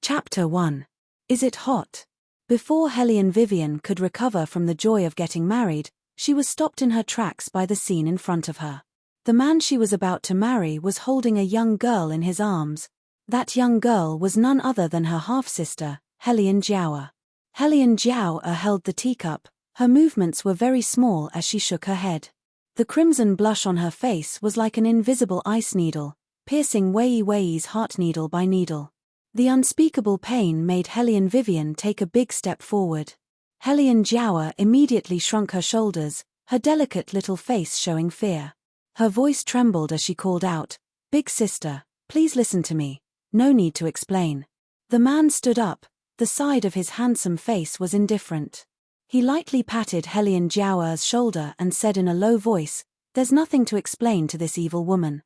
Chapter 1. Is it hot? Before Helene Vivian could recover from the joy of getting married, she was stopped in her tracks by the scene in front of her. The man she was about to marry was holding a young girl in his arms. That young girl was none other than her half-sister, Helene Jiao. Helene Jiao held the teacup. Her movements were very small as she shook her head. The crimson blush on her face was like an invisible ice needle, piercing Wei Wei's heart needle by needle. The unspeakable pain made Helene Vivian take a big step forward. Helene Jiao immediately shrunk her shoulders, her delicate little face showing fear. Her voice trembled as she called out, "Big sister, please listen to me. No need to explain." The man stood up. The side of his handsome face was indifferent. He lightly patted Helene Jiao's shoulder and said in a low voice, "There's nothing to explain to this evil woman."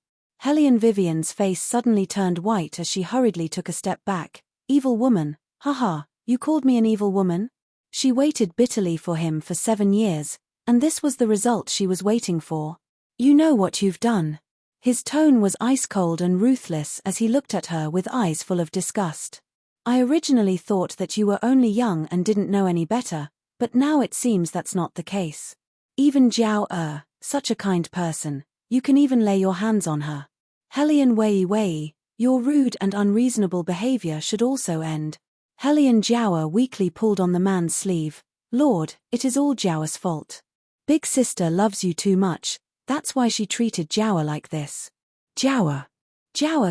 Helene Vivian's face suddenly turned white as she hurriedly took a step back. "Evil woman? Haha, you called me an evil woman?" She waited bitterly for him for 7 years, and this was the result she was waiting for. "You know what you've done." His tone was ice-cold and ruthless as he looked at her with eyes full of disgust. "I originally thought that you were only young and didn't know any better, but now it seems that's not the case. Even Jiao, such a kind person, you can even lay your hands on her. Helene Wei, your rude and unreasonable behavior should also end." Helene Jiao weakly pulled on the man's sleeve. "Lord, it is all Jiao's fault. Big sister loves you too much, that's why she treated Jiao like this." "Jiao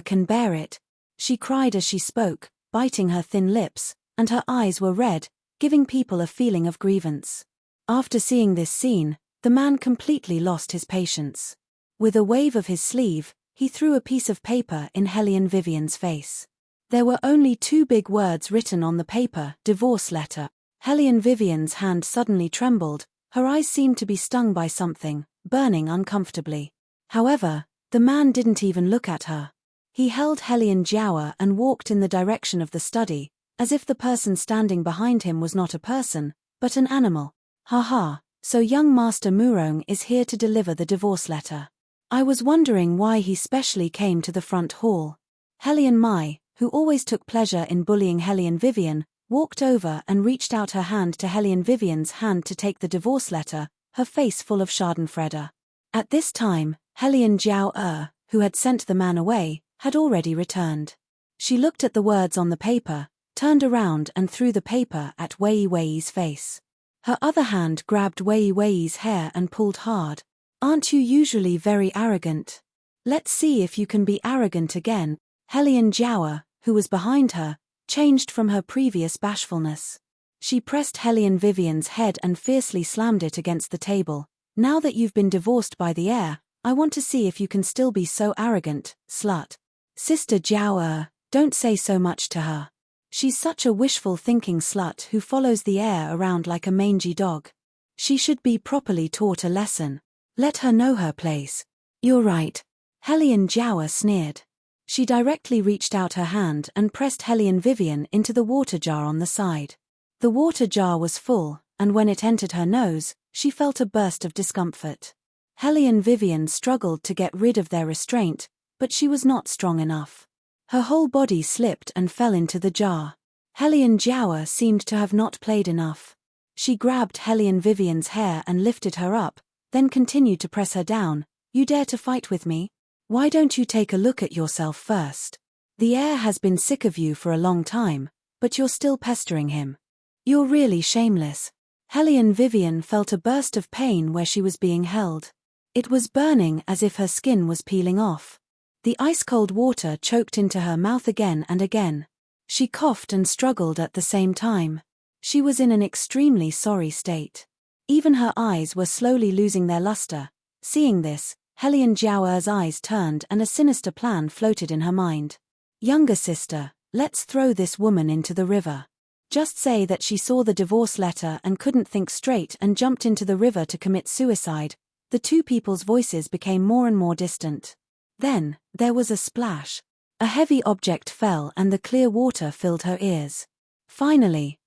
can bear it," she cried as she spoke, biting her thin lips, and her eyes were red, giving people a feeling of grievance. After seeing this scene, the man completely lost his patience. With a wave of his sleeve, he threw a piece of paper in Helene Vivian's face. There were only 2 big words written on the paper: divorce letter. Helene Vivian's hand suddenly trembled, her eyes seemed to be stung by something, burning uncomfortably. However, the man didn't even look at her. He held Helene Jiao and walked in the direction of the study, as if the person standing behind him was not a person, but an animal. "Haha, so young Master Murong is here to deliver the divorce letter. I was wondering why he specially came to the front hall." Helene Mai, who always took pleasure in bullying Helene Vivian, walked over and reached out her hand to Helene Vivian's hand to take the divorce letter, her face full of schadenfreude. At this time, Helene Jiao, who had sent the man away, had already returned. She looked at the words on the paper, turned around and threw the paper at Wei Wei's face. Her other hand grabbed Wei Wei's hair and pulled hard. "Aren't you usually very arrogant? Let's see if you can be arrogant again." Helene Jiao, who was behind her, changed from her previous bashfulness. She pressed Helene Vivian's head and fiercely slammed it against the table. "Now that you've been divorced by the heir, I want to see if you can still be so arrogant, slut. Sister Jiao, don't say so much to her. She's such a wishful-thinking slut who follows the heir around like a mangy dog. She should be properly taught a lesson. Let her know her place." "You're right," Helene Jiao sneered. She directly reached out her hand and pressed Helene Vivian into the water jar on the side. The water jar was full, and when it entered her nose, she felt a burst of discomfort. Helene Vivian struggled to get rid of their restraint, but she was not strong enough. Her whole body slipped and fell into the jar. Helene Jiao seemed to have not played enough. She grabbed Helene Vivian's hair and lifted her up, then continued to press her down. "You dare to fight with me? Why don't you take a look at yourself first? The heir has been sick of you for a long time, but you're still pestering him. You're really shameless." Helene Vivian felt a burst of pain where she was being held. It was burning as if her skin was peeling off. The ice-cold water choked into her mouth again and again. She coughed and struggled at the same time. She was in an extremely sorry state. Even her eyes were slowly losing their luster. Seeing this, Helene Jiao's eyes turned and a sinister plan floated in her mind. "Younger sister, let's throw this woman into the river. Just say that she saw the divorce letter and couldn't think straight and jumped into the river to commit suicide." The 2 people's voices became more and more distant. Then, there was a splash. A heavy object fell and the clear water filled her ears. Finally,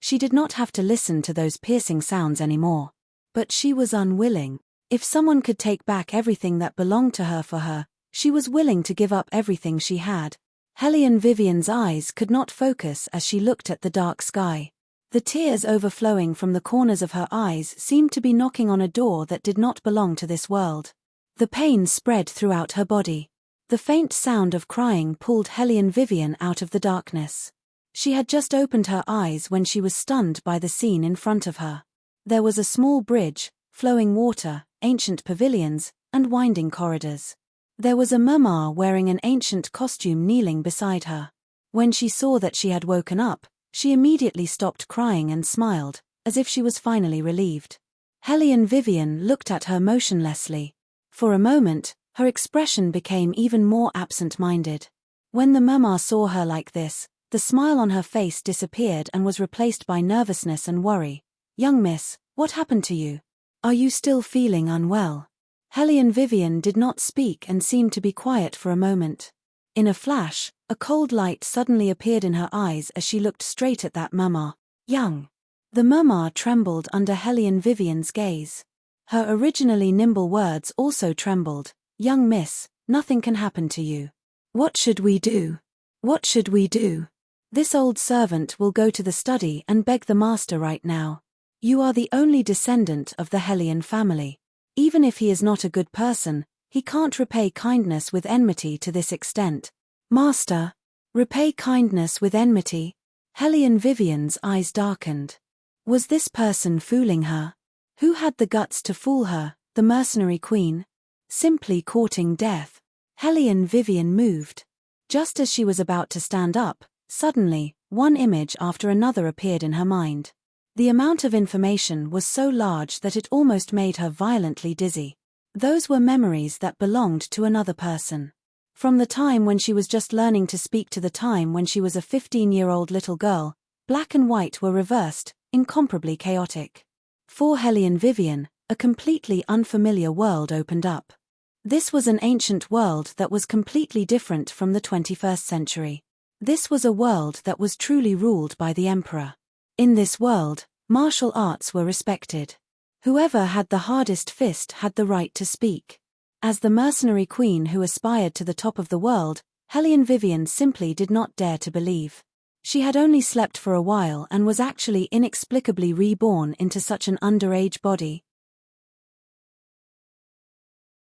she did not have to listen to those piercing sounds anymore. But she was unwilling. If someone could take back everything that belonged to her for her, she was willing to give up everything she had. Hellion Vivian's eyes could not focus as she looked at the dark sky. The tears overflowing from the corners of her eyes seemed to be knocking on a door that did not belong to this world. The pain spread throughout her body. The faint sound of crying pulled Hellion Vivian out of the darkness. She had just opened her eyes when she was stunned by the scene in front of her. There was a small bridge, flowing water, ancient pavilions, and winding corridors. There was a mama wearing an ancient costume kneeling beside her. When she saw that she had woken up, she immediately stopped crying and smiled, as if she was finally relieved. Hellion Vivian looked at her motionlessly. For a moment, her expression became even more absent-minded. When the mama saw her like this, the smile on her face disappeared and was replaced by nervousness and worry. "Young miss, what happened to you? Are you still feeling unwell?" Hellion Vivian did not speak and seemed to be quiet for a moment. In a flash, a cold light suddenly appeared in her eyes as she looked straight at that mama. "Young." The mama trembled under Hellion Vivian's gaze. Her originally nimble words also trembled. "Young miss, nothing can happen to you. What should we do? What should we do? This old servant will go to the study and beg the master right now. You are the only descendant of the Hellion family. Even if he is not a good person, he can't repay kindness with enmity to this extent." "Master? Repay kindness with enmity?" Hellion Vivian's eyes darkened. Was this person fooling her? Who had the guts to fool her, the mercenary queen? Simply courting death. Hellion Vivian moved. Just as she was about to stand up, suddenly, one image after another appeared in her mind. The amount of information was so large that it almost made her violently dizzy. Those were memories that belonged to another person. From the time when she was just learning to speak to the time when she was a 15-year-old little girl, black and white were reversed, incomparably chaotic. For Hellion Vivian, a completely unfamiliar world opened up. This was an ancient world that was completely different from the 21st century. This was a world that was truly ruled by the emperor. In this world, martial arts were respected. Whoever had the hardest fist had the right to speak. As the mercenary queen who aspired to the top of the world, Hellion Vivian simply did not dare to believe. She had only slept for a while and was actually inexplicably reborn into such an underage body.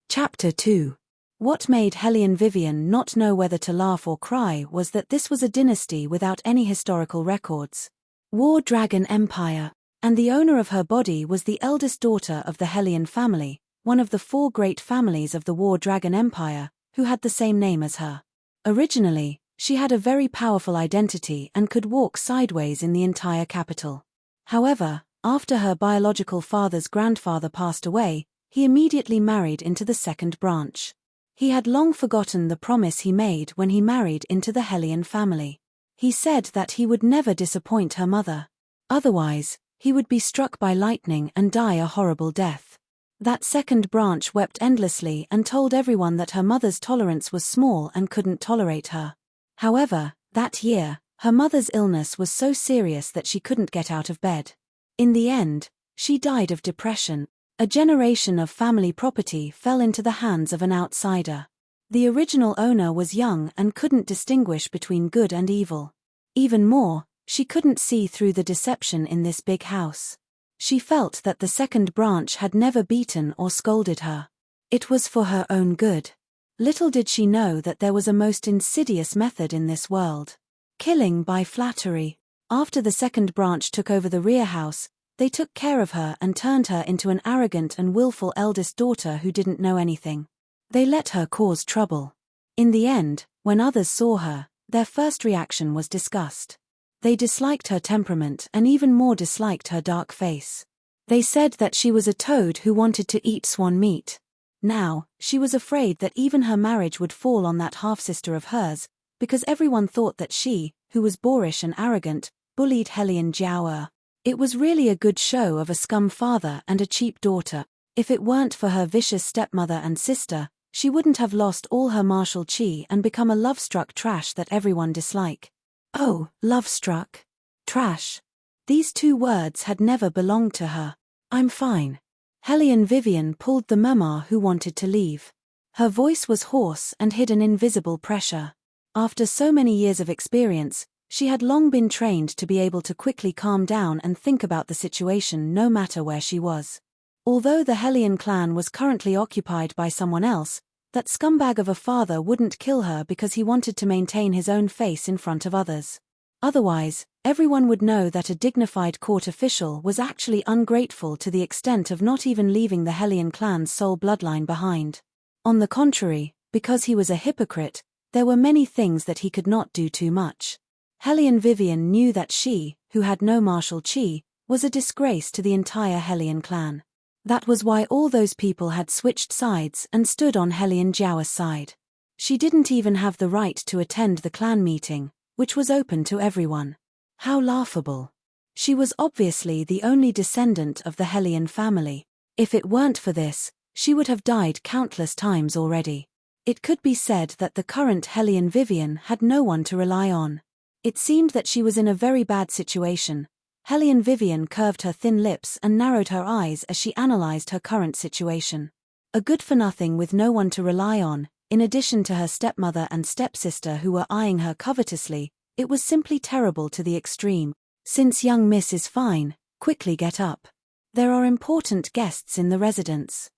Chapter 2. What made Hellion Vivian not know whether to laugh or cry was that this was a dynasty without any historical records. War Dragon Empire, and the owner of her body was the eldest daughter of the Hellion family, one of the 4 great families of the War Dragon Empire, who had the same name as her. Originally, she had a very powerful identity and could walk sideways in the entire capital. However, after her biological father's grandfather passed away, he immediately married into the second branch. He had long forgotten the promise he made when he married into the Hellion family. He said that he would never disappoint her mother. Otherwise, he would be struck by lightning and die a horrible death. That second branch wept endlessly and told everyone that her mother's tolerance was small and couldn't tolerate her. However, that year, her mother's illness was so serious that she couldn't get out of bed. In the end, she died of depression. A generation of family property fell into the hands of an outsider. The original owner was young and couldn't distinguish between good and evil. Even more, she couldn't see through the deception in this big house. She felt that the second branch had never beaten or scolded her. It was for her own good. Little did she know that there was a most insidious method in this world. Killing by flattery. After the second branch took over the rear house, they took care of her and turned her into an arrogant and willful eldest daughter who didn't know anything. They let her cause trouble. In the end, when others saw her, their first reaction was disgust. They disliked her temperament and even more disliked her dark face. They said that she was a toad who wanted to eat swan meat. Now, she was afraid that even her marriage would fall on that half-sister of hers, because everyone thought that she, who was boorish and arrogant, bullied Hellion Jiao. It was really a good show of a scum father and a cheap daughter. If it weren't for her vicious stepmother and sister, she wouldn't have lost all her martial chi and become a love-struck trash that everyone disliked. Oh, love-struck. Trash. These 2 words had never belonged to her. I'm fine. Hellion Vivian pulled the mama who wanted to leave. Her voice was hoarse and hid an invisible pressure. After so many years of experience, she had long been trained to be able to quickly calm down and think about the situation no matter where she was. Although the Hellion clan was currently occupied by someone else, that scumbag of a father wouldn't kill her because he wanted to maintain his own face in front of others. Otherwise, everyone would know that a dignified court official was actually ungrateful to the extent of not even leaving the Hellion clan's sole bloodline behind. On the contrary, because he was a hypocrite, there were many things that he could not do too much. Hellion Vivian knew that she, who had no martial chi, was a disgrace to the entire Hellion clan. That was why all those people had switched sides and stood on Hellion Jiao's side. She didn't even have the right to attend the clan meeting, which was open to everyone. How laughable. She was obviously the only descendant of the Hellion family. If it weren't for this, she would have died countless times already. It could be said that the current Hellion Vivian had no one to rely on. It seemed that she was in a very bad situation. Hellion Vivian curved her thin lips and narrowed her eyes as she analyzed her current situation. A good-for-nothing with no one to rely on, in addition to her stepmother and stepsister who were eyeing her covetously, it was simply terrible to the extreme. Since young miss is fine, quickly get up. There are important guests in the residence.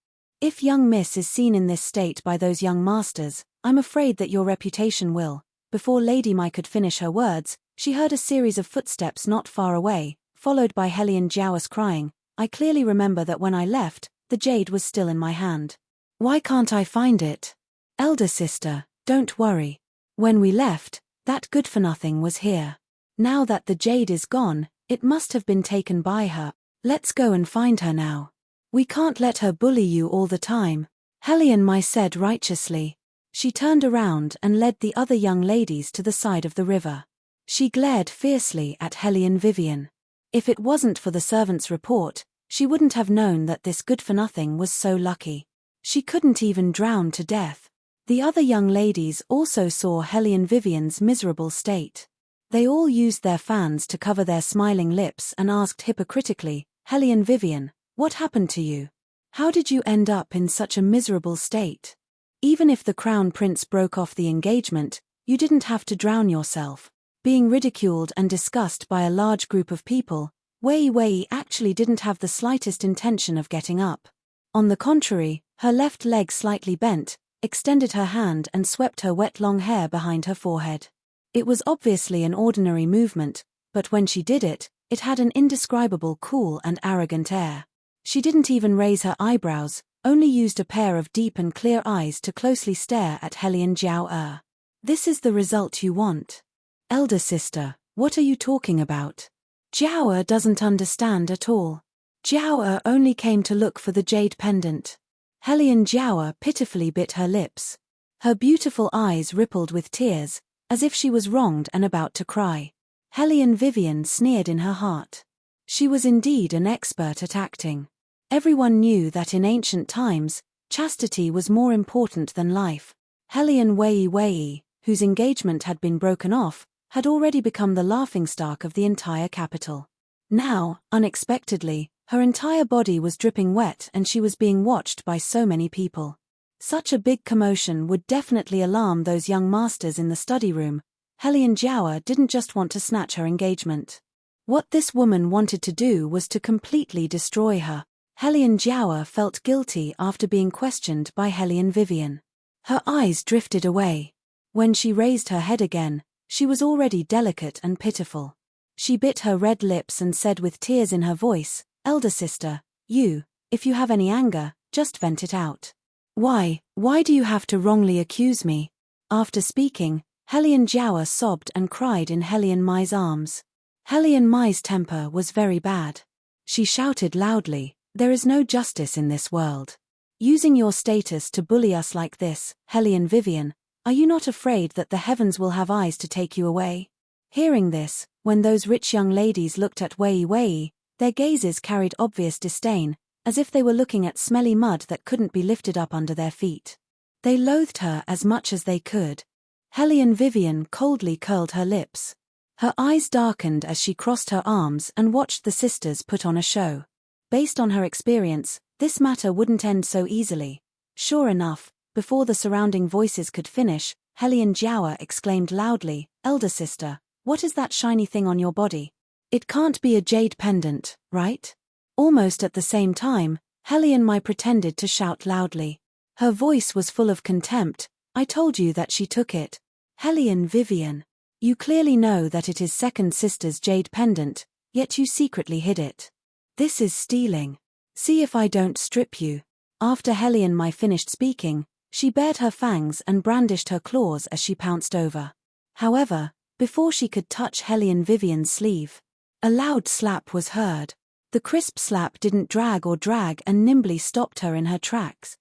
If young miss is seen in this state by those young masters, I'm afraid that your reputation will. Before Lady Mai could finish her words, she heard a series of footsteps not far away, followed by Hellion Jiaos crying, "I clearly remember that when I left, the jade was still in my hand. Why can't I find it? Elder sister, don't worry. When we left, that good-for-nothing was here. Now that the jade is gone, it must have been taken by her. Let's go and find her now. We can't let her bully you all the time," Hellion Mai said righteously. She turned around and led the other young ladies to the side of the river. She glared fiercely at Hellion Vivian. If it wasn't for the servant's report, she wouldn't have known that this good-for-nothing was so lucky. She couldn't even drown to death. The other young ladies also saw Hellion Vivian's miserable state. They all used their fans to cover their smiling lips and asked hypocritically, "Hellion Vivian, what happened to you? How did you end up in such a miserable state? Even if the crown prince broke off the engagement, you didn't have to drown yourself." Being ridiculed and discussed by a large group of people, Wei Wei actually didn't have the slightest intention of getting up. On the contrary, her left leg slightly bent, extended her hand and swept her wet long hair behind her forehead. It was obviously an ordinary movement, but when she did it, it had an indescribable cool and arrogant air. She didn't even raise her eyebrows, only used a pair of deep and clear eyes to closely stare at Hellion Jiao. "This is the result you want. Elder sister, what are you talking about?" Jiao doesn't understand at all. Jiao only came to look for the jade pendant. Hellion Jiao pitifully bit her lips. Her beautiful eyes rippled with tears, as if she was wronged and about to cry. Hellion Vivian sneered in her heart. She was indeed an expert at acting. Everyone knew that in ancient times, chastity was more important than life. Hellion Wei Wei, whose engagement had been broken off, had already become the laughingstock of the entire capital. Now, unexpectedly, her entire body was dripping wet and she was being watched by so many people. Such a big commotion would definitely alarm those young masters in the study room. Hellion Jiao didn't just want to snatch her engagement. What this woman wanted to do was to completely destroy her. Hellion Jiao felt guilty after being questioned by Hellion Vivian. Her eyes drifted away. When she raised her head again, she was already delicate and pitiful. She bit her red lips and said with tears in her voice, "Elder sister, if you have any anger, just vent it out. Why do you have to wrongly accuse me?" After speaking, Hellion Jiao sobbed and cried in Hellion Mai's arms. Hellion Mai's temper was very bad. She shouted loudly, "There is no justice in this world. Using your status to bully us like this, Hellion Vivian, are you not afraid that the heavens will have eyes to take you away?" Hearing this, when those rich young ladies looked at Wei Wei, their gazes carried obvious disdain, as if they were looking at smelly mud that couldn't be lifted up under their feet. They loathed her as much as they could. Hellion Vivian coldly curled her lips. Her eyes darkened as she crossed her arms and watched the sisters put on a show. Based on her experience, this matter wouldn't end so easily. Sure enough, before the surrounding voices could finish, Helian Jiawa exclaimed loudly, "Elder sister, what is that shiny thing on your body? It can't be a jade pendant, right?" Almost at the same time, Helian Mai pretended to shout loudly. Her voice was full of contempt. "I told you that she took it. Helian Vivian. You clearly know that it is second sister's jade pendant, yet you secretly hid it. This is stealing. See if I don't strip you." After Helian Mai finished speaking, she bared her fangs and brandished her claws as she pounced over. However, before she could touch Helian Vivian's sleeve, a loud slap was heard. The crisp slap didn't drag and nimbly stopped her in her tracks.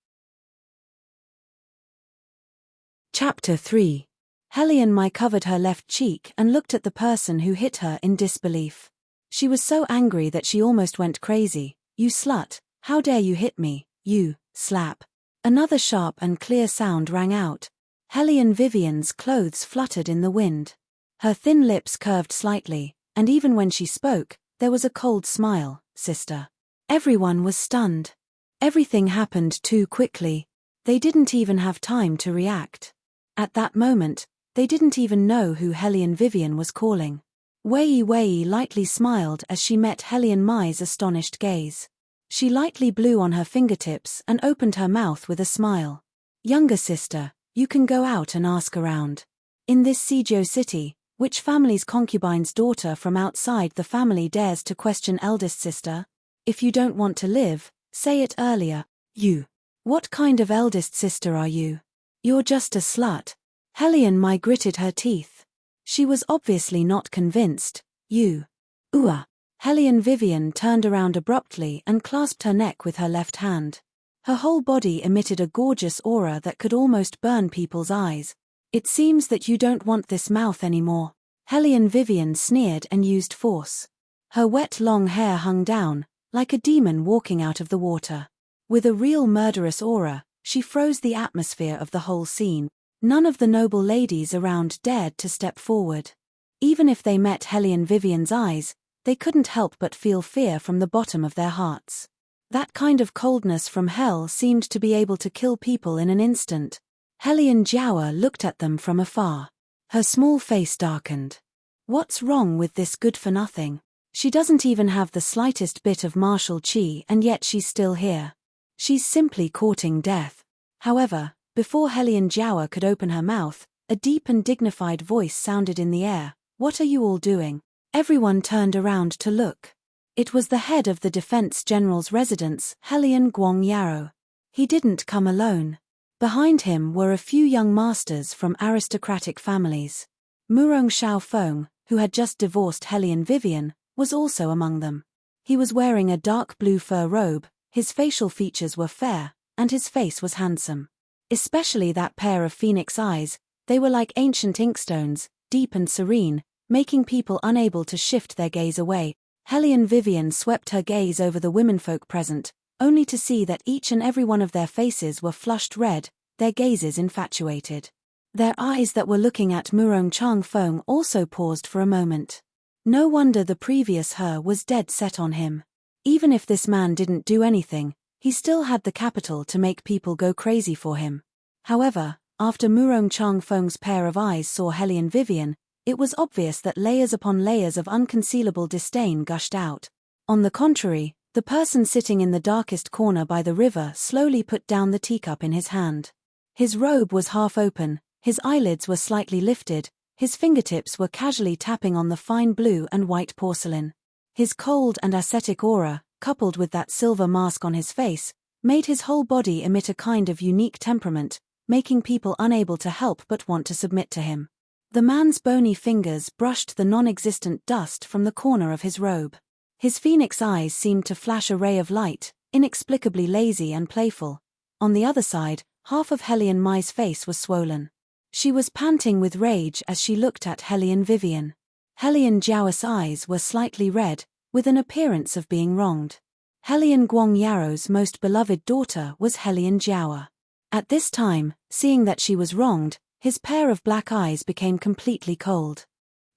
Chapter 3. Helian Mai covered her left cheek and looked at the person who hit her in disbelief. She was so angry that she almost went crazy. "You slut, how dare you hit me, you, slap." Another sharp and clear sound rang out. Helian Vivian's clothes fluttered in the wind. Her thin lips curved slightly, and even when she spoke, there was a cold smile. "Sister." Everyone was stunned. Everything happened too quickly. They didn't even have time to react. At that moment, they didn't even know who Helian Vivian was calling. Wei Wei lightly smiled as she met Helian Mai's astonished gaze. She lightly blew on her fingertips and opened her mouth with a smile. "Younger sister, you can go out and ask around. In this Seijo city, which family's concubine's daughter from outside the family dares to question eldest sister? If you don't want to live, say it earlier. You. What kind of eldest sister are you? You're just a slut." Helian Mai gritted her teeth. She was obviously not convinced. "You. Ooh." Helian Vivian turned around abruptly and clasped her neck with her left hand. Her whole body emitted a gorgeous aura that could almost burn people's eyes. "It seems that you don't want this mouth anymore." Helian Vivian sneered and used force. Her wet long hair hung down, like a demon walking out of the water. With a real murderous aura, she froze the atmosphere of the whole scene. None of the noble ladies around dared to step forward. Even if they met Helian Vivian's eyes, they couldn't help but feel fear from the bottom of their hearts. That kind of coldness from hell seemed to be able to kill people in an instant. Helian Jiawa looked at them from afar. Her small face darkened. What's wrong with this good-for-nothing? She doesn't even have the slightest bit of martial chi and yet she's still here. She's simply courting death. However, before Helian Jiawa could open her mouth, a deep and dignified voice sounded in the air. "What are you all doing?" Everyone turned around to look. It was the head of the Defense General's residence, Helian Guang Yarrow. He didn't come alone. Behind him were a few young masters from aristocratic families. Murong Xiaofeng, who had just divorced Helian Vivian, was also among them. He was wearing a dark blue fur robe, his facial features were fair, and his face was handsome. Especially that pair of phoenix eyes, they were like ancient inkstones, deep and serene, making people unable to shift their gaze away. Helian Vivian swept her gaze over the womenfolk present, only to see that each and every one of their faces were flushed red, their gazes infatuated. Their eyes that were looking at Murong Changfeng also paused for a moment. No wonder the previous her was dead set on him. Even if this man didn't do anything, he still had the capital to make people go crazy for him. However, after Murong Changfeng's pair of eyes saw Helian Vivian, it was obvious that layers upon layers of unconcealable disdain gushed out. On the contrary, the person sitting in the darkest corner by the river slowly put down the teacup in his hand. His robe was half open, his eyelids were slightly lifted, his fingertips were casually tapping on the fine blue and white porcelain. His cold and ascetic aura, coupled with that silver mask on his face, made his whole body emit a kind of unique temperament, making people unable to help but want to submit to him. The man's bony fingers brushed the non-existent dust from the corner of his robe. His phoenix eyes seemed to flash a ray of light, inexplicably lazy and playful. On the other side, half of Helian Mai's face was swollen. She was panting with rage as she looked at Helian Vivian. Helian Jiawa's eyes were slightly red, with an appearance of being wronged. Helian Guang Yarrow's most beloved daughter was Helian Jiawa. At this time, seeing that she was wronged, his pair of black eyes became completely cold.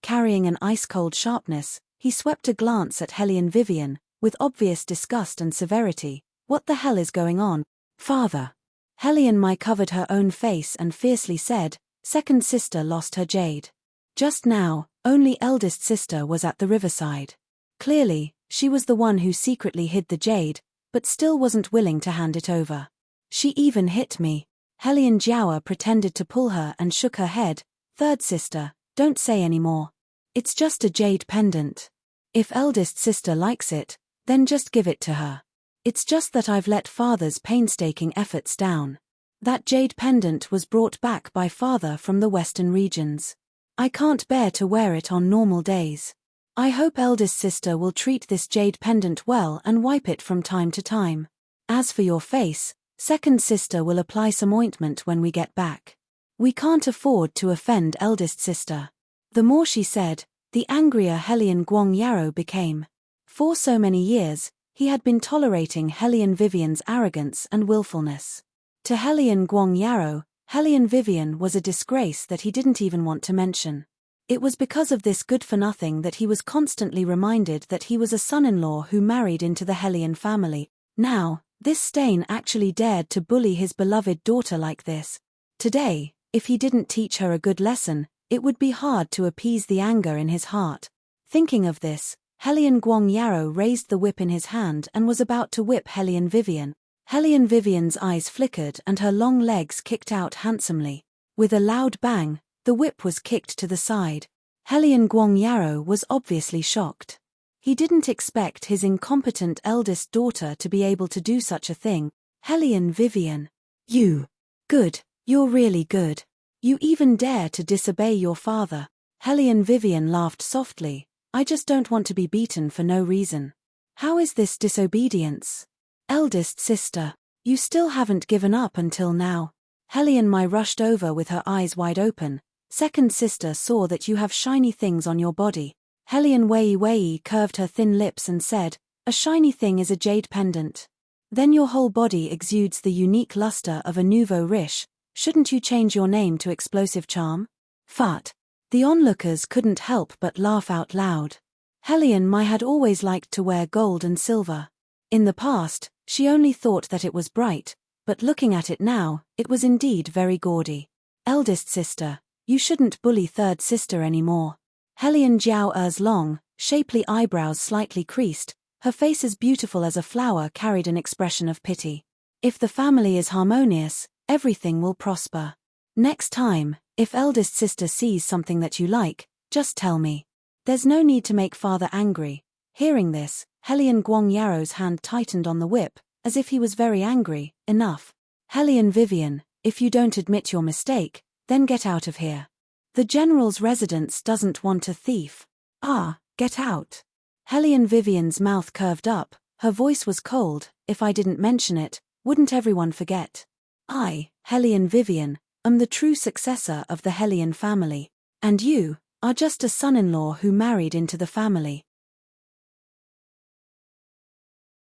Carrying an ice-cold sharpness, he swept a glance at Helian Vivian, with obvious disgust and severity. "What the hell is going on, father?" Helian Mai covered her own face and fiercely said, second sister lost her jade. Just now, only eldest sister was at the riverside. Clearly, she was the one who secretly hid the jade, but still wasn't willing to hand it over. She even hit me. Helian Jiaoa pretended to pull her and shook her head. Third sister, don't say any more. It's just a jade pendant. If eldest sister likes it, then just give it to her. It's just that I've let father's painstaking efforts down. That jade pendant was brought back by father from the western regions. I can't bear to wear it on normal days. I hope eldest sister will treat this jade pendant well and wipe it from time to time. As for your face, second sister will apply some ointment when we get back. We can't afford to offend eldest sister. The more she said, the angrier Helian Guangyaro became. For so many years, he had been tolerating Helian Vivian's arrogance and willfulness. To Helian Guangyaro, Helian Vivian was a disgrace that he didn't even want to mention. It was because of this good-for-nothing that he was constantly reminded that he was a son-in-law who married into the Helian family. Now, this stain actually dared to bully his beloved daughter like this. Today, if he didn't teach her a good lesson, it would be hard to appease the anger in his heart. Thinking of this, Helian Guangyaro raised the whip in his hand and was about to whip Helian Vivian. Helian Vivian's eyes flickered and her long legs kicked out handsomely. With a loud bang, the whip was kicked to the side. Helian Guangyaro was obviously shocked. He didn't expect his incompetent eldest daughter to be able to do such a thing. Helian Vivian. You. Good, you're really good. You even dare to disobey your father. Helian Vivian laughed softly. I just don't want to be beaten for no reason. How is this disobedience? Eldest sister, you still haven't given up until now. Helian Mai rushed over with her eyes wide open. Second sister saw that you have shiny things on your body. Helian Wei curved her thin lips and said, a shiny thing is a jade pendant. Then your whole body exudes the unique luster of a nouveau riche. Shouldn't you change your name to Explosive Charm? Fat. The onlookers couldn't help but laugh out loud. Helian Mai had always liked to wear gold and silver. In the past, she only thought that it was bright, but looking at it now, it was indeed very gaudy. Eldest sister, you shouldn't bully third sister anymore. Helian Jiao's long, shapely eyebrows slightly creased, her face as beautiful as a flower carried an expression of pity. If the family is harmonious, everything will prosper. Next time, if eldest sister sees something that you like, just tell me. There's no need to make father angry. Hearing this, Helian Guangyaro's hand tightened on the whip, as if he was very angry. Enough. Helian Vivian, if you don't admit your mistake, then get out of here. The general's residence doesn't want a thief. Ah, get out. Helian Vivian's mouth curved up, her voice was cold. If I didn't mention it, wouldn't everyone forget? I, Helian Vivian, am the true successor of the Helian family, and you are just a son-in-law who married into the family.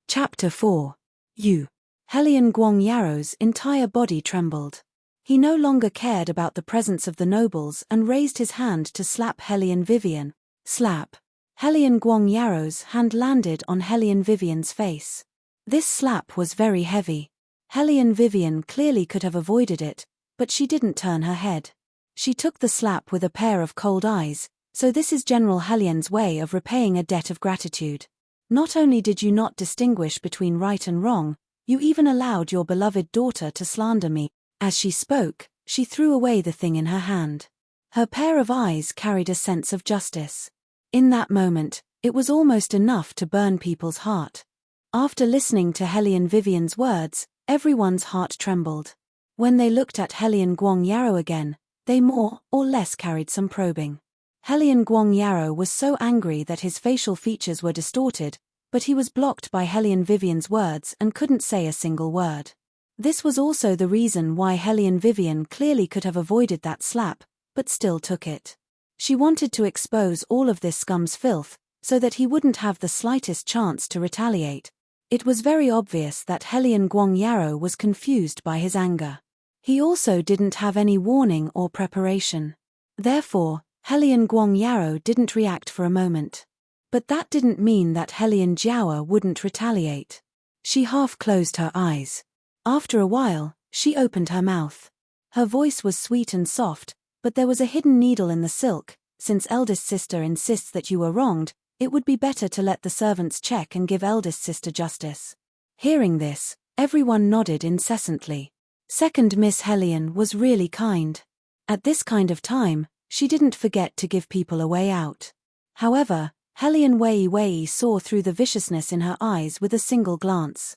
Chapter 4. You. Helian Guangyaro's entire body trembled. He no longer cared about the presence of the nobles and raised his hand to slap Helian Vivian. Slap. Helian Guangyaro's hand landed on Helian Vivian's face. This slap was very heavy. Helian Vivian clearly could have avoided it, but she didn't turn her head. She took the slap with a pair of cold eyes, so this is General Helian's way of repaying a debt of gratitude. Not only did you not distinguish between right and wrong, you even allowed your beloved daughter to slander me. As she spoke, she threw away the thing in her hand. Her pair of eyes carried a sense of justice. In that moment, it was almost enough to burn people's heart. After listening to Helian Vivian's words, everyone's heart trembled. When they looked at Helian Guangyaro again, they more or less carried some probing. Helian Guangyaro was so angry that his facial features were distorted, but he was blocked by Helian Vivian's words and couldn't say a single word. This was also the reason why Helian Vivian clearly could have avoided that slap, but still took it. She wanted to expose all of this scum's filth, so that he wouldn't have the slightest chance to retaliate. It was very obvious that Helian Guangyaro was confused by his anger. He also didn't have any warning or preparation. Therefore, Helian Guangyaro didn't react for a moment. But that didn't mean that Helian Jiaoa wouldn't retaliate. She half closed her eyes. After a while, she opened her mouth. Her voice was sweet and soft, But there was a hidden needle in the silk. Since eldest sister insists that you were wronged, it would be better to let the servants check and give eldest sister justice. Hearing this, everyone nodded incessantly. Second Miss Hellion was really kind. At this kind of time, she didn't forget to give people a way out. However, Hellion Wei saw through the viciousness in her eyes with a single glance.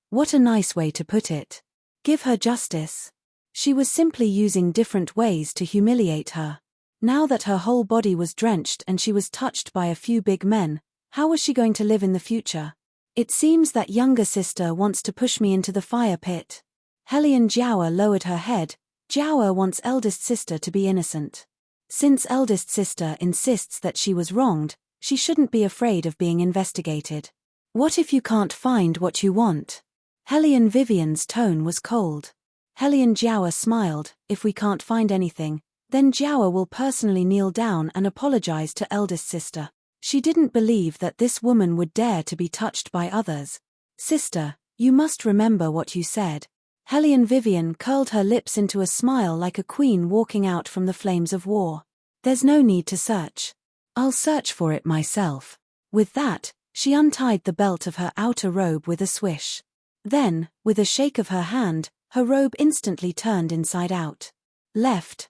What a nice way to put it. Give her justice. She was simply using different ways to humiliate her. Now that her whole body was drenched and she was touched by a few big men, how was she going to live in the future? It seems that younger sister wants to push me into the fire pit. Hellion Jiawa lowered her head. Jiawa wants eldest sister to be innocent. Since eldest sister insists that she was wronged, she shouldn't be afraid of being investigated. What if you can't find what you want? Hellion Vivian's tone was cold. Hellion Jiawa smiled. If we can't find anything, then Jiawa will personally kneel down and apologize to eldest sister. She didn't believe that this woman would dare to be touched by others. Sister, you must remember what you said. Hellion Vivian curled her lips into a smile like a queen walking out from the flames of war. There's no need to search. I'll search for it myself. With that, she untied the belt of her outer robe with a swish. Then, with a shake of her hand, her robe instantly turned inside out. Left,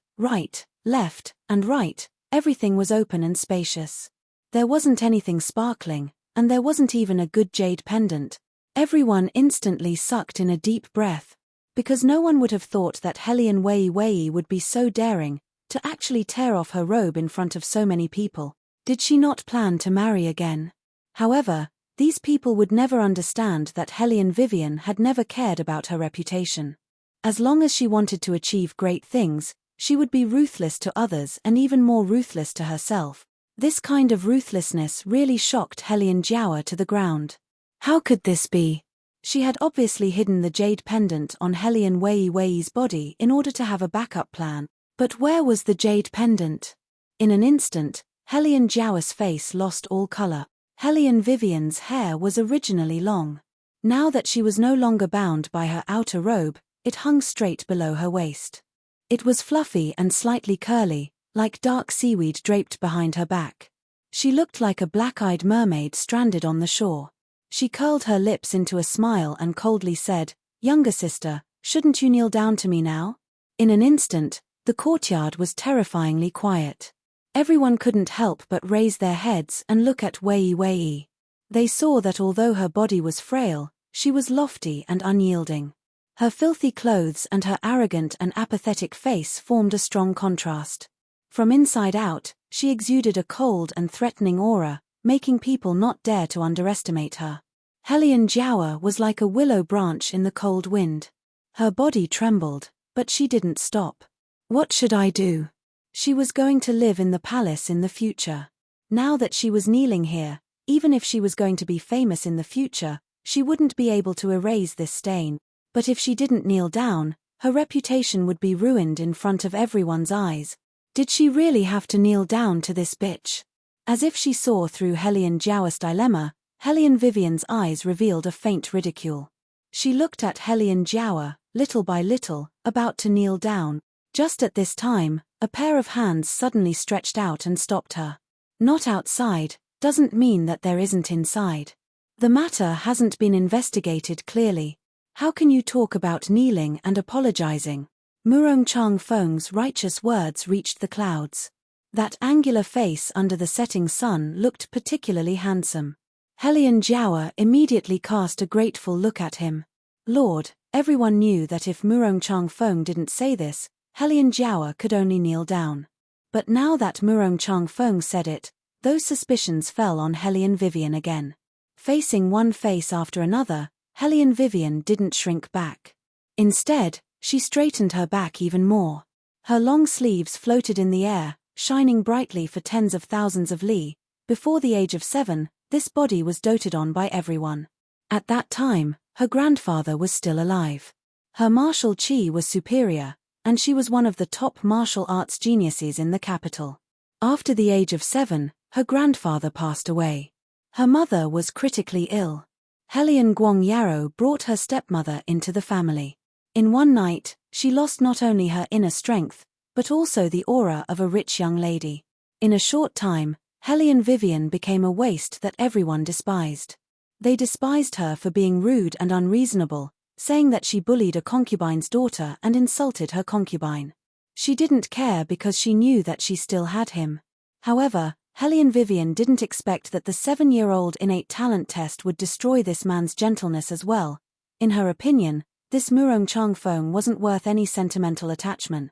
and right, everything was open and spacious. There wasn't anything sparkling, and there wasn't even a good jade pendant. Everyone instantly sucked in a deep breath, because no one would have thought that Hellion Wei would be so daring to actually tear off her robe in front of so many people. Did she not plan to marry again? However, these people would never understand that Hellion Vivian had never cared about her reputation. As long as she wanted to achieve great things, she would be ruthless to others and even more ruthless to herself. This kind of ruthlessness really shocked Hellion Jiawa to the ground. How could this be? She had obviously hidden the jade pendant on Hellion Wei's body in order to have a backup plan. But where was the jade pendant? In an instant, Hellion Jiawa's face lost all color. Hellion Vivian's hair was originally long. Now that she was no longer bound by her outer robe, it hung straight below her waist. It was fluffy and slightly curly, like dark seaweed draped behind her back. She looked like a black-eyed mermaid stranded on the shore. She curled her lips into a smile and coldly said, "Younger sister, shouldn't you kneel down to me now?" In an instant, the courtyard was terrifyingly quiet. Everyone couldn't help but raise their heads and look at Wei. They saw that although her body was frail, she was lofty and unyielding. Her filthy clothes and her arrogant and apathetic face formed a strong contrast. From inside out, she exuded a cold and threatening aura, making people not dare to underestimate her. Hellion Jiawa was like a willow branch in the cold wind. Her body trembled, but she didn't stop. What should I do? She was going to live in the palace in the future. Now that she was kneeling here, even if she was going to be famous in the future, she wouldn't be able to erase this stain. But if she didn't kneel down, her reputation would be ruined in front of everyone's eyes. Did she really have to kneel down to this bitch? As if she saw through Hellion Jiawa's dilemma, Hellion Vivian's eyes revealed a faint ridicule. She looked at Hellion Jiawa, little by little, about to kneel down. Just at this time, a pair of hands suddenly stretched out and stopped her. Not outside doesn't mean that there isn't inside. The matter hasn't been investigated clearly. How can you talk about kneeling and apologizing? Murong Changfeng's righteous words reached the clouds. That angular face under the setting sun looked particularly handsome. Hellion Jiawa immediately cast a grateful look at him. Lord, everyone knew that if Murong Changfeng didn't say this, Hellion Jiawa could only kneel down. But now that Murong Changfeng said it, those suspicions fell on Hellion Vivian again. Facing one face after another, Hellion Vivian didn't shrink back. Instead, she straightened her back even more. Her long sleeves floated in the air, shining brightly for tens of thousands of li. Before the age of 7, this body was doted on by everyone. At that time, her grandfather was still alive. Her martial chi was superior, and she was one of the top martial arts geniuses in the capital. After the age of 7, her grandfather passed away. Her mother was critically ill. Hellion Guangyaro brought her stepmother into the family. In one night, she lost not only her inner strength, but also the aura of a rich young lady. In a short time, Hellion Vivian became a waste that everyone despised. They despised her for being rude and unreasonable, saying that she bullied a concubine's daughter and insulted her concubine. She didn't care because she knew that she still had him. However, Hellion Vivian didn't expect that the 7-year-old innate talent test would destroy this man's gentleness as well. In her opinion, this Murong Changfeng wasn't worth any sentimental attachment.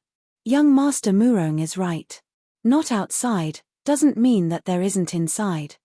Young Master Murong is right. Not outside doesn't mean that there isn't inside.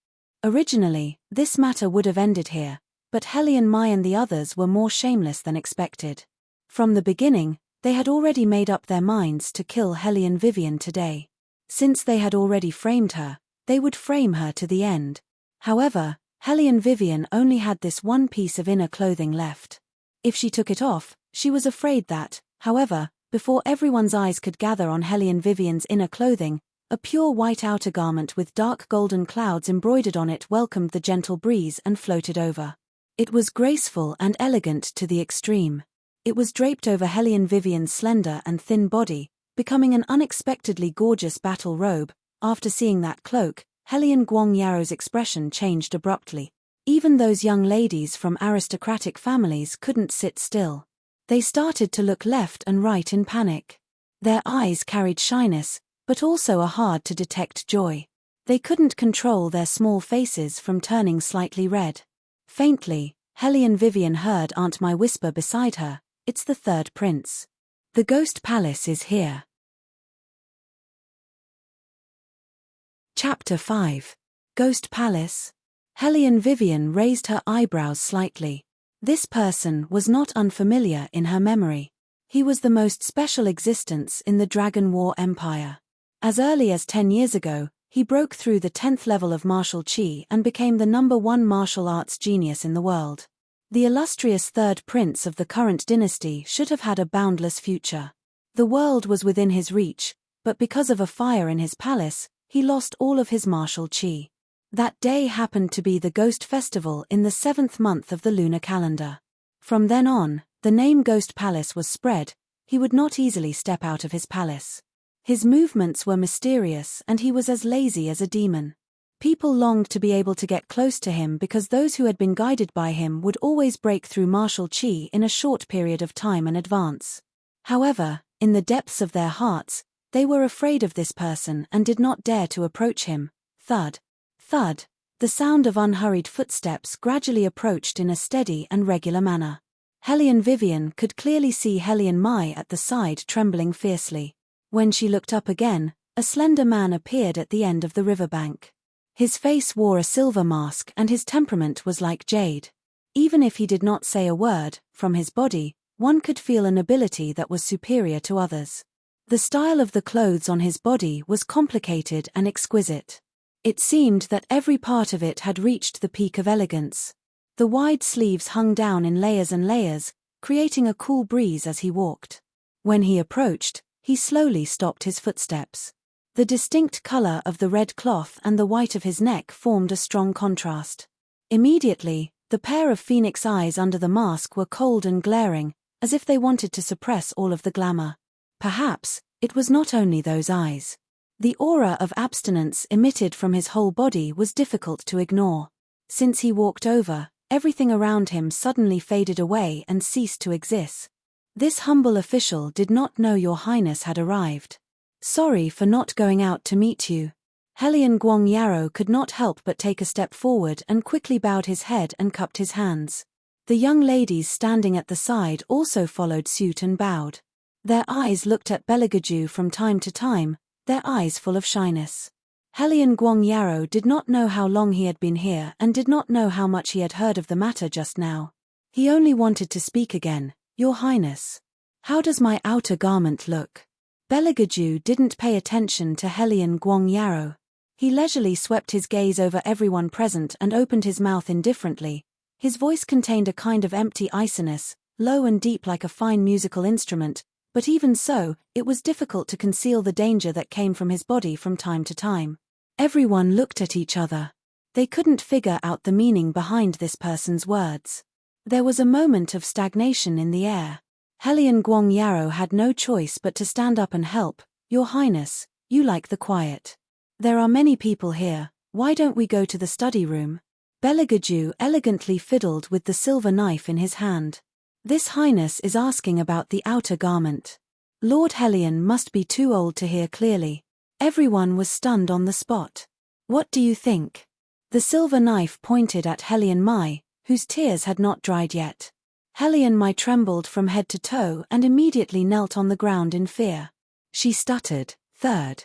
Originally, this matter would have ended here, but Hellion Mai and the others were more shameless than expected. From the beginning, they had already made up their minds to kill Hellion Vivian today. Since they had already framed her, they would frame her to the end. However, Hellion Vivian only had this one piece of inner clothing left. If she took it off, she was afraid that, however, before everyone's eyes could gather on Hellion Vivian's inner clothing, a pure white outer garment with dark golden clouds embroidered on it welcomed the gentle breeze and floated over. It was graceful and elegant to the extreme. It was draped over Hellion Vivian's slender and thin body, becoming an unexpectedly gorgeous battle robe. After seeing that cloak, Hellion Guangyaro's expression changed abruptly. Even those young ladies from aristocratic families couldn't sit still. They started to look left and right in panic. Their eyes carried shyness, but also a hard-to-detect joy. They couldn't control their small faces from turning slightly red. Faintly, Hellion Vivian heard Aunt Mai whisper beside her, "It's the third prince. The Ghost Palace is here." Chapter 5. Ghost Palace. Hellion Vivian raised her eyebrows slightly. This person was not unfamiliar in her memory. He was the most special existence in the Dragon War Empire. As early as 10 years ago, he broke through the 10th level of martial qi and became the #1 martial arts genius in the world. The illustrious third prince of the current dynasty should have had a boundless future. The world was within his reach, but because of a fire in his palace, he lost all of his martial qi. That day happened to be the Ghost Festival in the 7th month of the lunar calendar. From then on, the name Ghost Palace was spread. He would not easily step out of his palace. His movements were mysterious and he was as lazy as a demon. People longed to be able to get close to him because those who had been guided by him would always break through martial qi in a short period of time in advance. However, in the depths of their hearts, they were afraid of this person and did not dare to approach him. Thud. Thud. The sound of unhurried footsteps gradually approached in a steady and regular manner. Hellion Vivian could clearly see Hellion Mai at the side trembling fiercely. When she looked up again, a slender man appeared at the end of the riverbank. His face wore a silver mask and his temperament was like jade. Even if he did not say a word, from his body, one could feel a nobility that was superior to others. The style of the clothes on his body was complicated and exquisite. It seemed that every part of it had reached the peak of elegance. The wide sleeves hung down in layers and layers, creating a cool breeze as he walked. When he approached, he slowly stopped his footsteps. The distinct color of the red cloth and the white of his neck formed a strong contrast. Immediately, the pair of phoenix eyes under the mask were cold and glaring, as if they wanted to suppress all of the glamour. Perhaps, it was not only those eyes. The aura of abstinence emitted from his whole body was difficult to ignore. Since he walked over, everything around him suddenly faded away and ceased to exist. This humble official did not know Your Highness had arrived. Sorry for not going out to meet you. Hellion Guangyaro could not help but take a step forward and quickly bowed his head and cupped his hands. The young ladies standing at the side also followed suit and bowed. Their eyes looked at Beligaju from time to time, their eyes full of shyness. Hellion Guangyaro did not know how long he had been here and did not know how much he had heard of the matter just now. He only wanted to speak again. Your Highness. How does my outer garment look? Beligaju didn't pay attention to Hellion Guangyaro. He leisurely swept his gaze over everyone present and opened his mouth indifferently. His voice contained a kind of empty iciness, low and deep like a fine musical instrument, but even so, it was difficult to conceal the danger that came from his body from time to time. Everyone looked at each other. They couldn't figure out the meaning behind this person's words. There was a moment of stagnation in the air. Hellion Guangyaro had no choice but to stand up and help. Your Highness, you like the quiet. There are many people here, why don't we go to the study room? Beligaju elegantly fiddled with the silver knife in his hand. This Highness is asking about the outer garment. Lord Helion must be too old to hear clearly. Everyone was stunned on the spot. What do you think? The silver knife pointed at Helion Mai, whose tears had not dried yet. Helion Mai trembled from head to toe and immediately knelt on the ground in fear. She stuttered, Third.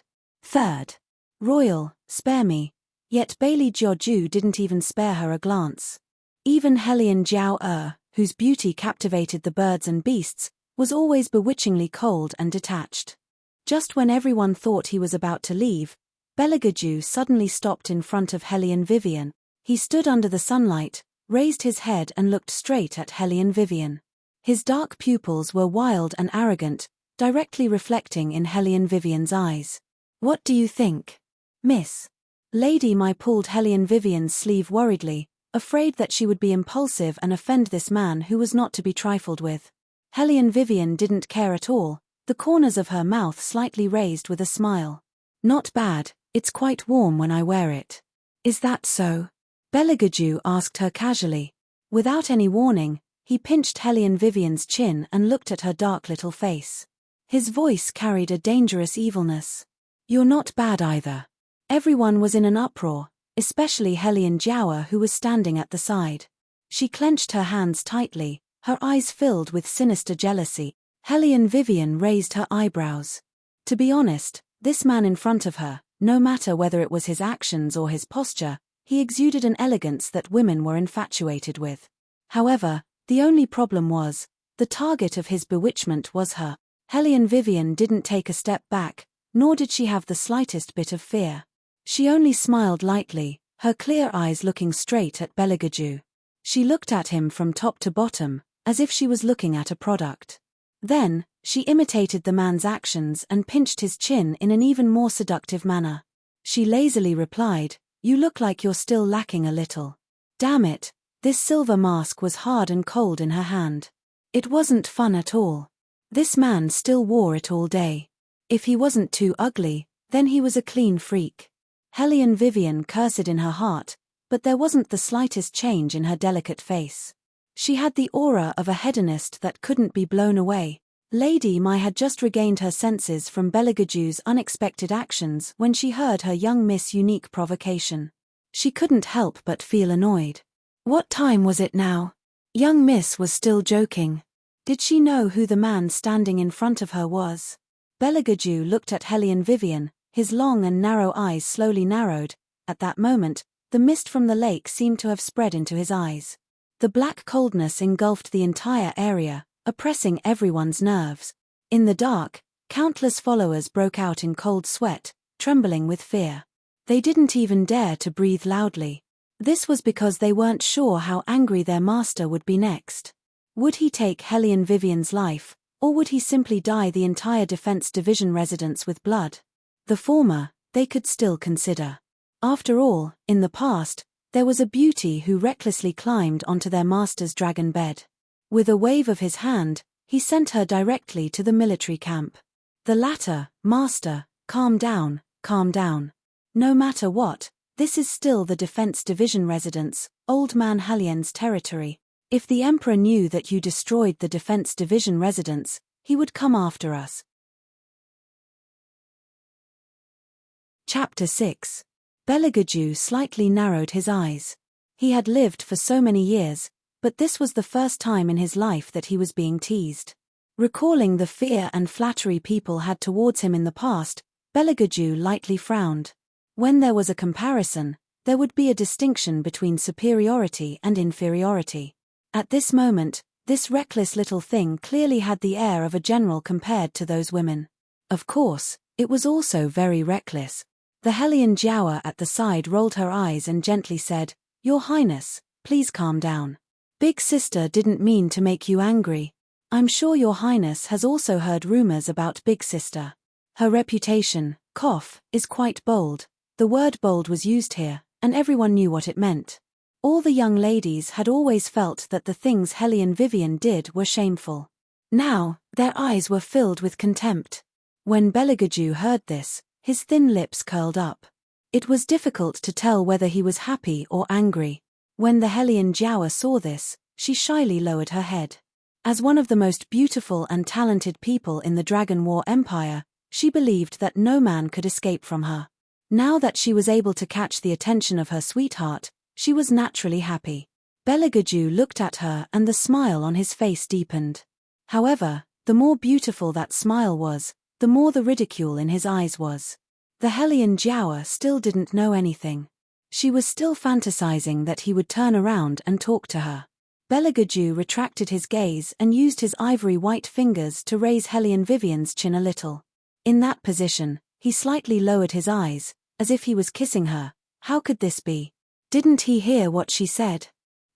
Royal, spare me. Yet Bailey Jiaoju didn't even spare her a glance. Even Helion Jiao whose beauty captivated the birds and beasts, was always bewitchingly cold and detached. Just when everyone thought he was about to leave, Beligaju suddenly stopped in front of Helion Vivian. He stood under the sunlight, raised his head and looked straight at Helion Vivian. His dark pupils were wild and arrogant, directly reflecting in Helion Vivian's eyes. What do you think? Miss? Lady Mai pulled Helion Vivian's sleeve worriedly, afraid that she would be impulsive and offend this man who was not to be trifled with. Helion Vivian didn't care at all, the corners of her mouth slightly raised with a smile. Not bad, it's quite warm when I wear it. Is that so? Beligaju asked her casually. Without any warning, he pinched Helion Vivian's chin and looked at her dark little face. His voice carried a dangerous evilness. You're not bad either. Everyone was in an uproar, especially Helion Jiao who was standing at the side. She clenched her hands tightly, her eyes filled with sinister jealousy. Helion Vivian raised her eyebrows. To be honest, this man in front of her, no matter whether it was his actions or his posture, he exuded an elegance that women were infatuated with. However, the only problem was, the target of his bewitchment was her. Helion Vivian didn't take a step back, nor did she have the slightest bit of fear. She only smiled lightly, her clear eyes looking straight at Beligaju. She looked at him from top to bottom, as if she was looking at a product. Then, she imitated the man's actions and pinched his chin in an even more seductive manner. She lazily replied, You look like you're still lacking a little. Damn it, this silver mask was hard and cold in her hand. It wasn't fun at all. This man still wore it all day. If he wasn't too ugly, then he was a clean freak. Helion Vivian cursed in her heart, but there wasn't the slightest change in her delicate face. She had the aura of a hedonist that couldn't be blown away. Lady Mai had just regained her senses from Beligaju's unexpected actions when she heard her young miss' unique provocation. She couldn't help but feel annoyed. What time was it now? Young miss was still joking. Did she know who the man standing in front of her was? Beligaju looked at Helion Vivian, his long and narrow eyes slowly narrowed. At that moment, the mist from the lake seemed to have spread into his eyes. The black coldness engulfed the entire area, oppressing everyone's nerves. In the dark, countless followers broke out in cold sweat, trembling with fear. They didn't even dare to breathe loudly. This was because they weren't sure how angry their master would be next. Would he take Helion Vivian's life, or would he simply dye the entire Defense Division residents with blood? The former, they could still consider. After all, in the past, there was a beauty who recklessly climbed onto their master's dragon bed. With a wave of his hand, he sent her directly to the military camp. The latter, Master, calm down, calm down. No matter what, this is still the Defense Division residents, Old Man Helion's territory. If the Emperor knew that you destroyed the Defense Division residents, he would come after us. Chapter 6. Beligaju slightly narrowed his eyes. He had lived for so many years, but this was the first time in his life that he was being teased. Recalling the fear and flattery people had towards him in the past, Beligaju lightly frowned. When there was a comparison, there would be a distinction between superiority and inferiority. At this moment, this reckless little thing clearly had the air of a general compared to those women. Of course, it was also very reckless. The Helion Jiao at the side rolled her eyes and gently said, Your Highness, please calm down. Big Sister didn't mean to make you angry. I'm sure Your Highness has also heard rumors about Big Sister. Her reputation, is quite bold. The word bold was used here, and everyone knew what it meant. All the young ladies had always felt that the things Helion Vivian did were shameful. Now, their eyes were filled with contempt. When Belagaju heard this, his thin lips curled up. It was difficult to tell whether he was happy or angry. When the Hellion Jiawa saw this, she shyly lowered her head. As one of the most beautiful and talented people in the Dragon War Empire, she believed that no man could escape from her. Now that she was able to catch the attention of her sweetheart, she was naturally happy. Belagaju looked at her and the smile on his face deepened. However, the more beautiful that smile was, the more the ridicule in his eyes was. The Hellion Jiawa still didn't know anything. She was still fantasizing that he would turn around and talk to her. Belagaju retracted his gaze and used his ivory white fingers to raise Hellion Vivian's chin a little. In that position, he slightly lowered his eyes, as if he was kissing her. How could this be? Didn't he hear what she said?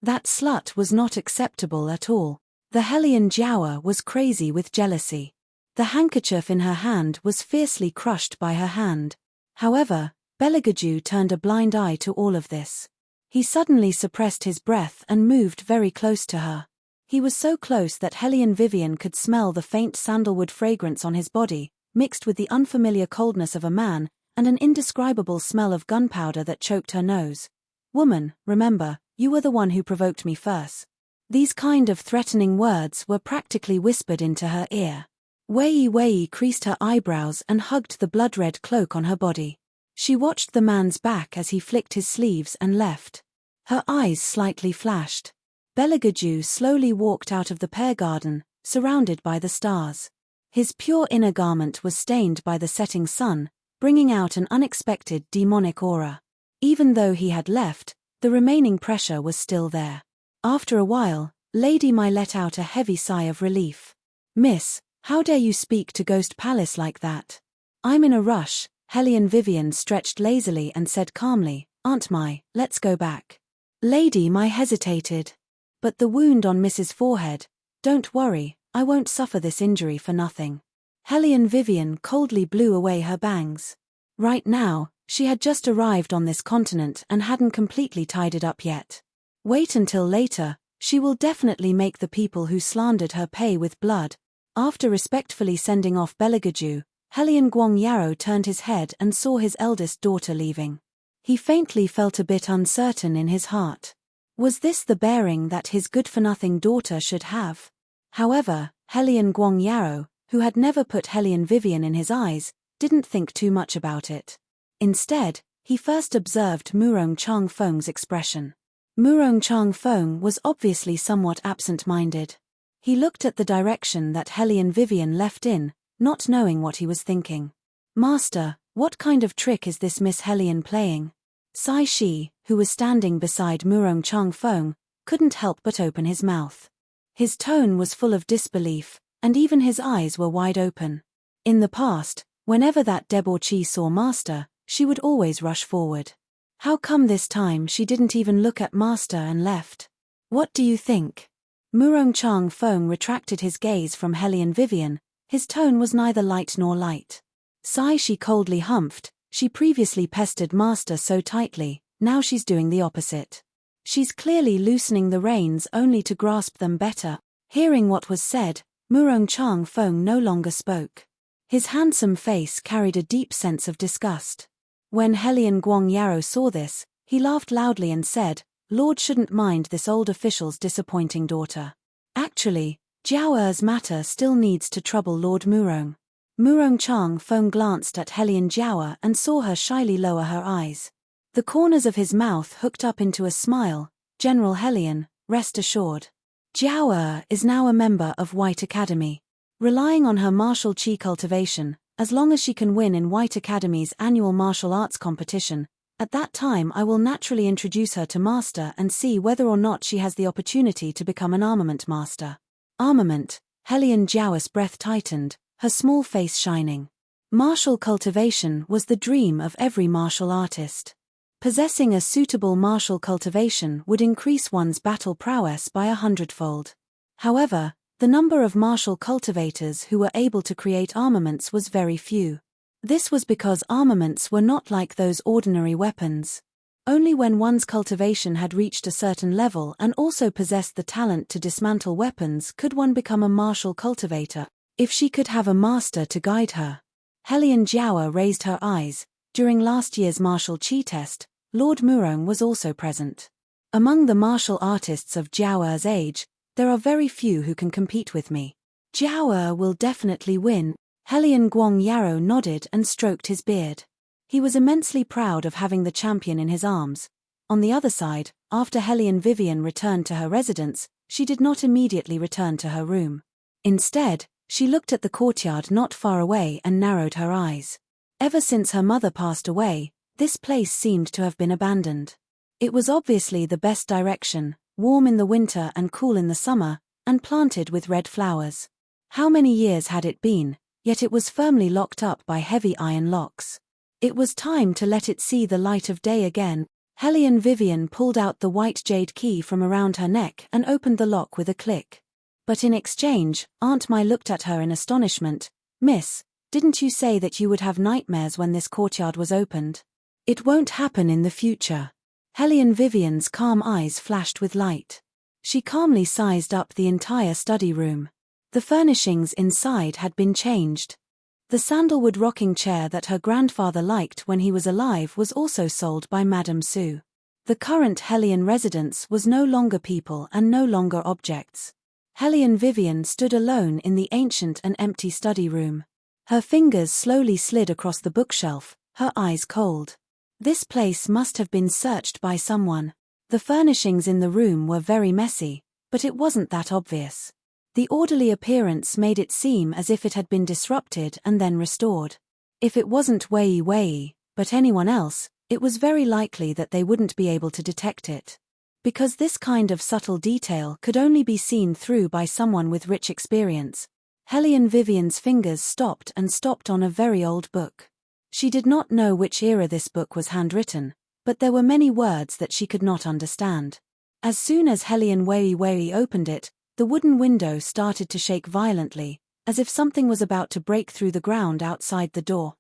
That slut was not acceptable at all. The Hellion Jiawa was crazy with jealousy. The handkerchief in her hand was fiercely crushed by her hand. However, Belagaju turned a blind eye to all of this. He suddenly suppressed his breath and moved very close to her. He was so close that Hellion Vivian could smell the faint sandalwood fragrance on his body, mixed with the unfamiliar coldness of a man, and an indescribable smell of gunpowder that choked her nose. "Woman, remember, you were the one who provoked me first." These kind of threatening words were practically whispered into her ear. Wei creased her eyebrows and hugged the blood-red cloak on her body. She watched the man's back as he flicked his sleeves and left. Her eyes slightly flashed. Belagaju slowly walked out of the pear garden, surrounded by the stars. His pure inner garment was stained by the setting sun, bringing out an unexpected demonic aura. Even though he had left, the remaining pressure was still there. After a while, Lady Mai let out a heavy sigh of relief. "Miss, how dare you speak to Ghost Palace like that?" "I'm in a rush," Hellion Vivian stretched lazily and said calmly, "Aunt Mai, let's go back." Lady Mai hesitated. "But the wound on Mrs. Forehead, don't worry, I won't suffer this injury for nothing." Hellion Vivian coldly blew away her bangs. Right now, she had just arrived on this continent and hadn't completely tied it up yet. Wait until later, she will definitely make the people who slandered her pay with blood. After respectfully sending off Belagaju, Hellion Guangyaro turned his head and saw his eldest daughter leaving. He faintly felt a bit uncertain in his heart. Was this the bearing that his good-for-nothing daughter should have? However, Hellion Guangyaro, who had never put Hellion Vivian in his eyes, didn't think too much about it. Instead, he first observed Murong Changfeng's expression. Murong Changfeng was obviously somewhat absent-minded. He looked at the direction that Hellion Vivian left in, not knowing what he was thinking. "Master, what kind of trick is this Miss Hellion playing?" Sai Shi, who was standing beside Murong Changfeng, couldn't help but open his mouth. His tone was full of disbelief, and even his eyes were wide open. In the past, whenever that debauchee saw Master, she would always rush forward. How come this time she didn't even look at Master and left? "What do you think?" Murong Changfeng retracted his gaze from Hellion Vivian. His tone was neither light nor light. Sai Shi coldly humphed. She previously pestered Master so tightly, now she's doing the opposite. She's clearly loosening the reins only to grasp them better. Hearing what was said, Murong Changfeng no longer spoke. His handsome face carried a deep sense of disgust. When Hellion Guangyaro saw this, he laughed loudly and said, "Lord shouldn't mind this old official's disappointing daughter. Actually, Jiao's matter still needs to trouble Lord Murong." Murong Changfeng glanced at Hellion Jiawa and saw her shyly lower her eyes. The corners of his mouth hooked up into a smile. "General Hellion, rest assured. Jiawa is now a member of White Academy. Relying on her martial chi cultivation, as long as she can win in White Academy's annual martial arts competition, at that time I will naturally introduce her to Master and see whether or not she has the opportunity to become an armament master." Armament, Hellion Jiawa's breath tightened, her small face shining. Martial cultivation was the dream of every martial artist. Possessing a suitable martial cultivation would increase one's battle prowess by 100-fold. However, the number of martial cultivators who were able to create armaments was very few. This was because armaments were not like those ordinary weapons. Only when one's cultivation had reached a certain level and also possessed the talent to dismantle weapons could one become a martial cultivator. If she could have a master to guide her. Hellion Jiawa raised her eyes. During last year's martial chi test, Lord Murong was also present. Among the martial artists of Jiawa's age, there are very few who can compete with me. Jiawa will definitely win. Hellion Guang Yarrow nodded and stroked his beard. He was immensely proud of having the champion in his arms. On the other side, after Hellion Vivian returned to her residence, she did not immediately return to her room. Instead, she looked at the courtyard not far away and narrowed her eyes. Ever since her mother passed away, this place seemed to have been abandoned. It was obviously the best direction, warm in the winter and cool in the summer, and planted with red flowers. How many years had it been, yet it was firmly locked up by heavy iron locks. It was time to let it see the light of day again. Hellion Vivian pulled out the white jade key from around her neck and opened the lock with a click. But in exchange, Aunt Mai looked at her in astonishment. "Miss, didn't you say that you would have nightmares when this courtyard was opened? It won't happen in the future." Hellion Vivian's calm eyes flashed with light. She calmly sized up the entire study room. The furnishings inside had been changed. The sandalwood rocking chair that her grandfather liked when he was alive was also sold by Madame Su. The current Hellion residence was no longer people and no longer objects. Hellion Vivian stood alone in the ancient and empty study room. Her fingers slowly slid across the bookshelf, her eyes cold. This place must have been searched by someone. The furnishings in the room were very messy, but it wasn't that obvious. The orderly appearance made it seem as if it had been disrupted and then restored. If it wasn't Wei Wei, but anyone else, it was very likely that they wouldn't be able to detect it. Because this kind of subtle detail could only be seen through by someone with rich experience, Hellion Vivian's fingers stopped on a very old book. She did not know which era this book was handwritten, but there were many words that she could not understand. As soon as Hellion Wei Wei opened it, the wooden window started to shake violently, as if something was about to break through the ground outside the door.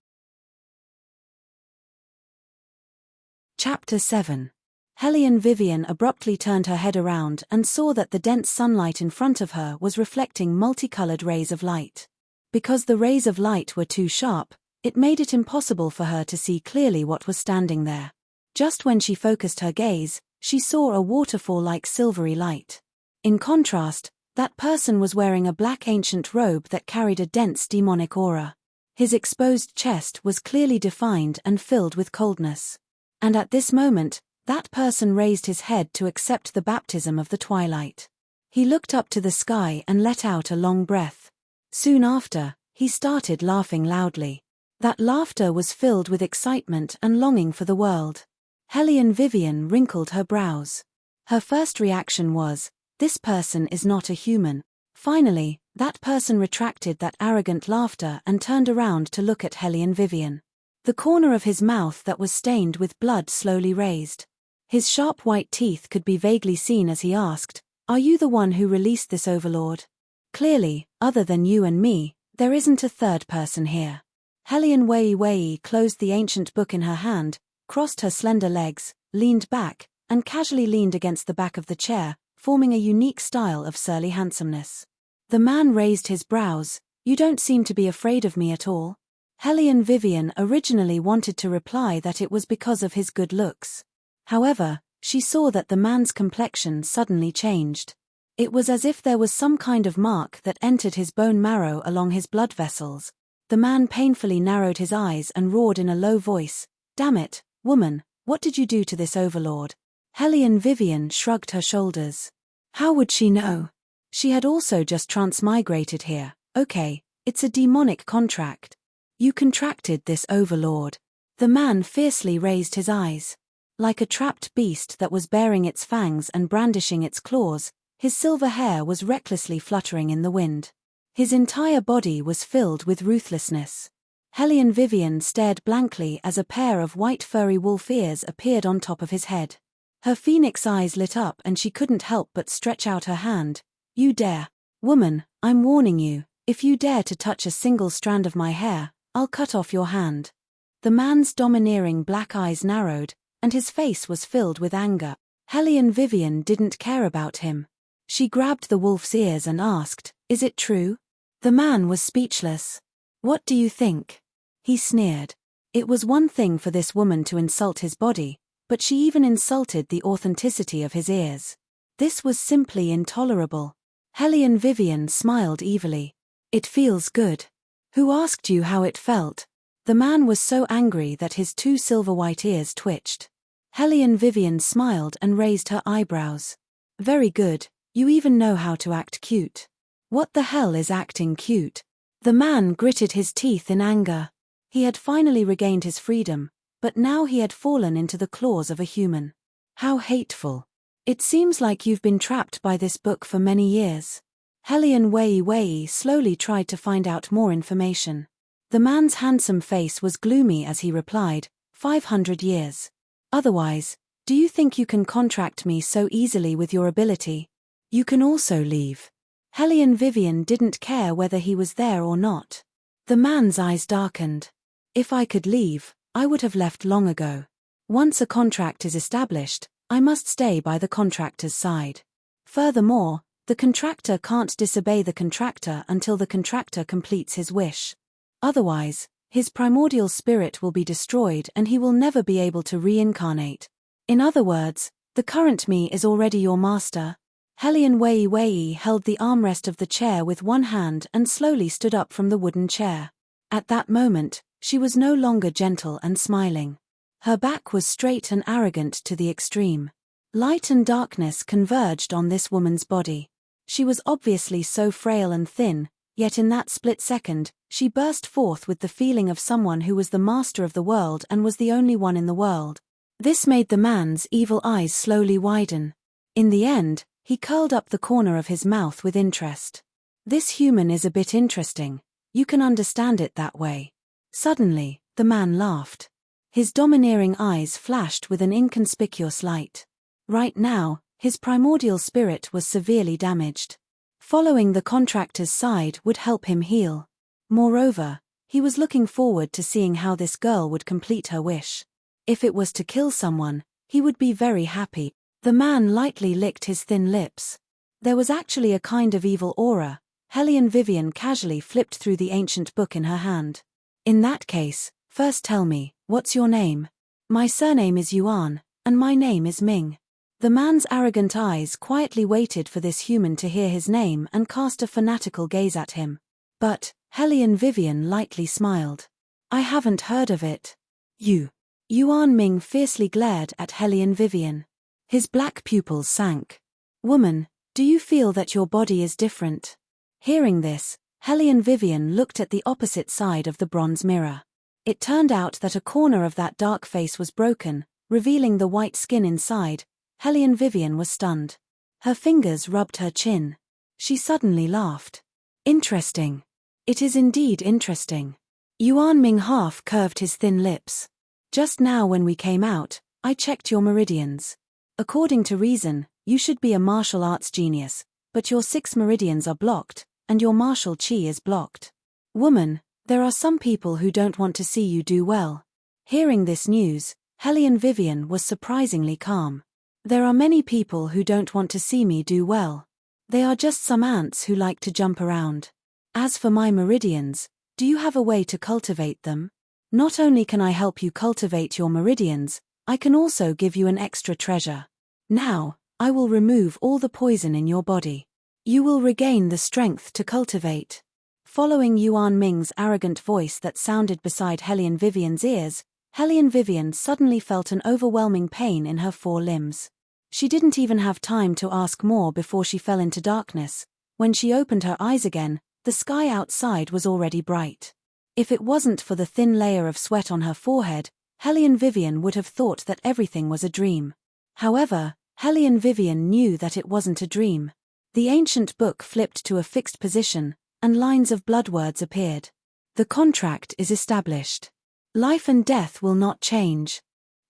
Chapter 7. Hellion Vivian abruptly turned her head around and saw that the dense sunlight in front of her was reflecting multicolored rays of light. Because the rays of light were too sharp, it made it impossible for her to see clearly what was standing there. Just when she focused her gaze, she saw a waterfall-like silvery light. In contrast, that person was wearing a black ancient robe that carried a dense demonic aura. His exposed chest was clearly defined and filled with coldness. And at this moment, that person raised his head to accept the baptism of the twilight. He looked up to the sky and let out a long breath. Soon after, he started laughing loudly. That laughter was filled with excitement and longing for the world. Hellion Vivian wrinkled her brows. Her first reaction was, "This person is not a human." Finally, that person retracted that arrogant laughter and turned around to look at Hellion Vivian. The corner of his mouth that was stained with blood slowly raised. His sharp white teeth could be vaguely seen as he asked, "Are you the one who released this overlord?" "Clearly, other than you and me, there isn't a third person here." Hellion Wei Wei closed the ancient book in her hand, crossed her slender legs, leaned back, and casually leaned against the back of the chair, forming a unique style of surly handsomeness. The man raised his brows. "You don't seem to be afraid of me at all." Hellion Vivian originally wanted to reply that it was because of his good looks. However, she saw that the man's complexion suddenly changed. It was as if there was some kind of mark that entered his bone marrow along his blood vessels. The man painfully narrowed his eyes and roared in a low voice, "Damn it, woman, what did you do to this overlord?" Hellion Vivian shrugged her shoulders. How would she know? She had also just transmigrated here. "Okay, it's a demonic contract. You contracted this overlord." The man fiercely raised his eyes. Like a trapped beast that was baring its fangs and brandishing its claws, his silver hair was recklessly fluttering in the wind. His entire body was filled with ruthlessness. Hellion Vivian stared blankly as a pair of white furry wolf ears appeared on top of his head. Her phoenix eyes lit up and she couldn't help but stretch out her hand. "You dare. Woman, I'm warning you, if you dare to touch a single strand of my hair, I'll cut off your hand." The man's domineering black eyes narrowed, and his face was filled with anger. Hellion Vivian didn't care about him. She grabbed the wolf's ears and asked, "Is it true?" The man was speechless. "What do you think?" He sneered. It was one thing for this woman to insult his body, but she even insulted the authenticity of his ears. This was simply intolerable. Hellion Vivian smiled evilly. It feels good. Who asked you how it felt? The man was so angry that his two silver-white ears twitched. Hellion Vivian smiled and raised her eyebrows. Very good, you even know how to act cute. What the hell is acting cute? The man gritted his teeth in anger. He had finally regained his freedom, but now he had fallen into the claws of a human. How hateful. It seems like you've been trapped by this book for many years. Hellion Wei slowly tried to find out more information. The man's handsome face was gloomy as he replied, 500 years. Otherwise, do you think you can contract me so easily with your ability? You can also leave. Hellion Vivian didn't care whether he was there or not. The man's eyes darkened. If I could leave, I would have left long ago. Once a contract is established, I must stay by the contractor's side. Furthermore, the contractor can't disobey the contractor until the contractor completes his wish. Otherwise, his primordial spirit will be destroyed and he will never be able to reincarnate. In other words, the current me is already your master. Hellion Wei held the armrest of the chair with one hand and slowly stood up from the wooden chair. At that moment, she was no longer gentle and smiling. Her back was straight and arrogant to the extreme. Light and darkness converged on this woman's body. She was obviously so frail and thin, yet in that split second, she burst forth with the feeling of someone who was the master of the world and was the only one in the world. This made the man's evil eyes slowly widen. In the end, he curled up the corner of his mouth with interest. This human is a bit interesting. You can understand it that way. Suddenly, the man laughed. His domineering eyes flashed with an inconspicuous light. Right now, his primordial spirit was severely damaged. Following the contractor's side would help him heal. Moreover, he was looking forward to seeing how this girl would complete her wish. If it was to kill someone, he would be very happy. The man lightly licked his thin lips. There was actually a kind of evil aura. Hellion Vivian casually flipped through the ancient book in her hand. In that case, first tell me, what's your name? My surname is Yuan, and my name is Ming. The man's arrogant eyes quietly waited for this human to hear his name and cast a fanatical gaze at him. But, Hellion Vivian lightly smiled. I haven't heard of it. Yuan Ming fiercely glared at Hellion Vivian. His black pupils sank. Woman, do you feel that your body is different? Hearing this, Hellion Vivian looked at the opposite side of the bronze mirror. It turned out that a corner of that dark face was broken, revealing the white skin inside. Hellion Vivian was stunned. Her fingers rubbed her chin. She suddenly laughed. Interesting. It is indeed interesting. Yuan Ming half curved his thin lips. Just now when we came out, I checked your meridians. According to reason, you should be a martial arts genius, but your 6 meridians are blocked, and your martial chi is blocked. Woman, there are some people who don't want to see you do well. Hearing this news, Hellion Vivian was surprisingly calm. There are many people who don't want to see me do well. They are just some ants who like to jump around. As for my meridians, do you have a way to cultivate them? Not only can I help you cultivate your meridians, I can also give you an extra treasure. Now, I will remove all the poison in your body. You will regain the strength to cultivate. Following Yuan Ming's arrogant voice that sounded beside Hellion Vivian's ears, Hellion Vivian suddenly felt an overwhelming pain in her 4 limbs. She didn't even have time to ask more before she fell into darkness. When she opened her eyes again, the sky outside was already bright. If it wasn't for the thin layer of sweat on her forehead, Hellion Vivian would have thought that everything was a dream. However, Hellion Vivian knew that it wasn't a dream. The ancient book flipped to a fixed position, and lines of blood words appeared. The contract is established. Life and death will not change.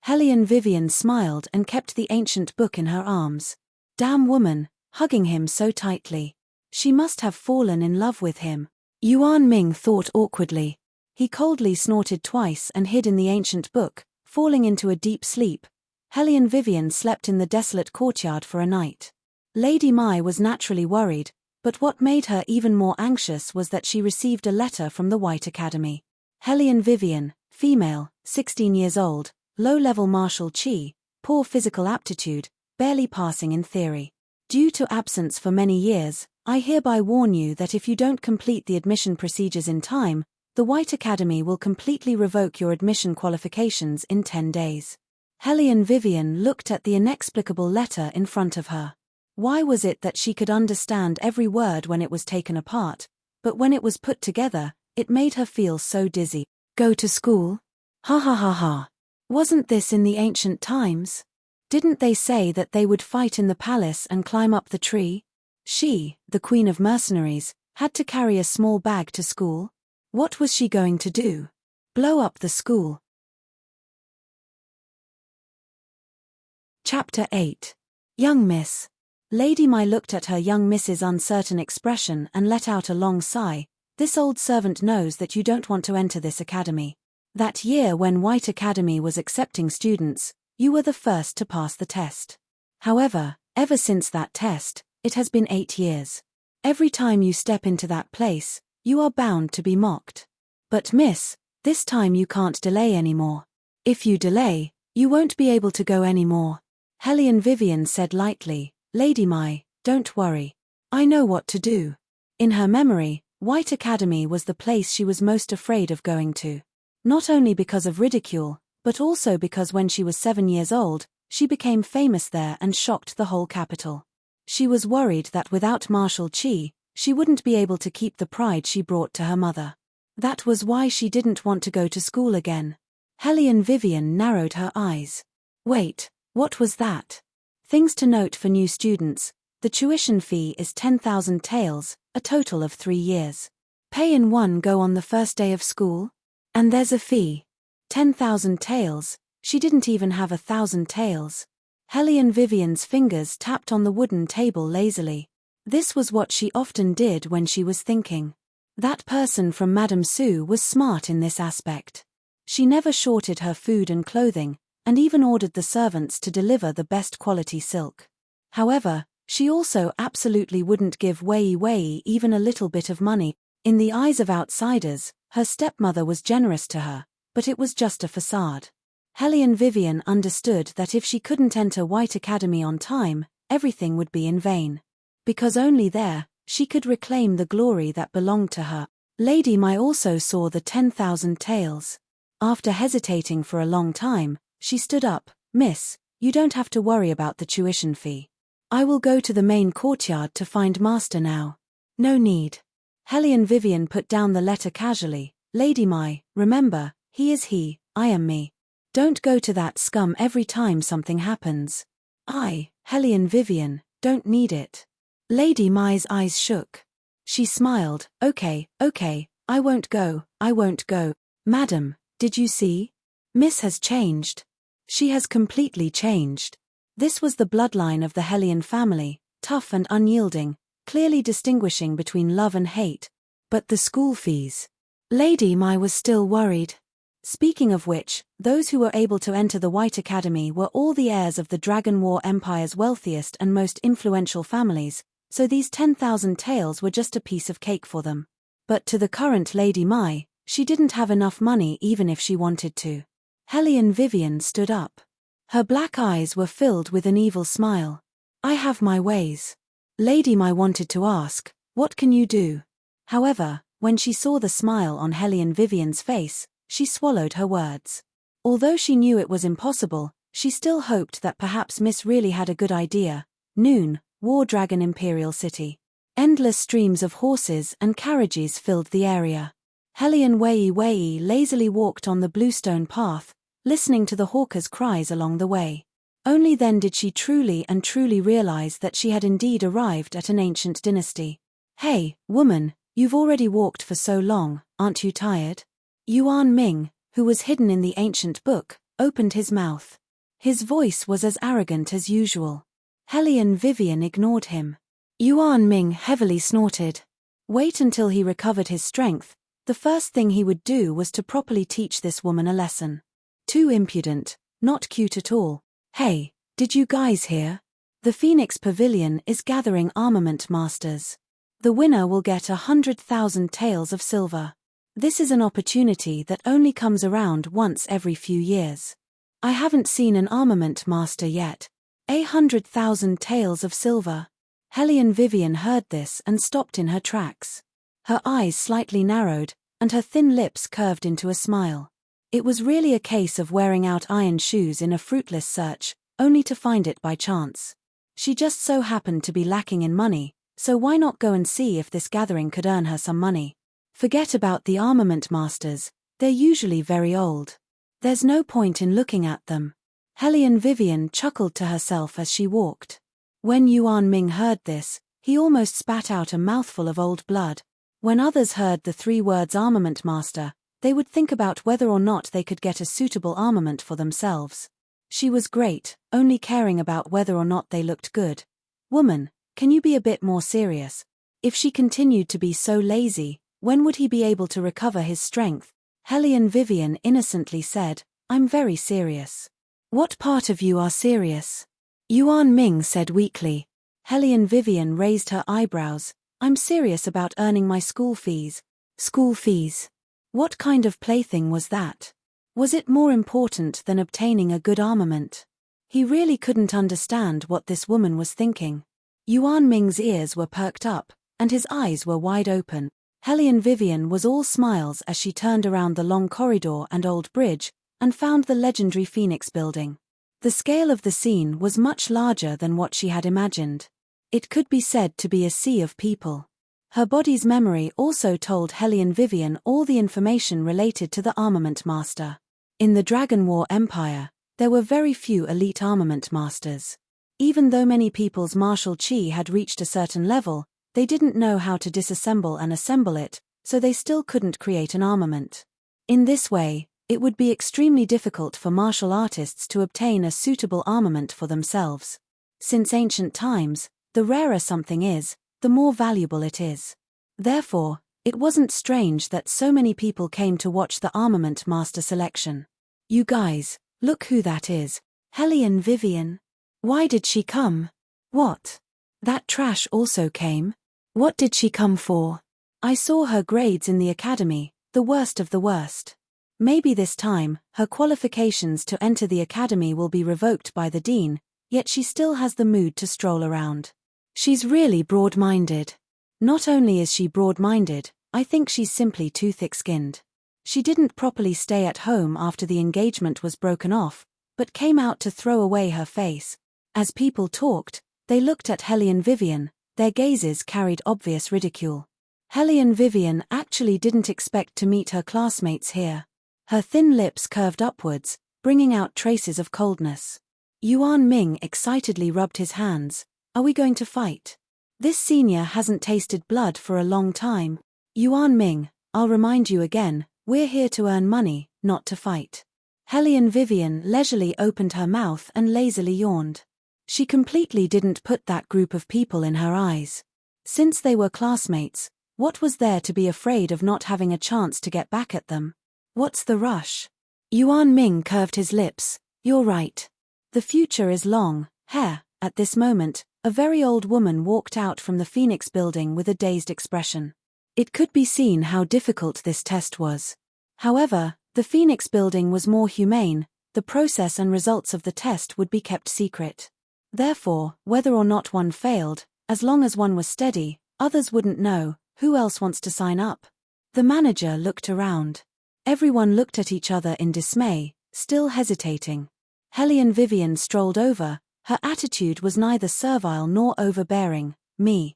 Hellion Vivian smiled and kept the ancient book in her arms. Damn woman, hugging him so tightly. She must have fallen in love with him. Yuan Ming thought awkwardly. He coldly snorted twice and hid in the ancient book, falling into a deep sleep. Hellion Vivian slept in the desolate courtyard for a night. Lady Mai was naturally worried, but what made her even more anxious was that she received a letter from the White Academy. Hellion Vivian, female, 16 years old, low-level martial chi, poor physical aptitude, barely passing in theory. Due to absence for many years, I hereby warn you that if you don't complete the admission procedures in time, the White Academy will completely revoke your admission qualifications in 10 days. Hellion Vivian looked at the inexplicable letter in front of her. Why was it that she could understand every word when it was taken apart, but when it was put together, it made her feel so dizzy? Go to school? Ha ha ha ha. Wasn't this in the ancient times? Didn't they say that they would fight in the palace and climb up the tree? She, the queen of mercenaries, had to carry a small bag to school? What was she going to do? Blow up the school? Chapter 8. Young Miss. Lady Mai looked at her young miss's uncertain expression and let out a long sigh. This old servant knows that you don't want to enter this academy. That year when White Academy was accepting students, you were the first to pass the test. However, ever since that test, it has been 8 years. Every time you step into that place, you are bound to be mocked. But miss, this time you can't delay anymore. If you delay, you won't be able to go anymore. Hellion Vivian said lightly, Lady Mai, don't worry. I know what to do. In her memory, White Academy was the place she was most afraid of going to. Not only because of ridicule, but also because when she was 7 years old, she became famous there and shocked the whole capital. She was worried that without martial chi, she wouldn't be able to keep the pride she brought to her mother. That was why she didn't want to go to school again. Hellion Vivian narrowed her eyes. Wait, what was that? Things to note for new students: the tuition fee is 10,000 taels, a total of 3 years. Pay in one go on the first day of school? And there's a fee. 10,000 taels, she didn't even have 1,000 taels. Hellion Vivian's fingers tapped on the wooden table lazily. This was what she often did when she was thinking. That person from Madame Sue was smart in this aspect. She never shorted her food and clothing, and even ordered the servants to deliver the best quality silk. However, she also absolutely wouldn't give Wei even a little bit of money. In the eyes of outsiders, her stepmother was generous to her, but it was just a facade. Hellion Vivian understood that if she couldn't enter White Academy on time, everything would be in vain. Because only there, she could reclaim the glory that belonged to her. Lady Mai also saw the 10,000 taels. After hesitating for a long time, she stood up. Miss, you don't have to worry about the tuition fee. I will go to the main courtyard to find master now. No need. Hellion Vivian put down the letter casually. Lady Mai, remember, he is he, I am me. Don't go to that scum every time something happens. I, Hellion Vivian, don't need it. Lady Mai's eyes shook. She smiled. Okay, I won't go. Madam, did you see? Miss has changed. She has completely changed. This was the bloodline of the Hellion family, tough and unyielding, clearly distinguishing between love and hate. But the school fees. Lady Mai was still worried. Speaking of which, those who were able to enter the White Academy were all the heirs of the Dragon War Empire's wealthiest and most influential families, so these 10,000 taels were just a piece of cake for them. But to the current Lady Mai, she didn't have enough money even if she wanted to. Hellion Vivian stood up. Her black eyes were filled with an evil smile. I have my ways. Lady Mai wanted to ask, what can you do? However, when she saw the smile on Hellion Vivian's face, she swallowed her words. Although she knew it was impossible, she still hoped that perhaps Miss really had a good idea. Noon, War Dragon Imperial City. Endless streams of horses and carriages filled the area. Hellion Wei lazily walked on the bluestone path, listening to the hawkers' cries along the way. Only then did she truly realize that she had indeed arrived at an ancient dynasty. Hey, woman, you've already walked for so long, aren't you tired? Yuan Ming, who was hidden in the ancient book, opened his mouth. His voice was as arrogant as usual. Hellion Vivian ignored him. Yuan Ming heavily snorted. Wait until he recovered his strength. The first thing he would do was to properly teach this woman a lesson. Too impudent, not cute at all. Hey, did you guys hear? The Phoenix Pavilion is gathering armament masters. The winner will get 100,000 taels of silver. This is an opportunity that only comes around once every few years. I haven't seen an armament master yet. 100,000 taels of silver. Hellion Vivian heard this and stopped in her tracks. Her eyes slightly narrowed, and her thin lips curved into a smile. It was really a case of wearing out iron shoes in a fruitless search, only to find it by chance. She just so happened to be lacking in money, so why not go and see if this gathering could earn her some money? Forget about the armament masters, they're usually very old. There's no point in looking at them. Hellion Vivian chuckled to herself as she walked. When Yuan Ming heard this, he almost spat out a mouthful of old blood. When others heard the 3 words armament master, they would think about whether or not they could get a suitable armament for themselves. She was great, only caring about whether or not they looked good. Woman, can you be a bit more serious? If she continued to be so lazy, when would he be able to recover his strength? Hellion Vivian innocently said, I'm very serious. What part of you are serious? Yuan Ming said weakly. Hellion Vivian raised her eyebrows. I'm serious about earning my school fees. School fees? What kind of plaything was that? Was it more important than obtaining a good armament? He really couldn't understand what this woman was thinking. Yuan Ming's ears were perked up, and his eyes were wide open. Hellion Vivian was all smiles as she turned around the long corridor and old bridge, and found the legendary Phoenix building. The scale of the scene was much larger than what she had imagined. It could be said to be a sea of people. Her body's memory also told Hellion Vivian all the information related to the armament master. In the Dragon War Empire, there were very few elite armament masters. Even though many people's martial chi had reached a certain level, they didn't know how to disassemble and assemble it, so they still couldn't create an armament. In this way, it would be extremely difficult for martial artists to obtain a suitable armament for themselves. Since ancient times, the rarer something is, the more valuable it is. Therefore, it wasn't strange that so many people came to watch the armament master selection. You guys, look who that is. Hellion Vivian. Why did she come? What? That trash also came? What did she come for? I saw her grades in the academy, the worst of the worst. Maybe this time, her qualifications to enter the academy will be revoked by the dean, yet she still has the mood to stroll around. She's really broad-minded. Not only is she broad-minded, I think she's simply too thick-skinned. She didn't properly stay at home after the engagement was broken off, but came out to throw away her face. As people talked, they looked at Hellion Vivian, their gazes carried obvious ridicule. Hellion Vivian actually didn't expect to meet her classmates here. Her thin lips curved upwards, bringing out traces of coldness. Yuan Ming excitedly rubbed his hands. Are we going to fight? This senior hasn't tasted blood for a long time. Yuan Ming, I'll remind you again, we're here to earn money, not to fight. Hellion Vivian leisurely opened her mouth and lazily yawned. She completely didn't put that group of people in her eyes. Since they were classmates, what was there to be afraid of not having a chance to get back at them? What's the rush? Yuan Ming curved his lips. You're right. The future is long. At this moment, a very old woman walked out from the Phoenix building with a dazed expression. It could be seen how difficult this test was. However, the Phoenix building was more humane, the process and results of the test would be kept secret. Therefore, whether or not one failed, as long as one was steady, others wouldn't know. Who else wants to sign up? The manager looked around. Everyone looked at each other in dismay, still hesitating. Hellion Vivian strolled over. Her attitude was neither servile nor overbearing. Me.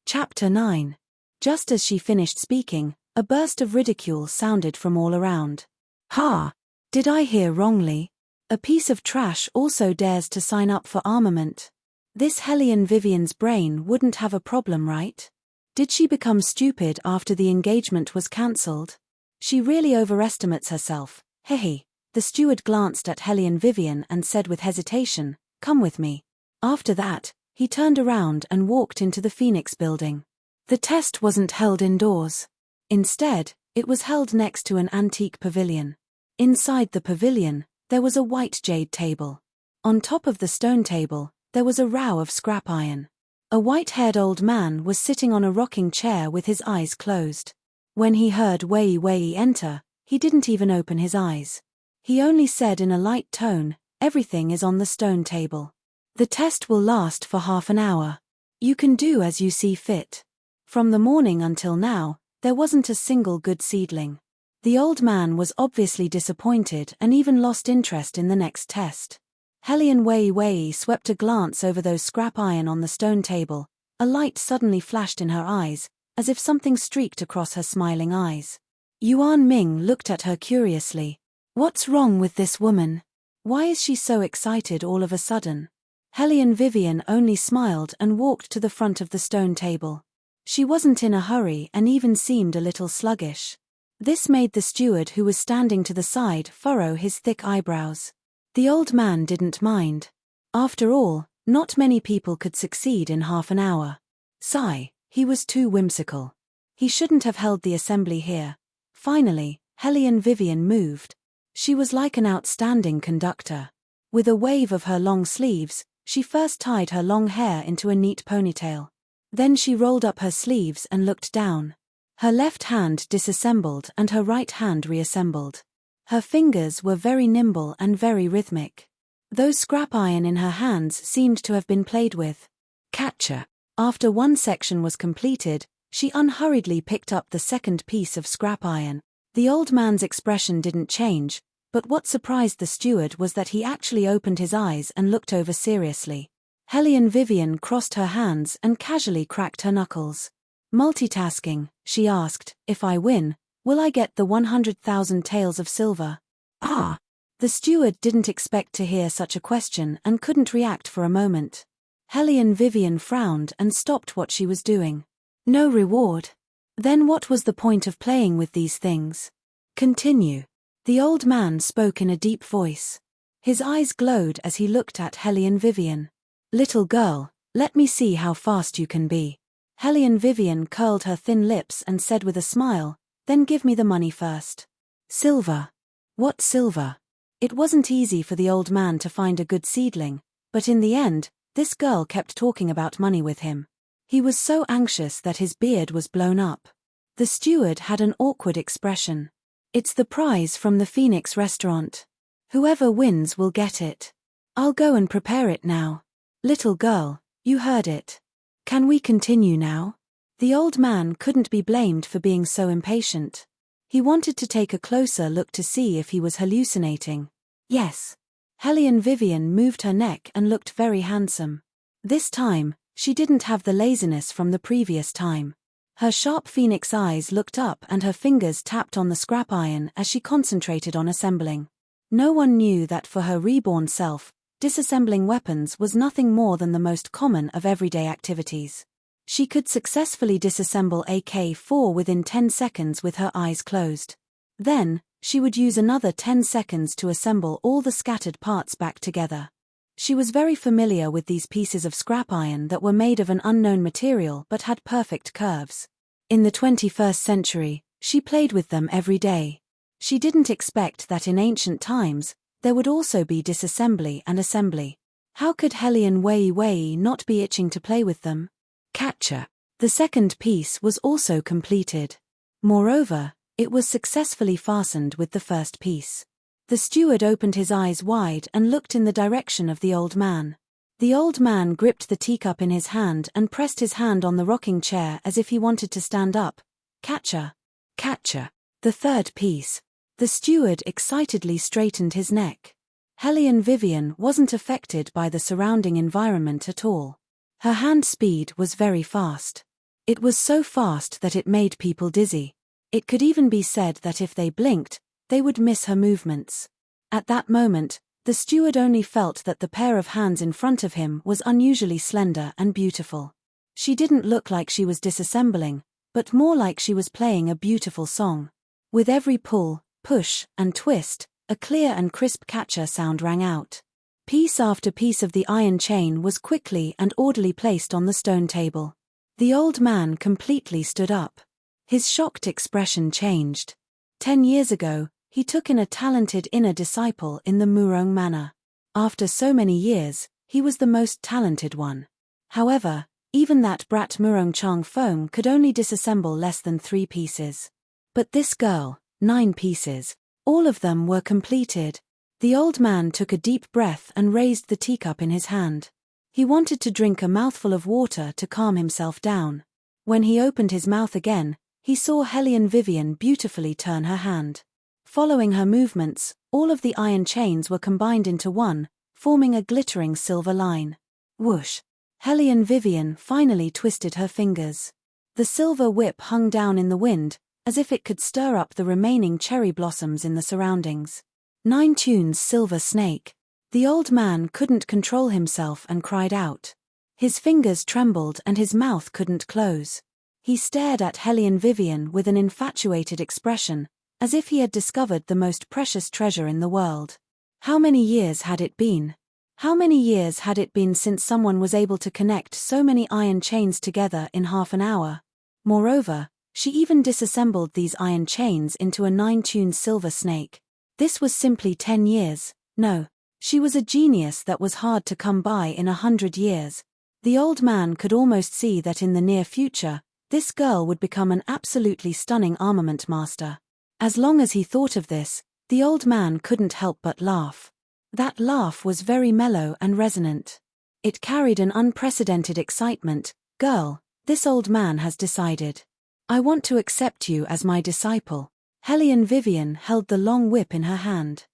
Chapter 9. Just as she finished speaking, a burst of ridicule sounded from all around. Ha! Did I hear wrongly? A piece of trash also dares to sign up for armament. This Hellion Vivian's brain wouldn't have a problem, right? Did she become stupid after the engagement was cancelled? She really overestimates herself. Hehe. The steward glanced at Hellion Vivian and said with hesitation, "Come with me." After that, he turned around and walked into the Phoenix building. The test wasn't held indoors. Instead, it was held next to an antique pavilion. Inside the pavilion, there was a white jade table. On top of the stone table, there was a row of scrap iron. A white-haired old man was sitting on a rocking chair with his eyes closed. When he heard Wei Wei enter, he didn't even open his eyes. He only said in a light tone, "Everything is on the stone table. The test will last for half an hour. You can do as you see fit." From the morning until now, there wasn't a single good seedling. The old man was obviously disappointed and even lost interest in the next test. Hellion Wei Wei swept a glance over those scrap iron on the stone table. A light suddenly flashed in her eyes, as if something streaked across her smiling eyes. Yuan Ming looked at her curiously. What's wrong with this woman? Why is she so excited all of a sudden? Hellion Vivian only smiled and walked to the front of the stone table. She wasn't in a hurry and even seemed a little sluggish. This made the steward who was standing to the side furrow his thick eyebrows. The old man didn't mind. After all, not many people could succeed in half an hour. Sigh, he was too whimsical. He shouldn't have held the assembly here. Finally, Hellion Vivian moved. She was like an outstanding conductor. With a wave of her long sleeves, she first tied her long hair into a neat ponytail. Then she rolled up her sleeves and looked down. Her left hand disassembled and her right hand reassembled. Her fingers were very nimble and very rhythmic. Those scrap iron in her hands seemed to have been played with. Catcher. After one section was completed, she unhurriedly picked up the second piece of scrap iron. The old man's expression didn't change, but what surprised the steward was that he actually opened his eyes and looked over seriously. Hellion Vivian crossed her hands and casually cracked her knuckles. Multitasking, she asked, "If I win, will I get the 100,000 taels of silver?" Ah! The steward didn't expect to hear such a question and couldn't react for a moment. Hellion Vivian frowned and stopped what she was doing. No reward? Then what was the point of playing with these things? Continue. The old man spoke in a deep voice. His eyes glowed as he looked at Hellion Vivian. "Little girl, let me see how fast you can be." Hellion Vivian curled her thin lips and said with a smile, "Then give me the money first." Silver. What silver? It wasn't easy for the old man to find a good seedling, but in the end, this girl kept talking about money with him. He was so anxious that his beard was blown up. The steward had an awkward expression. "It's the prize from the Phoenix restaurant. Whoever wins will get it. I'll go and prepare it now." "Little girl, you heard it. Can we continue now?" The old man couldn't be blamed for being so impatient. He wanted to take a closer look to see if he was hallucinating. Yes. Hellion Vivian moved her neck and looked very handsome. This time, she didn't have the laziness from the previous time. Her sharp phoenix eyes looked up and her fingers tapped on the scrap iron as she concentrated on assembling. No one knew that for her reborn self, disassembling weapons was nothing more than the most common of everyday activities. She could successfully disassemble AK-4 within 10 seconds with her eyes closed. Then, she would use another 10 seconds to assemble all the scattered parts back together. She was very familiar with these pieces of scrap iron that were made of an unknown material but had perfect curves. In the 21st century, she played with them every day. She didn't expect that in ancient times, there would also be disassembly and assembly. How could Hellion Wei Wei not be itching to play with them? Catcher. The second piece was also completed. Moreover, it was successfully fastened with the first piece. The steward opened his eyes wide and looked in the direction of the old man. The old man gripped the teacup in his hand and pressed his hand on the rocking chair as if he wanted to stand up. Catcher. Catcher. The third piece. The steward excitedly straightened his neck. Hellion Vivian wasn't affected by the surrounding environment at all. Her hand speed was very fast. It was so fast that it made people dizzy. It could even be said that if they blinked, they would miss her movements. At that moment, the steward only felt that the pair of hands in front of him was unusually slender and beautiful. She didn't look like she was disassembling, but more like she was playing a beautiful song. With every pull, push, and twist, a clear and crisp catcher sound rang out. Piece after piece of the iron chain was quickly and orderly placed on the stone table. The old man completely stood up. His shocked expression changed. 10 years ago, he took in a talented inner disciple in the Murong manor. After so many years, he was the most talented one. However, Even that brat Murong-chang foam could only disassemble less than 3 pieces. But this girl, 9 pieces. All of them were completed. The old man took a deep breath and raised the teacup in his hand. He wanted to drink a mouthful of water to calm himself down. When he opened his mouth again, he saw Hellion Vivian beautifully turn her hand. Following her movements, all of the iron chains were combined into one, forming a glittering silver line. Whoosh! Hellion Vivian finally twisted her fingers. The silver whip hung down in the wind, as if it could stir up the remaining cherry blossoms in the surroundings. 9 tunes silver snake. The old man couldn't control himself and cried out. His fingers trembled and his mouth couldn't close. He stared at Hellion Vivian with an infatuated expression, as if he had discovered the most precious treasure in the world. How many years had it been? How many years had it been since someone was able to connect so many iron chains together in half an hour? Moreover, she even disassembled these iron chains into a 9-tune silver snake. This was simply 10 years. No, she was a genius that was hard to come by in 100 years. The old man could almost see that in the near future, this girl would become an absolutely stunning armament master. As long as he thought of this, the old man couldn't help but laugh. That laugh was very mellow and resonant. It carried an unprecedented excitement. Girl, this old man has decided. I want to accept you as my disciple. Hellion Vivian held the long whip in her hand.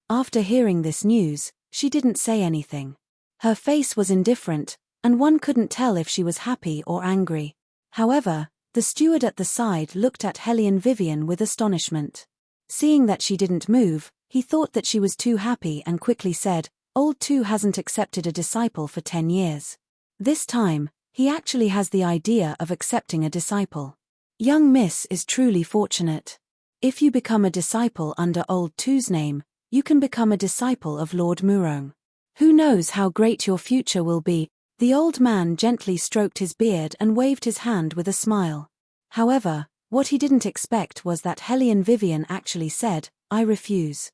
After hearing this news, she didn't say anything. Her face was indifferent, and one couldn't tell if she was happy or angry. However, the steward at the side looked at Hellion Vivian with astonishment. Seeing that she didn't move, he thought that she was too happy and quickly said, Old Two hasn't accepted a disciple for 10 years. This time, he actually has the idea of accepting a disciple. Young Miss is truly fortunate. If you become a disciple under Old Two's name, you can become a disciple of Lord Murong. Who knows how great your future will be? The old man gently stroked his beard and waved his hand with a smile. However, what he didn't expect was that Hellion Vivian actually said, I refuse.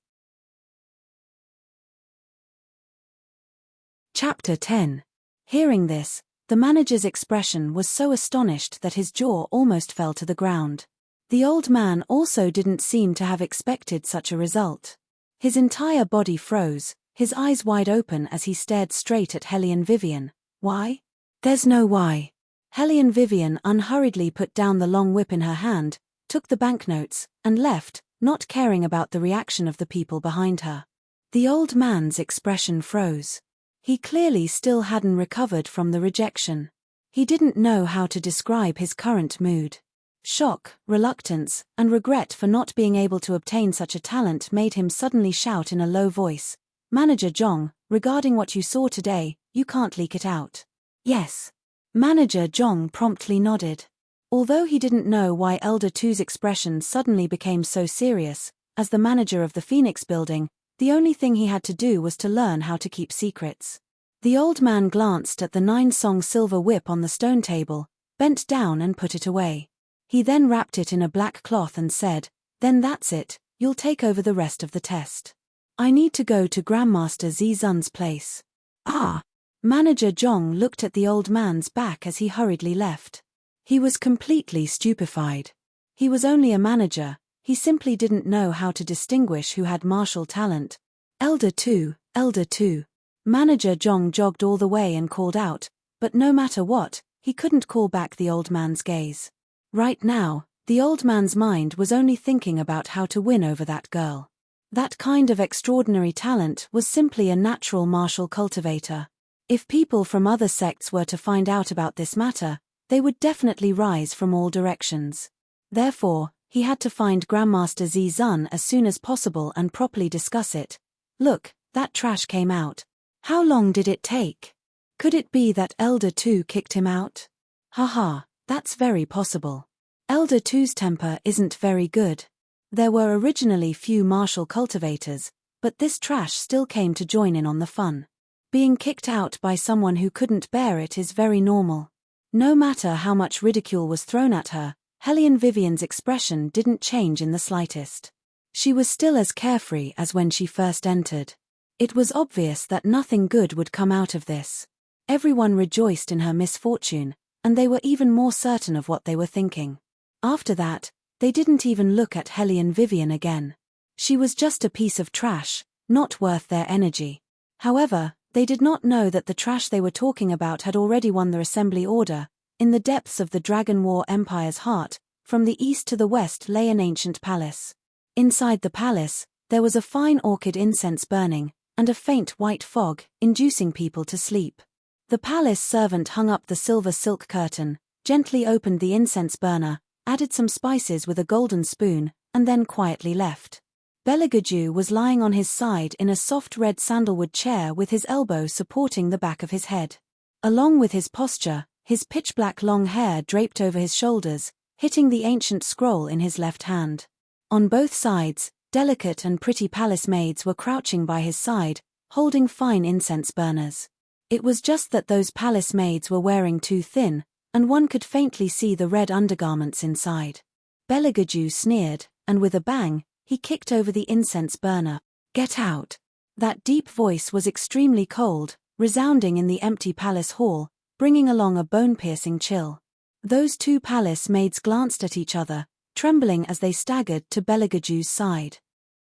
Chapter 10. Hearing this, the manager's expression was so astonished that his jaw almost fell to the ground. The old man also didn't seem to have expected such a result. His entire body froze, his eyes wide open as he stared straight at Hellion Vivian. Why? There's no why. Hellion Vivian unhurriedly put down the long whip in her hand, took the banknotes, and left, not caring about the reaction of the people behind her. The old man's expression froze. He clearly still hadn't recovered from the rejection. He didn't know how to describe his current mood. Shock, reluctance, and regret for not being able to obtain such a talent made him suddenly shout in a low voice, Manager Zhong, regarding what you saw today, you can't leak it out. Yes. Manager Zhong promptly nodded. Although he didn't know why Elder Two's expression suddenly became so serious, as the manager of the Phoenix building, the only thing he had to do was to learn how to keep secrets. The old man glanced at the 9-song silver whip on the stone table, bent down and put it away. He then wrapped it in a black cloth and said, Then that's it, you'll take over the rest of the test. I need to go to Grandmaster Zizun's place. Ah! Manager Zhong looked at the old man's back as he hurriedly left. He was completely stupefied. He was only a manager, he simply didn't know how to distinguish who had martial talent. Elder Two, Elder Two. Manager Zhong jogged all the way and called out, but no matter what, he couldn't call back the old man's gaze. Right now, the old man's mind was only thinking about how to win over that girl. That kind of extraordinary talent was simply a natural martial cultivator. If people from other sects were to find out about this matter, they would definitely rise from all directions. Therefore, he had to find Grandmaster Zizun as soon as possible and properly discuss it. Look, that trash came out. How long did it take? Could it be that Elder Two kicked him out? Haha, that's very possible. Elder Two's temper isn't very good. There were originally few martial cultivators, but this trash still came to join in on the fun. Being kicked out by someone who couldn't bear it is very normal. No matter how much ridicule was thrown at her, Hellion Vivian's expression didn't change in the slightest. She was still as carefree as when she first entered. It was obvious that nothing good would come out of this. Everyone rejoiced in her misfortune, and they were even more certain of what they were thinking. After that, they didn't even look at Hellion Vivian again. She was just a piece of trash, not worth their energy. However, they did not know that the trash they were talking about had already won their assembly order. In the depths of the Dragon War Empire's heart, from the east to the west lay an ancient palace. Inside the palace, there was a fine orchid incense burning, and a faint white fog, inducing people to sleep. The palace servant hung up the silver silk curtain, gently opened the incense burner, added some spices with a golden spoon, and then quietly left. Belagaju was lying on his side in a soft red sandalwood chair with his elbow supporting the back of his head. Along with his posture, his pitch-black long hair draped over his shoulders, hitting the ancient scroll in his left hand. On both sides, delicate and pretty palace maids were crouching by his side, holding fine incense burners. It was just that those palace maids were wearing too thin, and one could faintly see the red undergarments inside. Belagaju sneered, and with a bang, he kicked over the incense burner. "Get out!" That deep voice was extremely cold, resounding in the empty palace hall, bringing along a bone-piercing chill. Those two palace maids glanced at each other, trembling as they staggered to Belagaju's side.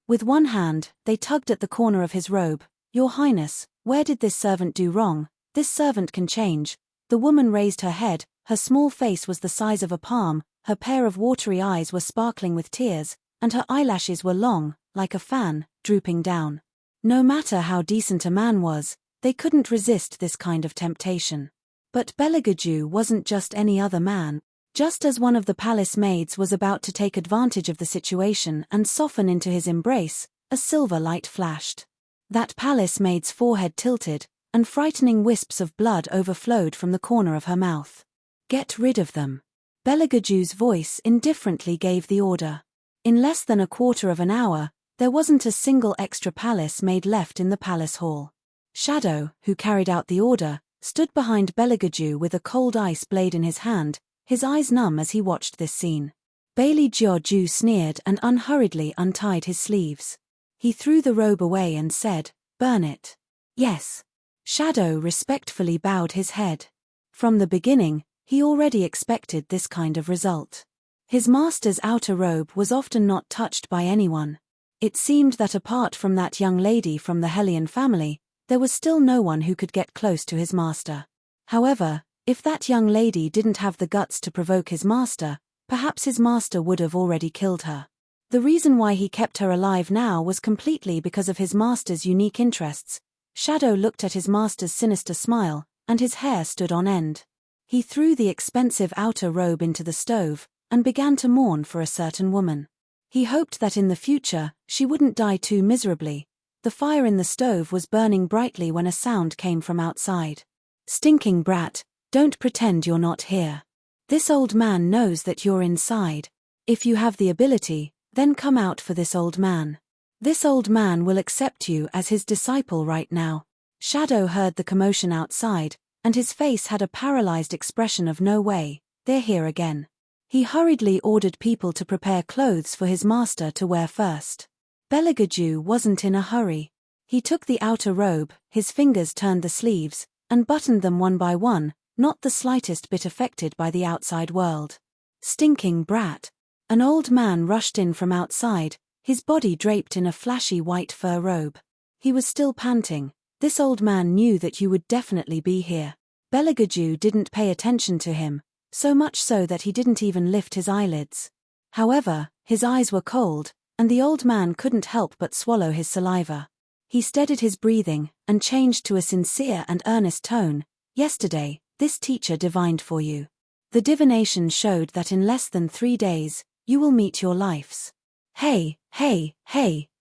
With one hand, they tugged at the corner of his robe. "Your Highness, where did this servant do wrong? This servant can change." The woman raised her head, her small face was the size of a palm, her pair of watery eyes were sparkling with tears, and her eyelashes were long, like a fan, drooping down. No matter how decent a man was, they couldn't resist this kind of temptation. But Belagaju wasn't just any other man. Just as one of the palace maids was about to take advantage of the situation and soften into his embrace, a silver light flashed. That palace maid's forehead tilted, and frightening wisps of blood overflowed from the corner of her mouth. "Get rid of them." Belagaju's voice indifferently gave the order. In less than a quarter of an hour, there wasn't a single extra palace maid left in the palace hall. Shadow, who carried out the order, stood behind Belagaju with a cold ice blade in his hand, his eyes numb as he watched this scene. Bailey Jiu sneered and unhurriedly untied his sleeves. He threw the robe away and said, "Burn it." "Yes." Shadow respectfully bowed his head. From the beginning, he already expected this kind of result. His master's outer robe was often not touched by anyone. It seemed that apart from that young lady from the Hellion family, there was still no one who could get close to his master. However, if that young lady didn't have the guts to provoke his master, perhaps his master would have already killed her. The reason why he kept her alive now was completely because of his master's unique interests. Shadow looked at his master's sinister smile, and his hair stood on end. He threw the expensive outer robe into the stove, and began to mourn for a certain woman. He hoped that in the future, she wouldn't die too miserably. The fire in the stove was burning brightly when a sound came from outside. "Stinking brat, don't pretend you're not here. This old man knows that you're inside. If you have the ability, then come out for this old man. This old man will accept you as his disciple right now." Shadow heard the commotion outside, and his face had a paralyzed expression of "no way, they're here again." He hurriedly ordered people to prepare clothes for his master to wear first. Belagaju wasn't in a hurry. He took the outer robe, his fingers turned the sleeves, and buttoned them one by one, not the slightest bit affected by the outside world. "Stinking brat." An old man rushed in from outside, his body draped in a flashy white fur robe. He was still panting. This old man knew that you would definitely be here. Belagaju didn't pay attention to him, so much so that he didn't even lift his eyelids. However, his eyes were cold, and the old man couldn't help but swallow his saliva. He steadied his breathing, and changed to a sincere and earnest tone. "Yesterday, this teacher divined for you. The divination showed that in less than 3 days, you will meet your lives. Hey,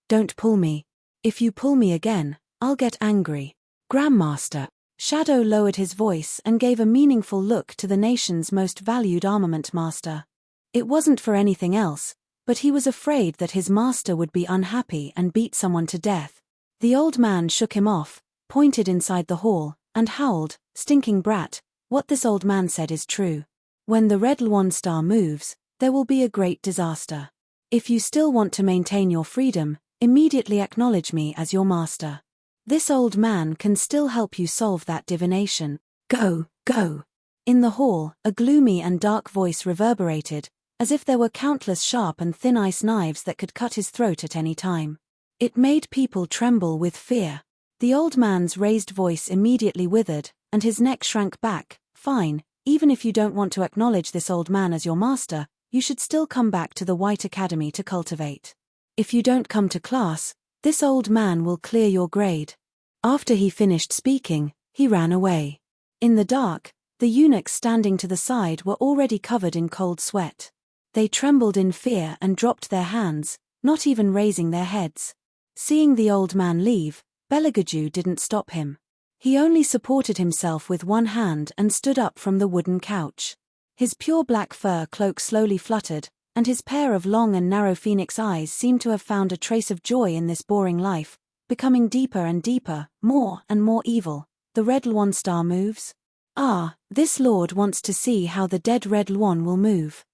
don't pull me. If you pull me again, I'll get angry. Grandmaster." Shadow lowered his voice and gave a meaningful look to the nation's most valued armament master. It wasn't for anything else, but he was afraid that his master would be unhappy and beat someone to death. The old man shook him off, pointed inside the hall, and howled, "Stinking brat, what this old man said is true. When the Red Luan Star moves, there will be a great disaster. If you still want to maintain your freedom, immediately acknowledge me as your master. This old man can still help you solve that divination. Go." In the hall, a gloomy and dark voice reverberated, as if there were countless sharp and thin ice knives that could cut his throat at any time. It made people tremble with fear. The old man's raised voice immediately withered, and his neck shrank back. Fine, even if you don't want to acknowledge this old man as your master, you should still come back to the White Academy to cultivate. If you don't come to class, this old man will clear your grade. After he finished speaking, he ran away. In the dark, the eunuchs standing to the side were already covered in cold sweat. They trembled in fear and dropped their hands, not even raising their heads. Seeing the old man leave, Belagaju didn't stop him. He only supported himself with one hand and stood up from the wooden couch. His pure black fur cloak slowly fluttered, and his pair of long and narrow phoenix eyes seemed to have found a trace of joy in this boring life, becoming deeper and deeper, more and more evil. The red Luan star moves? Ah, this lord wants to see how the dead red Luan will move.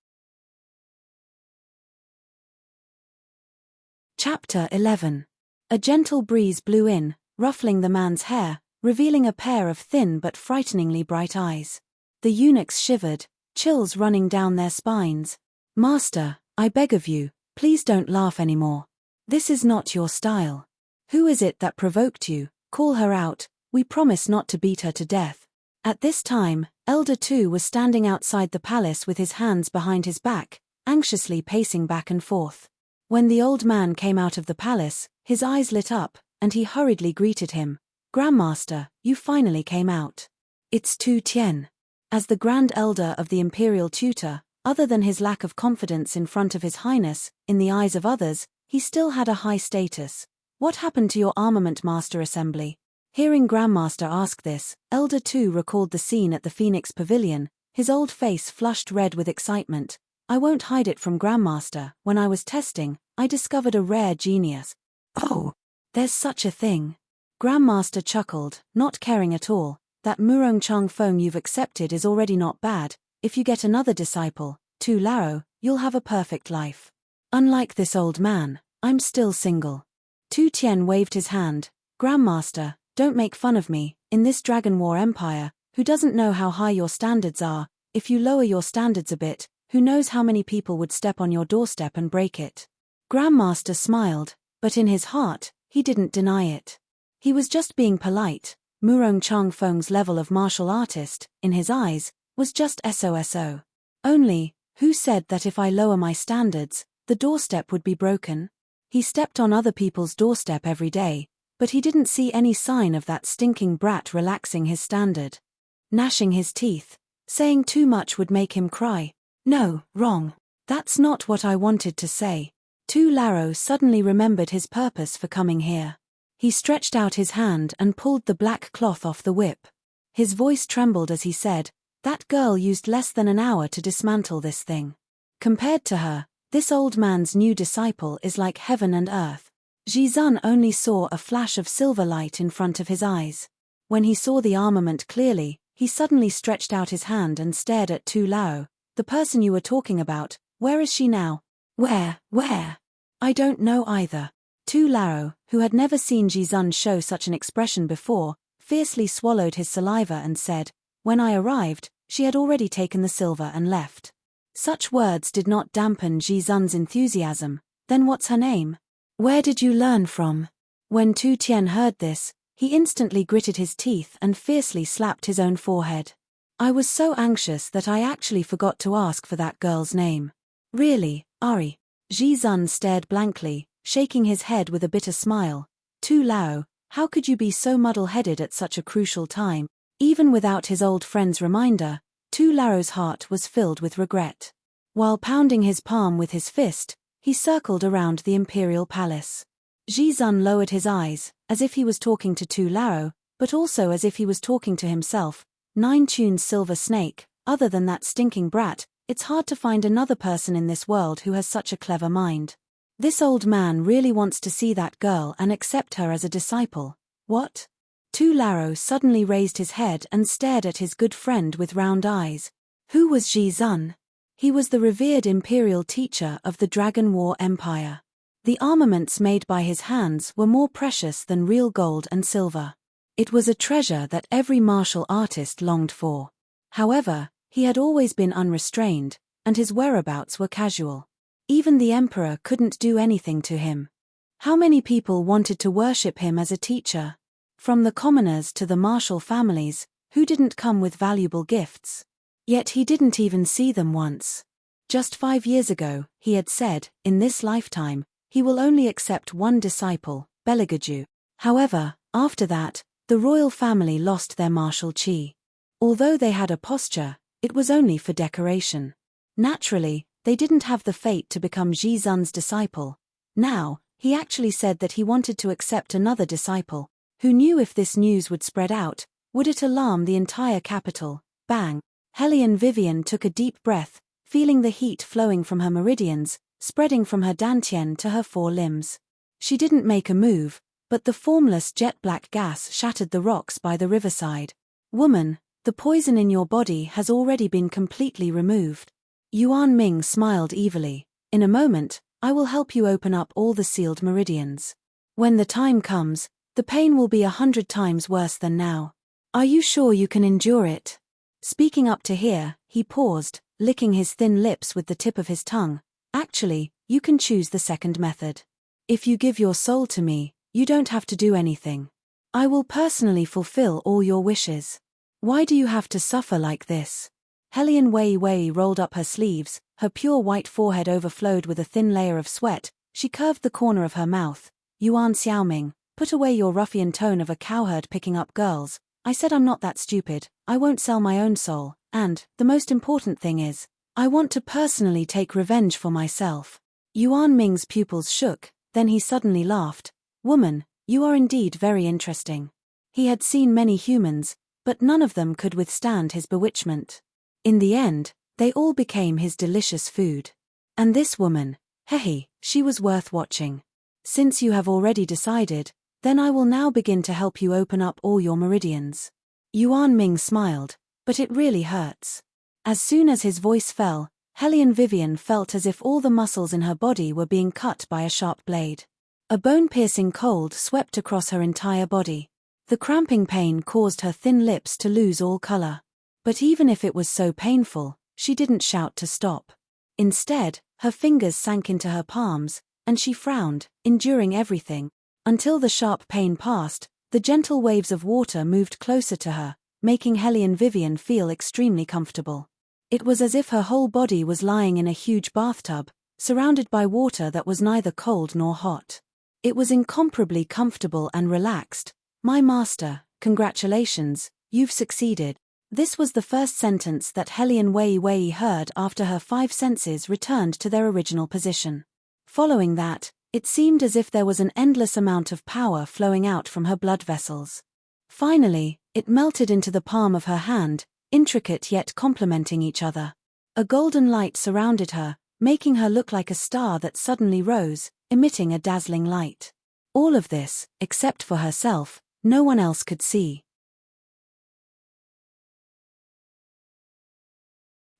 Chapter 11. A gentle breeze blew in, ruffling the man's hair, revealing a pair of thin but frighteningly bright eyes. The eunuchs shivered, chills running down their spines. Master, I beg of you, please don't laugh anymore. This is not your style. Who is it that provoked you? Call her out, we promise not to beat her to death. At this time, Elder Tu was standing outside the palace with his hands behind his back, anxiously pacing back and forth. When the old man came out of the palace, his eyes lit up, and he hurriedly greeted him. Grandmaster, you finally came out. It's Tu Tien. As the Grand Elder of the Imperial Tutor, other than his lack of confidence in front of His Highness, in the eyes of others, he still had a high status. What happened to your armament master assembly? Hearing Grandmaster ask this, Elder Tu recalled the scene at the Phoenix Pavilion, his old face flushed red with excitement. I won't hide it from Grandmaster, when I was testing, I discovered a rare genius. Oh, there's such a thing. Grandmaster chuckled, not caring at all. That Murong Chang Feng you've accepted is already not bad. If you get another disciple, Tu Lao, you'll have a perfect life. Unlike this old man, I'm still single. Tu Tien waved his hand. Grandmaster, don't make fun of me. In this Dragon War Empire, who doesn't know how high your standards are? If you lower your standards a bit, who knows how many people would step on your doorstep and break it? Grandmaster smiled, but in his heart, he didn't deny it. He was just being polite. Murong Chang Feng's level of martial artist, in his eyes, was just SOSO. Only, who said that if I lower my standards, the doorstep would be broken? He stepped on other people's doorstep every day, but he didn't see any sign of that stinking brat relaxing his standard. Gnashing his teeth, saying too much would make him cry. No, wrong. That's not what I wanted to say. Tu Lao suddenly remembered his purpose for coming here. He stretched out his hand and pulled the black cloth off the whip. His voice trembled as he said, that girl used less than an hour to dismantle this thing. Compared to her, this old man's new disciple is like heaven and earth. Jizun only saw a flash of silver light in front of his eyes. When he saw the armament clearly, he suddenly stretched out his hand and stared at Tu Lao. The person you were talking about, where is she now? Where? I don't know either. Tu Lao, who had never seen Jizun show such an expression before, fiercely swallowed his saliva and said, when I arrived, she had already taken the silver and left. Such words did not dampen Jizun's enthusiasm. Then what's her name? Where did you learn from? When Tu Tien heard this, he instantly gritted his teeth and fiercely slapped his own forehead. I was so anxious that I actually forgot to ask for that girl's name. Really, Ari? Jizun stared blankly, shaking his head with a bitter smile. Tu Lao, how could you be so muddle-headed at such a crucial time? Even without his old friend's reminder, Tu Lao's heart was filled with regret. While pounding his palm with his fist, he circled around the imperial palace. Jizun lowered his eyes, as if he was talking to Tu Lao, but also as if he was talking to himself. Nine-tuned silver snake, other than that stinking brat, it's hard to find another person in this world who has such a clever mind. This old man really wants to see that girl and accept her as a disciple. What? Tu Lao suddenly raised his head and stared at his good friend with round eyes. Who was Jizun? He was the revered imperial teacher of the Dragon War Empire. The armaments made by his hands were more precious than real gold and silver. It was a treasure that every martial artist longed for. However, he had always been unrestrained, and his whereabouts were casual. Even the emperor couldn't do anything to him. How many people wanted to worship him as a teacher? From the commoners to the martial families, who didn't come with valuable gifts? Yet he didn't even see them once. Just 5 years ago, he had said, in this lifetime, he will only accept one disciple, Beligaju. However, after that, the royal family lost their martial chi. Although they had a posture, it was only for decoration. Naturally, they didn't have the fate to become Ji Zun's disciple. Now, he actually said that he wanted to accept another disciple. Who knew if this news would spread out? Would it alarm the entire capital? Bang! Hellion Vivian took a deep breath, feeling the heat flowing from her meridians, spreading from her dantian to her 4 limbs. She didn't make a move, but the formless jet-black gas shattered the rocks by the riverside. Woman, the poison in your body has already been completely removed. Yuan Ming smiled evilly. In a moment, I will help you open up all the sealed meridians. When the time comes, the pain will be 100 times worse than now. Are you sure you can endure it? Speaking up to here, he paused, licking his thin lips with the tip of his tongue. Actually, you can choose the second method. If you give your soul to me, you don't have to do anything. I will personally fulfill all your wishes. Why do you have to suffer like this? Hellion Wei Wei rolled up her sleeves, her pure white forehead overflowed with a thin layer of sweat. She curved the corner of her mouth. Yuan Xiaoming, put away your ruffian tone of a cowherd picking up girls. I said I'm not that stupid. I won't sell my own soul, and, the most important thing is, I want to personally take revenge for myself. Yuan Ming's pupils shook, then he suddenly laughed. Woman, you are indeed very interesting. He had seen many humans, but none of them could withstand his bewitchment. In the end, they all became his delicious food. And this woman, hehe, she was worth watching. Since you have already decided, then I will now begin to help you open up all your meridians. Yuan Ming smiled, but it really hurts. As soon as his voice fell, Hellion Vivian felt as if all the muscles in her body were being cut by a sharp blade. A bone-piercing cold swept across her entire body. The cramping pain caused her thin lips to lose all color. But even if it was so painful, she didn't shout to stop. Instead, her fingers sank into her palms, and she frowned, enduring everything. Until the sharp pain passed, the gentle waves of water moved closer to her, making Hellion Vivian feel extremely comfortable. It was as if her whole body was lying in a huge bathtub, surrounded by water that was neither cold nor hot. It was incomparably comfortable and relaxed. My master, congratulations, you've succeeded. This was the first sentence that Hellion Wei Wei heard after her 5 senses returned to their original position. Following that, it seemed as if there was an endless amount of power flowing out from her blood vessels. Finally, it melted into the palm of her hand, intricate yet complementing each other. A golden light surrounded her, making her look like a star that suddenly rose, emitting a dazzling light. All of this, except for herself, no one else could see.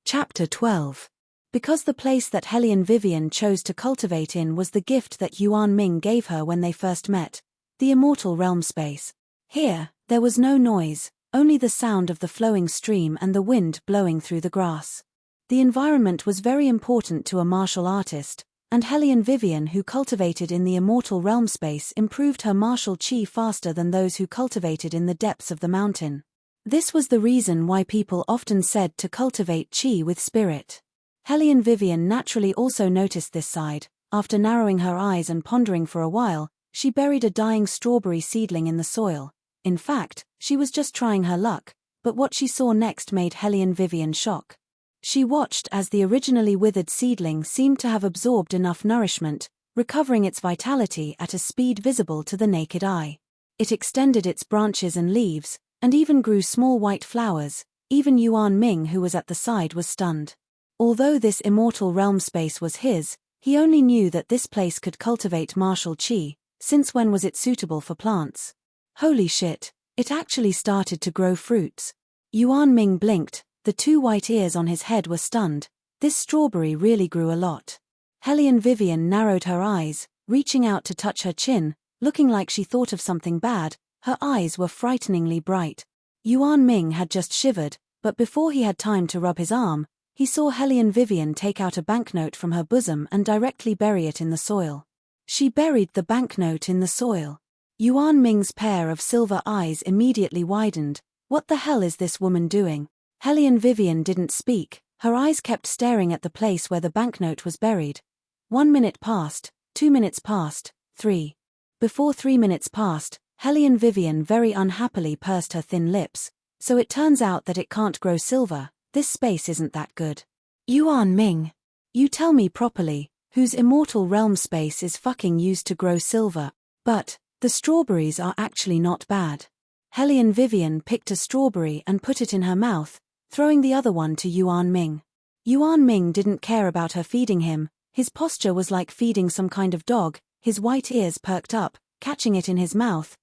Chapter 12. Because the place that Hellion Vivian chose to cultivate in was the gift that Yuan Ming gave her when they first met, the immortal realm space. Here, there was no noise, only the sound of the flowing stream and the wind blowing through the grass. The environment was very important to a martial artist, and Hellion Vivian who cultivated in the immortal realm space improved her martial chi faster than those who cultivated in the depths of the mountain. This was the reason why people often said to cultivate chi with spirit. Hellion Vivian naturally also noticed this side. After narrowing her eyes and pondering for a while, she buried a dying strawberry seedling in the soil. In fact, she was just trying her luck, but what she saw next made Hellion Vivian shock. She watched as the originally withered seedling seemed to have absorbed enough nourishment, recovering its vitality at a speed visible to the naked eye. It extended its branches and leaves, and even grew small white flowers. Even Yuan Ming who was at the side was stunned. Although this immortal realm space was his, he only knew that this place could cultivate martial chi. Since when was it suitable for plants? Holy shit, it actually started to grow fruits. Yuan Ming blinked, the 2 white ears on his head were stunned. This strawberry really grew a lot. Hellion Vivian narrowed her eyes, reaching out to touch her chin, looking like she thought of something bad. Her eyes were frighteningly bright. Yuan Ming had just shivered, but before he had time to rub his arm, he saw Hellion Vivian take out a banknote from her bosom and directly bury it in the soil. She buried the banknote in the soil. Yuan Ming's pair of silver eyes immediately widened. What the hell is this woman doing? Hellion Vivian didn't speak, her eyes kept staring at the place where the banknote was buried. 1 minute passed, 2 minutes passed, 3. Before 3 minutes passed, Hellion Vivian very unhappily pursed her thin lips. So it turns out that it can't grow silver, this space isn't that good. Yuan Ming. You tell me properly, whose immortal realm space is fucking used to grow silver? But, the strawberries are actually not bad. Hellion Vivian picked a strawberry and put it in her mouth, throwing the other one to Yuan Ming. Yuan Ming didn't care about her feeding him, his posture was like feeding some kind of dog, his white ears perked up, catching it in his mouth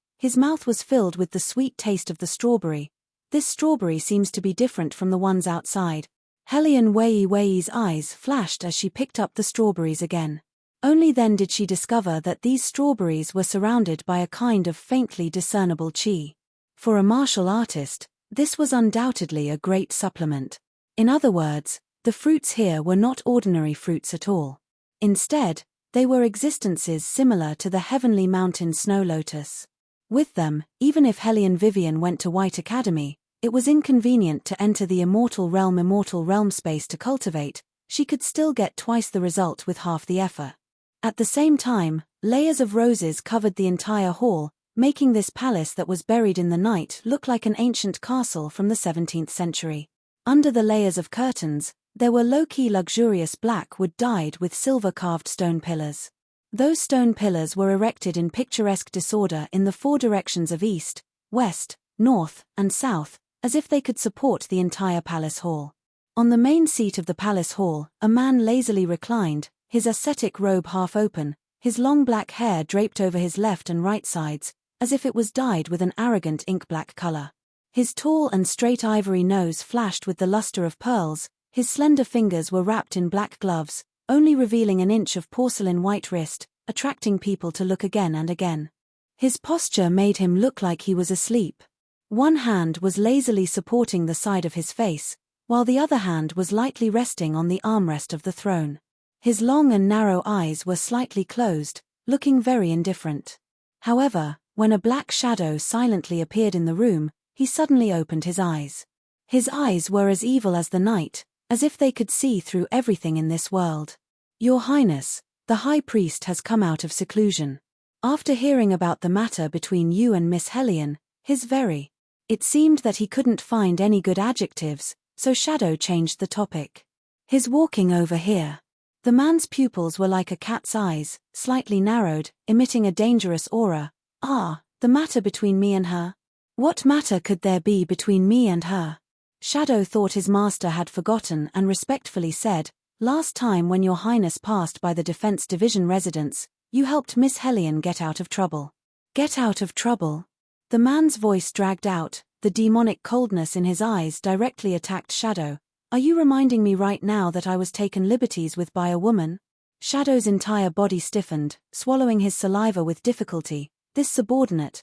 was filled with the sweet taste of the strawberry. This strawberry seems to be different from the ones outside. Hellion Wei's eyes flashed as she picked up the strawberries again. Only then did she discover that these strawberries were surrounded by a kind of faintly discernible qi. For a martial artist, this was undoubtedly a great supplement. In other words, the fruits here were not ordinary fruits at all. Instead, they were existences similar to the heavenly mountain snow lotus. With them, even if Hellion Vivian went to White Academy, it was inconvenient to enter the immortal realm space to cultivate, she could still get twice the result with half the effort. At the same time, layers of roses covered the entire hall, making this palace that was buried in the night look like an ancient castle from the 17th century. Under the layers of curtains, there were low-key luxurious black wood dyed with silver-carved stone pillars. Those stone pillars were erected in picturesque disorder in the 4 directions of east, west, north, and south, as if they could support the entire palace hall. On the main seat of the palace hall, a man lazily reclined, his ascetic robe half open, his long black hair draped over his left and right sides, as if it was dyed with an arrogant ink-black color. His tall and straight ivory nose flashed with the luster of pearls, his slender fingers were wrapped in black gloves, only revealing an inch of porcelain white wrist, attracting people to look again and again. His posture made him look like he was asleep. One hand was lazily supporting the side of his face, while the other hand was lightly resting on the armrest of the throne. His long and narrow eyes were slightly closed, looking very indifferent. However, when a black shadow silently appeared in the room, he suddenly opened his eyes. His eyes were as evil as the night, as if they could see through everything in this world. Your Highness, the High Priest has come out of seclusion. After hearing about the matter between you and Miss Hellion, it seemed that he couldn't find any good adjectives, so Shadow changed the topic. His walking over here. The man's pupils were like a cat's eyes, slightly narrowed, emitting a dangerous aura. Ah, the matter between me and her? What matter could there be between me and her? Shadow thought his master had forgotten and respectfully said, last time when your Highness passed by the Defense Division residence, you helped Miss Hellion get out of trouble. Get out of trouble? The man's voice dragged out, the demonic coldness in his eyes directly attacked Shadow. Are you reminding me right now that I was taken liberties with by a woman? Shadow's entire body stiffened, swallowing his saliva with difficulty. This subordinate,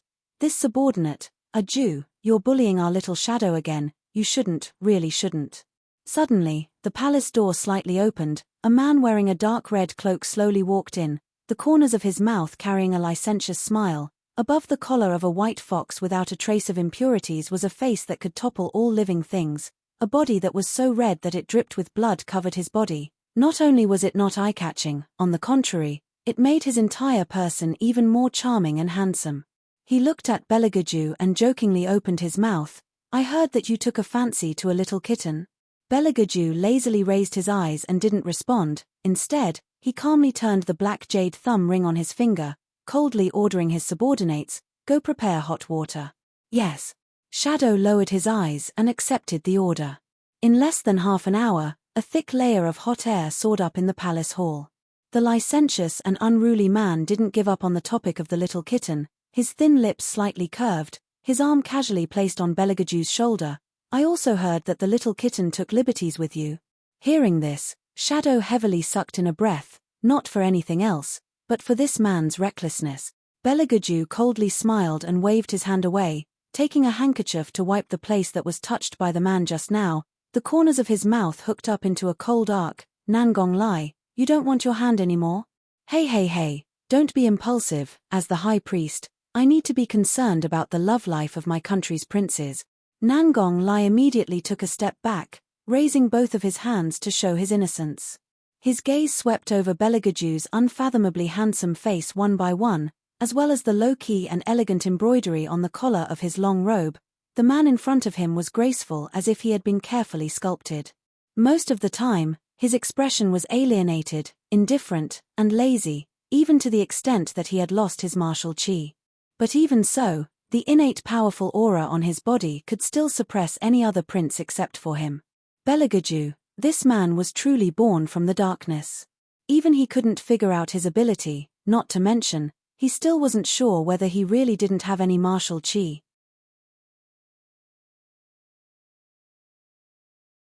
a Jew, you're bullying our little Shadow again, you shouldn't, really shouldn't. Suddenly, the palace door slightly opened, a man wearing a dark red cloak slowly walked in, the corners of his mouth carrying a licentious smile. Above the collar of a white fox without a trace of impurities was a face that could topple all living things, a body that was so red that it dripped with blood covered his body. Not only was it not eye-catching, on the contrary, it made his entire person even more charming and handsome. He looked at Belagaju and jokingly opened his mouth. I heard that you took a fancy to a little kitten. Belagaju lazily raised his eyes and didn't respond. Instead, he calmly turned the black jade thumb ring on his finger, coldly ordering his subordinates, go prepare hot water. Yes. Shadow lowered his eyes and accepted the order. In less than half an hour, a thick layer of hot air soared up in the palace hall. The licentious and unruly man didn't give up on the topic of the little kitten, his thin lips slightly curved, his arm casually placed on Belagaju's shoulder. I also heard that the little kitten took liberties with you. Hearing this, Shadow heavily sucked in a breath, not for anything else, but for this man's recklessness. Belagaju coldly smiled and waved his hand away. taking a handkerchief to wipe the place that was touched by the man just now, the corners of his mouth hooked up into a cold arc. Nangong Lai, you don't want your hand anymore? Hey, don't be impulsive. As the high priest, I need to be concerned about the love life of my country's princes. Nangong Lai immediately took a step back, raising both of his hands to show his innocence. His gaze swept over Belegaju's unfathomably handsome face one by one, as well as the low-key and elegant embroidery on the collar of his long robe. The man in front of him was graceful as if he had been carefully sculpted. Most of the time, his expression was alienated, indifferent, and lazy, even to the extent that he had lost his martial chi. But even so, the innate powerful aura on his body could still suppress any other prince except for him. Belegaju, this man was truly born from the darkness. Even he couldn't figure out his ability, not to mention, he still wasn't sure whether he really didn't have any martial chi.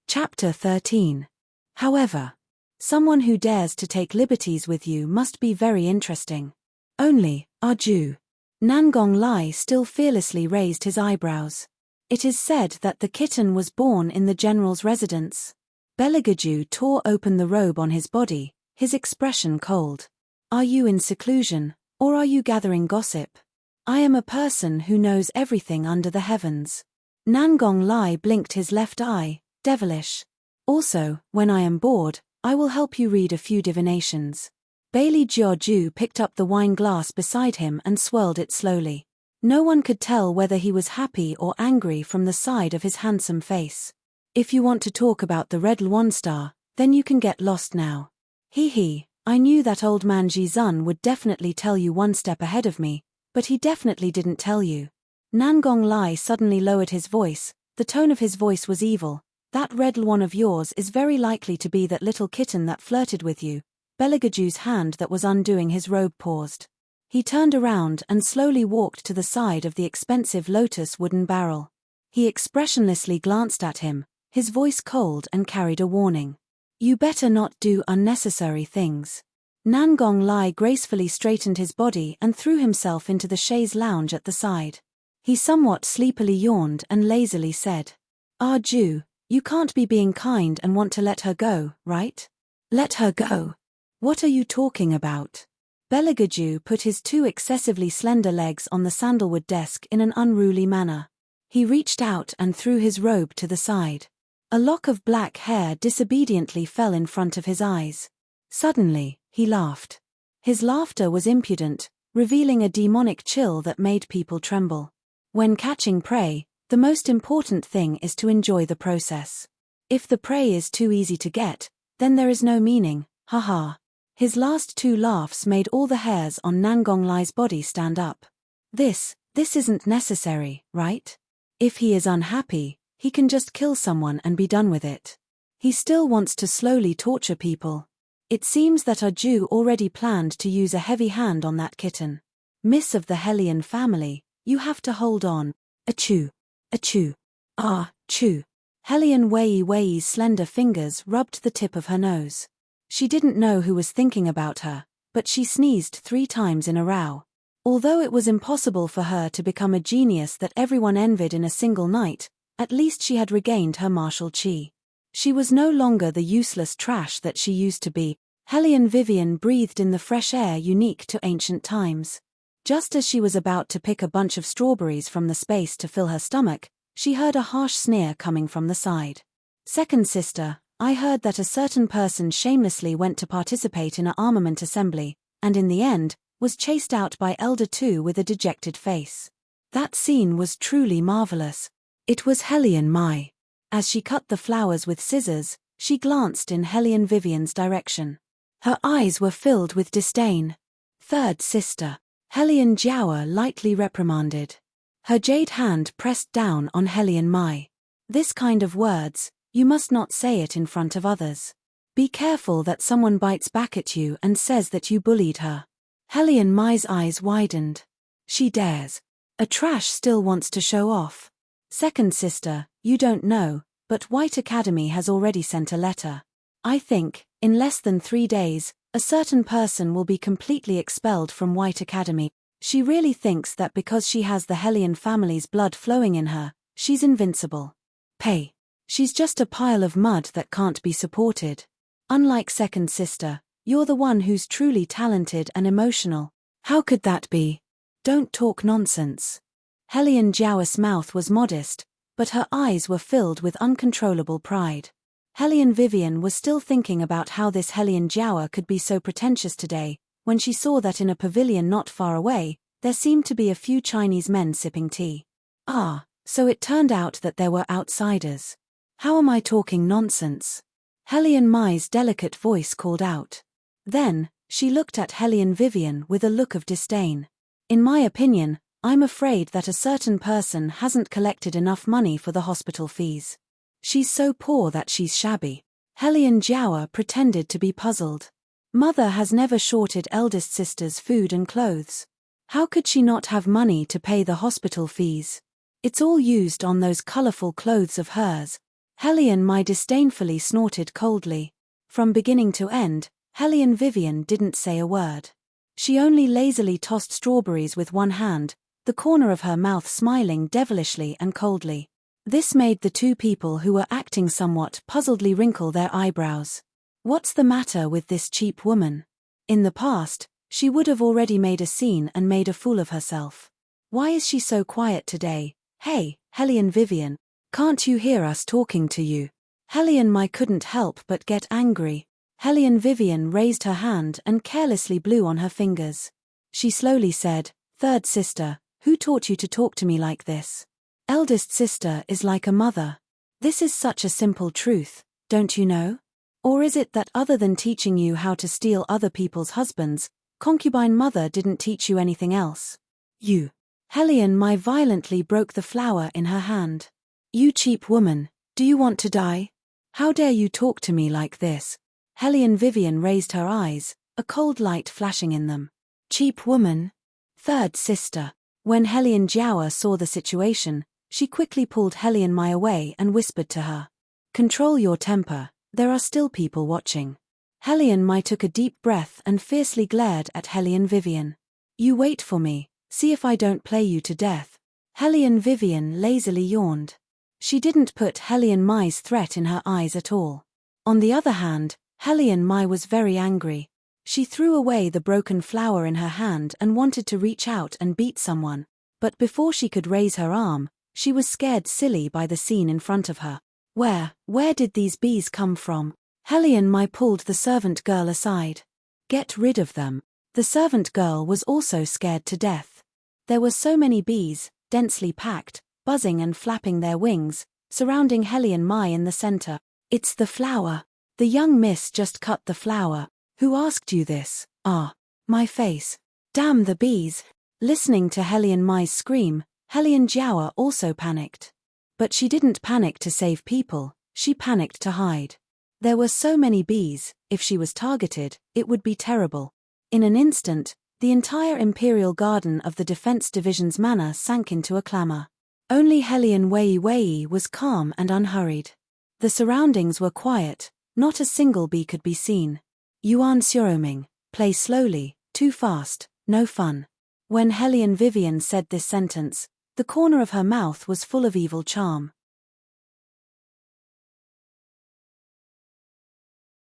Chapter 13. However, someone who dares to take liberties with you must be very interesting. Only, Arju. Nangong Lai still fearlessly raised his eyebrows. It is said that the kitten was born in the general's residence. Belegaju tore open the robe on his body, his expression cold. Are you in seclusion, or are you gathering gossip? I am a person who knows everything under the heavens. Nangong Lai blinked his left eye, devilish. Also, when I am bored, I will help you read a few divinations. Bailey Jiaoju picked up the wine glass beside him and swirled it slowly. No one could tell whether he was happy or angry from the side of his handsome face. If you want to talk about the Red Luan Star, then you can get lost now. He, I knew that old man Jizun would definitely tell you one step ahead of me, but he definitely didn't tell you. Nangong Lai suddenly lowered his voice. The tone of his voice was evil. That Red Luan of yours is very likely to be that little kitten that flirted with you. Belegaju's hand that was undoing his robe paused. He turned around and slowly walked to the side of the expensive lotus wooden barrel. He expressionlessly glanced at him, his voice cold and carried a warning. You better not do unnecessary things. Nangong Lai gracefully straightened his body and threw himself into the chaise lounge at the side. He somewhat sleepily yawned and lazily said, Arju, you can't be being kind and want to let her go, right? Let her go? What are you talking about? Belegaju put his two excessively slender legs on the sandalwood desk in an unruly manner. He reached out and threw his robe to the side. A lock of black hair disobediently fell in front of his eyes. Suddenly, he laughed. His laughter was impudent, revealing a demonic chill that made people tremble. When catching prey, the most important thing is to enjoy the process. If the prey is too easy to get, then there is no meaning, haha. His last two laughs made all the hairs on Nangong Lai's body stand up. This isn't necessary, right? If he is unhappy, he can just kill someone and be done with it. He still wants to slowly torture people. It seems that Arju already planned to use a heavy hand on that kitten. Miss of the Hellion family, you have to hold on. Achoo. Achoo. Ah, choo. Hellion Wei's slender fingers rubbed the tip of her nose. She didn't know who was thinking about her, but she sneezed 3 times in a row. Although it was impossible for her to become a genius that everyone envied in a single night, at least she had regained her martial chi. She was no longer the useless trash that she used to be. Hellion Vivian breathed in the fresh air unique to ancient times. Just as she was about to pick a bunch of strawberries from the space to fill her stomach, she heard a harsh sneer coming from the side. Second sister, I heard that a certain person shamelessly went to participate in an armament assembly, and in the end, was chased out by Elder 2 with a dejected face. That scene was truly marvelous. It was Hellion Mai. As she cut the flowers with scissors, she glanced in Hellion Vivian's direction. Her eyes were filled with disdain. Third sister, Hellion Jiawa lightly reprimanded. Her jade hand pressed down on Hellion Mai. This kind of words, you must not say it in front of others. Be careful that someone bites back at you and says that you bullied her. Hellion Mai's eyes widened. She dares. A trash still wants to show off. Second sister, you don't know, but White Academy has already sent a letter. I think, in less than 3 days, a certain person will be completely expelled from White Academy. She really thinks that because she has the Hellion family's blood flowing in her, she's invincible. Pay. She's just a pile of mud that can't be supported. Unlike second sister, you're the one who's truly talented and emotional. How could that be? Don't talk nonsense. Hellion Jiao's mouth was modest, but her eyes were filled with uncontrollable pride. Hellion Vivian was still thinking about how this Hellion Jiao could be so pretentious today, when she saw that in a pavilion not far away, there seemed to be a few Chinese men sipping tea. Ah, so it turned out that there were outsiders. How am I talking nonsense? Hellion Mai's delicate voice called out. Then, she looked at Hellion Vivian with a look of disdain. In my opinion, I'm afraid that a certain person hasn't collected enough money for the hospital fees. She's so poor that she's shabby. Hellion Jiao pretended to be puzzled. Mother has never shorted eldest sister's food and clothes. How could she not have money to pay the hospital fees? It's all used on those colorful clothes of hers. Hellion Mai disdainfully snorted coldly. From beginning to end, Hellion Vivian didn't say a word. She only lazily tossed strawberries with one hand, the corner of her mouth smiling devilishly and coldly. This made the two people who were acting somewhat puzzledly wrinkle their eyebrows. What's the matter with this cheap woman? In the past, she would have already made a scene and made a fool of herself. Why is she so quiet today? Hey, Hellion Vivian, can't you hear us talking to you? Hellion Mai couldn't help but get angry. Hellion Vivian raised her hand and carelessly blew on her fingers. She slowly said, "Third sister, who taught you to talk to me like this? Eldest sister is like a mother. This is such a simple truth, don't you know? Or is it that other than teaching you how to steal other people's husbands, concubine mother didn't teach you anything else? You." Hellion Mai violently broke the flower in her hand. "You cheap woman, do you want to die? How dare you talk to me like this?" Hellion Vivian raised her eyes, a cold light flashing in them. "Cheap woman?" "Third sister." When Hellion Jiao saw the situation, she quickly pulled Hellion Mai away and whispered to her. "Control your temper, there are still people watching." Hellion Mai took a deep breath and fiercely glared at Hellion Vivian. "You wait for me, see if I don't play you to death." Hellion Vivian lazily yawned. She didn't put Hellion Mai's threat in her eyes at all. On the other hand, Hellion Mai was very angry. She threw away the broken flower in her hand and wanted to reach out and beat someone, but before she could raise her arm, she was scared silly by the scene in front of her. Where did these bees come from? Hellion Mai pulled the servant girl aside. "Get rid of them." The servant girl was also scared to death. There were so many bees, densely packed, buzzing and flapping their wings, surrounding Hellion Mai in the center. "It's the flower. The young miss just cut the flower. Who asked you this?" "Ah, my face. Damn the bees." Listening to Hellion Mai's scream, Hellion Jiao also panicked. But she didn't panic to save people, she panicked to hide. There were so many bees, if she was targeted, it would be terrible. In an instant, the entire imperial garden of the Defense Division's manor sank into a clamor. Only Hellion Wei was calm and unhurried. The surroundings were quiet, not a single bee could be seen. Yuan Xiaoming, play slowly, too fast, no fun. When Hellion Vivian said this sentence, the corner of her mouth was full of evil charm.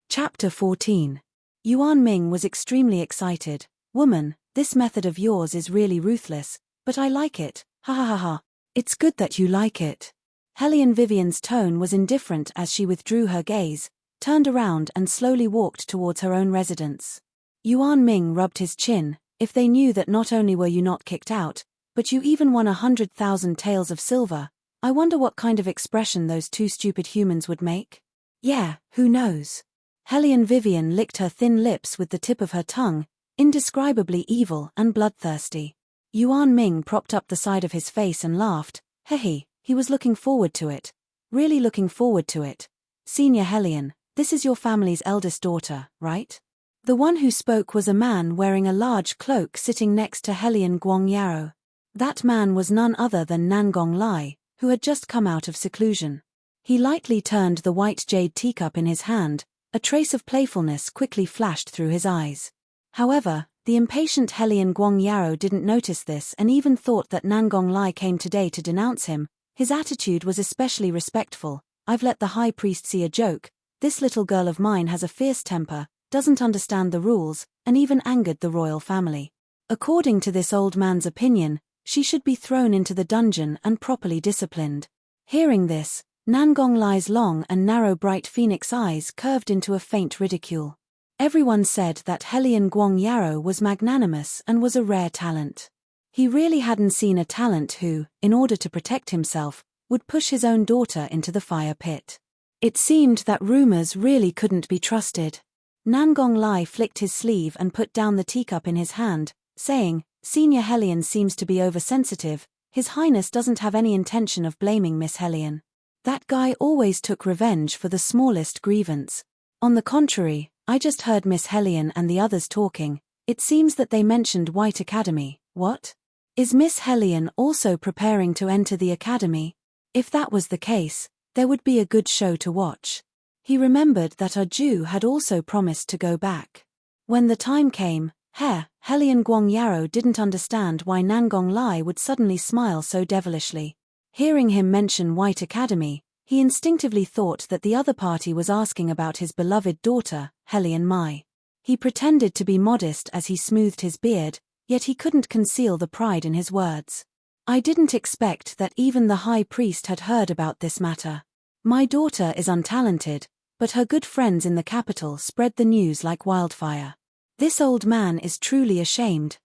Chapter 14. Yuan Ming was extremely excited. "Woman, this method of yours is really ruthless, but I like it, ha ha ha ha. It's good that you like it." Hellion Vivian's tone was indifferent as she withdrew her gaze, turned around and slowly walked towards her own residence. Yuan Ming rubbed his chin. "If they knew that not only were you not kicked out, but you even won 100,000 taels of silver, I wonder what kind of expression those two stupid humans would make?" "Yeah, who knows?" Hellion Vivian licked her thin lips with the tip of her tongue, indescribably evil and bloodthirsty. Yuan Ming propped up the side of his face and laughed. He was looking forward to it. Really looking forward to it. "Senior Hellion, this is your family's eldest daughter, right?" The one who spoke was a man wearing a large cloak sitting next to Hellion Guangyao. That man was none other than Nangong Lai, who had just come out of seclusion. He lightly turned the white jade teacup in his hand, a trace of playfulness quickly flashed through his eyes. However, The impatient Helian Guang Yarrow didn't notice this and even thought that Nangong Lai came today to denounce him. His attitude was especially respectful. I've let the high priest see a joke. This little girl of mine has a fierce temper, doesn't understand the rules, and even angered the royal family. According to this old man's opinion, she should be thrown into the dungeon and properly disciplined. Hearing this, Nangong Lai's long and narrow bright phoenix eyes curved into a faint ridicule. Everyone said that Helian Guang Yarrow was magnanimous and was a rare talent. He really hadn't seen a talent who, in order to protect himself, would push his own daughter into the fire pit. It seemed that rumors really couldn't be trusted. Nangong Lai flicked his sleeve and put down the teacup in his hand, saying, Senior Helian seems to be oversensitive. His Highness doesn't have any intention of blaming Miss Helian. That guy always took revenge for the smallest grievance. On the contrary, I just heard Miss Helian and the others talking. It seems that they mentioned White Academy. What? Is Miss Helian also preparing to enter the academy? If that was the case, there would be a good show to watch. He remembered that Jew had also promised to go back. When the time came, Helian Guang Yarrow didn't understand why Nangong Lai would suddenly smile so devilishly. Hearing him mention White Academy, he instinctively thought that the other party was asking about his beloved daughter, Helian Mai. He pretended to be modest as he smoothed his beard, yet he couldn't conceal the pride in his words. I didn't expect that even the high priest had heard about this matter. My daughter is untalented, but her good friends in the capital spread the news like wildfire. This old man is truly ashamed.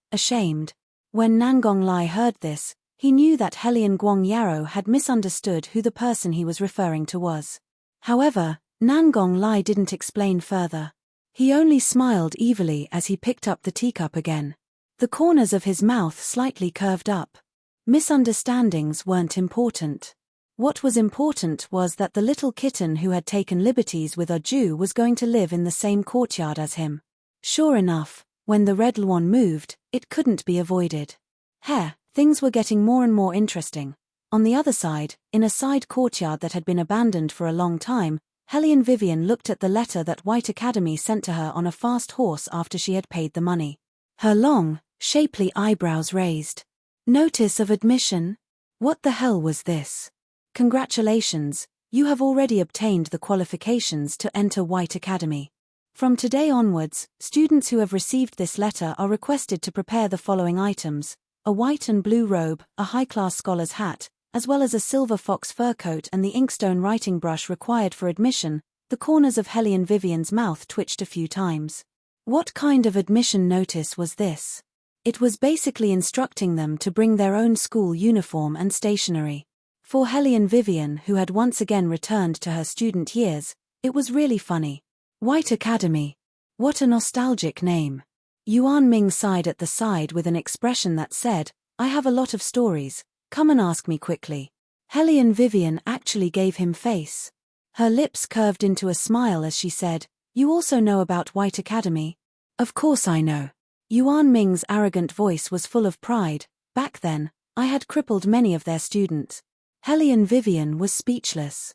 When Nangong Lai heard this, he knew that Helian Guang Yarrow had misunderstood who the person he was referring to was. However, Nangong Lai didn't explain further. He only smiled evilly as he picked up the teacup again. The corners of his mouth slightly curved up. Misunderstandings weren't important. What was important was that the little kitten who had taken liberties with Jew was going to live in the same courtyard as him. Sure enough, when the red lawn moved, it couldn't be avoided. Things were getting more and more interesting. On the other side, in a side courtyard that had been abandoned for a long time, Helian Vivian looked at the letter that White Academy sent to her on a fast horse after she had paid the money. Her long, shapely eyebrows raised. Notice of admission? What the hell was this? Congratulations, you have already obtained the qualifications to enter White Academy. From today onwards, students who have received this letter are requested to prepare the following items: a white and blue robe, a high-class scholar's hat, as well as a silver fox fur coat and the inkstone writing brush required for admission. The corners of Helian Vivian's mouth twitched a few times. What kind of admission notice was this? It was basically instructing them to bring their own school uniform and stationery. For Helian Vivian, who had once again returned to her student years, it was really funny. White Academy. What a nostalgic name. Yuan Ming sighed at the side with an expression that said, I have a lot of stories, come and ask me quickly. Helian Vivian actually gave him face. Her lips curved into a smile as she said, You also know about White Academy? Of course I know. Yuan Ming's arrogant voice was full of pride. Back then, I had crippled many of their students. Helian Vivian was speechless.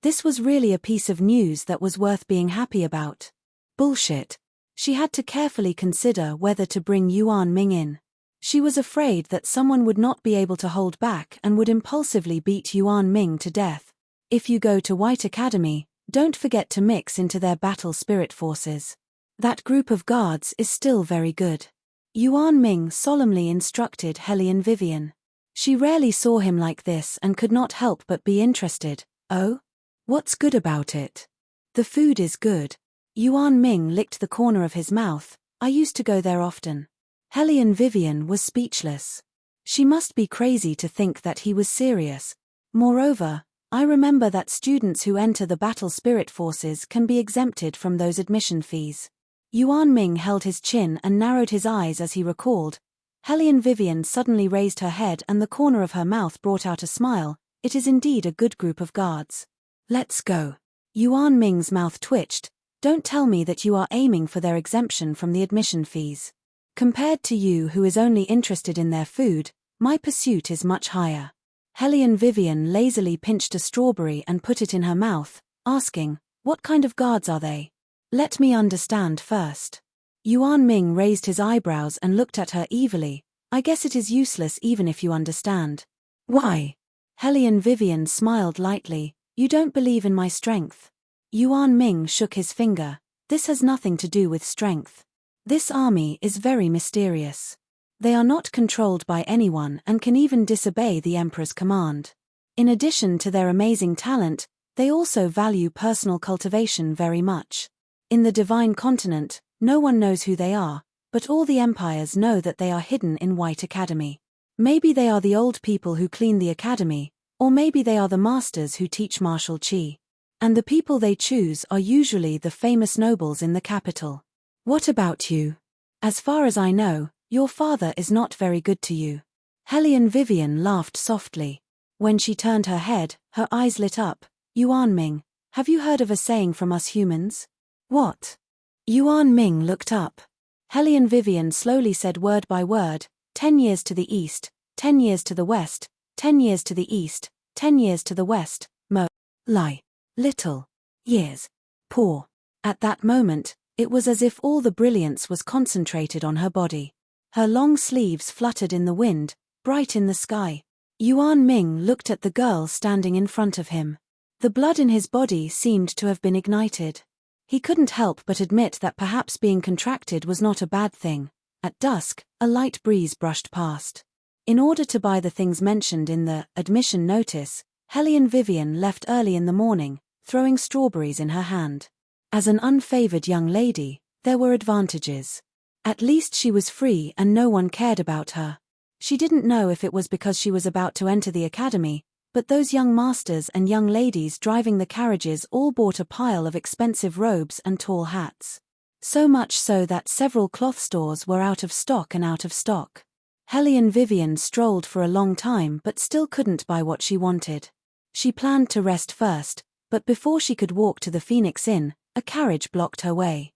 This was really a piece of news that was worth being happy about. Bullshit. She had to carefully consider whether to bring Yuan Ming in. She was afraid that someone would not be able to hold back and would impulsively beat Yuan Ming to death. If you go to White Academy, don't forget to mix into their battle spirit forces. That group of guards is still very good. Yuan Ming solemnly instructed Helian Vivian. She rarely saw him like this and could not help but be interested. Oh? What's good about it? The food is good. Yuan Ming licked the corner of his mouth. I used to go there often. Helian Vivian was speechless. She must be crazy to think that he was serious. Moreover, I remember that students who enter the battle spirit forces can be exempted from those admission fees. Yuan Ming held his chin and narrowed his eyes as he recalled. Helian Vivian suddenly raised her head and the corner of her mouth brought out a smile. It is indeed a good group of guards. Let's go. Yuan Ming's mouth twitched. Don't tell me that you are aiming for their exemption from the admission fees. Compared to you who is only interested in their food, my pursuit is much higher. Helian Vivian lazily pinched a strawberry and put it in her mouth, asking, What kind of guards are they? Let me understand first. Yuan Ming raised his eyebrows and looked at her evilly. I guess it is useless even if you understand. Why? Hellion Vivian smiled lightly. You don't believe in my strength. Yuan Ming shook his finger. This has nothing to do with strength. This army is very mysterious. They are not controlled by anyone and can even disobey the emperor's command. In addition to their amazing talent, they also value personal cultivation very much. In the Divine Continent, no one knows who they are, but all the empires know that they are hidden in White Academy. Maybe they are the old people who clean the academy, or maybe they are the masters who teach martial qi. And the people they choose are usually the famous nobles in the capital. What about you? As far as I know, your father is not very good to you. Hellion Vivian laughed softly. When she turned her head, her eyes lit up. Yuan Ming, have you heard of a saying from us humans? What? Yuan Ming looked up. Hellion Vivian slowly said word by word, 10 years to the east, 10 years to the west, 10 years to the east, 10 years to the west, lie. Little. Years. Poor. At that moment, it was as if all the brilliance was concentrated on her body. Her long sleeves fluttered in the wind, bright in the sky. Yuan Ming looked at the girl standing in front of him. The blood in his body seemed to have been ignited. He couldn't help but admit that perhaps being contracted was not a bad thing. At dusk, a light breeze brushed past. In order to buy the things mentioned in the admission notice, Hellion Vivian left early in the morning, throwing strawberries in her hand. As an unfavored young lady, there were advantages. At least she was free and no one cared about her. She didn't know if it was because she was about to enter the academy, but those young masters and young ladies driving the carriages all bought a pile of expensive robes and tall hats. So much so that several cloth stores were out of stock and out of stock. Hellion Vivian strolled for a long time but still couldn't buy what she wanted. She planned to rest first, but before she could walk to the Phoenix Inn, a carriage blocked her way.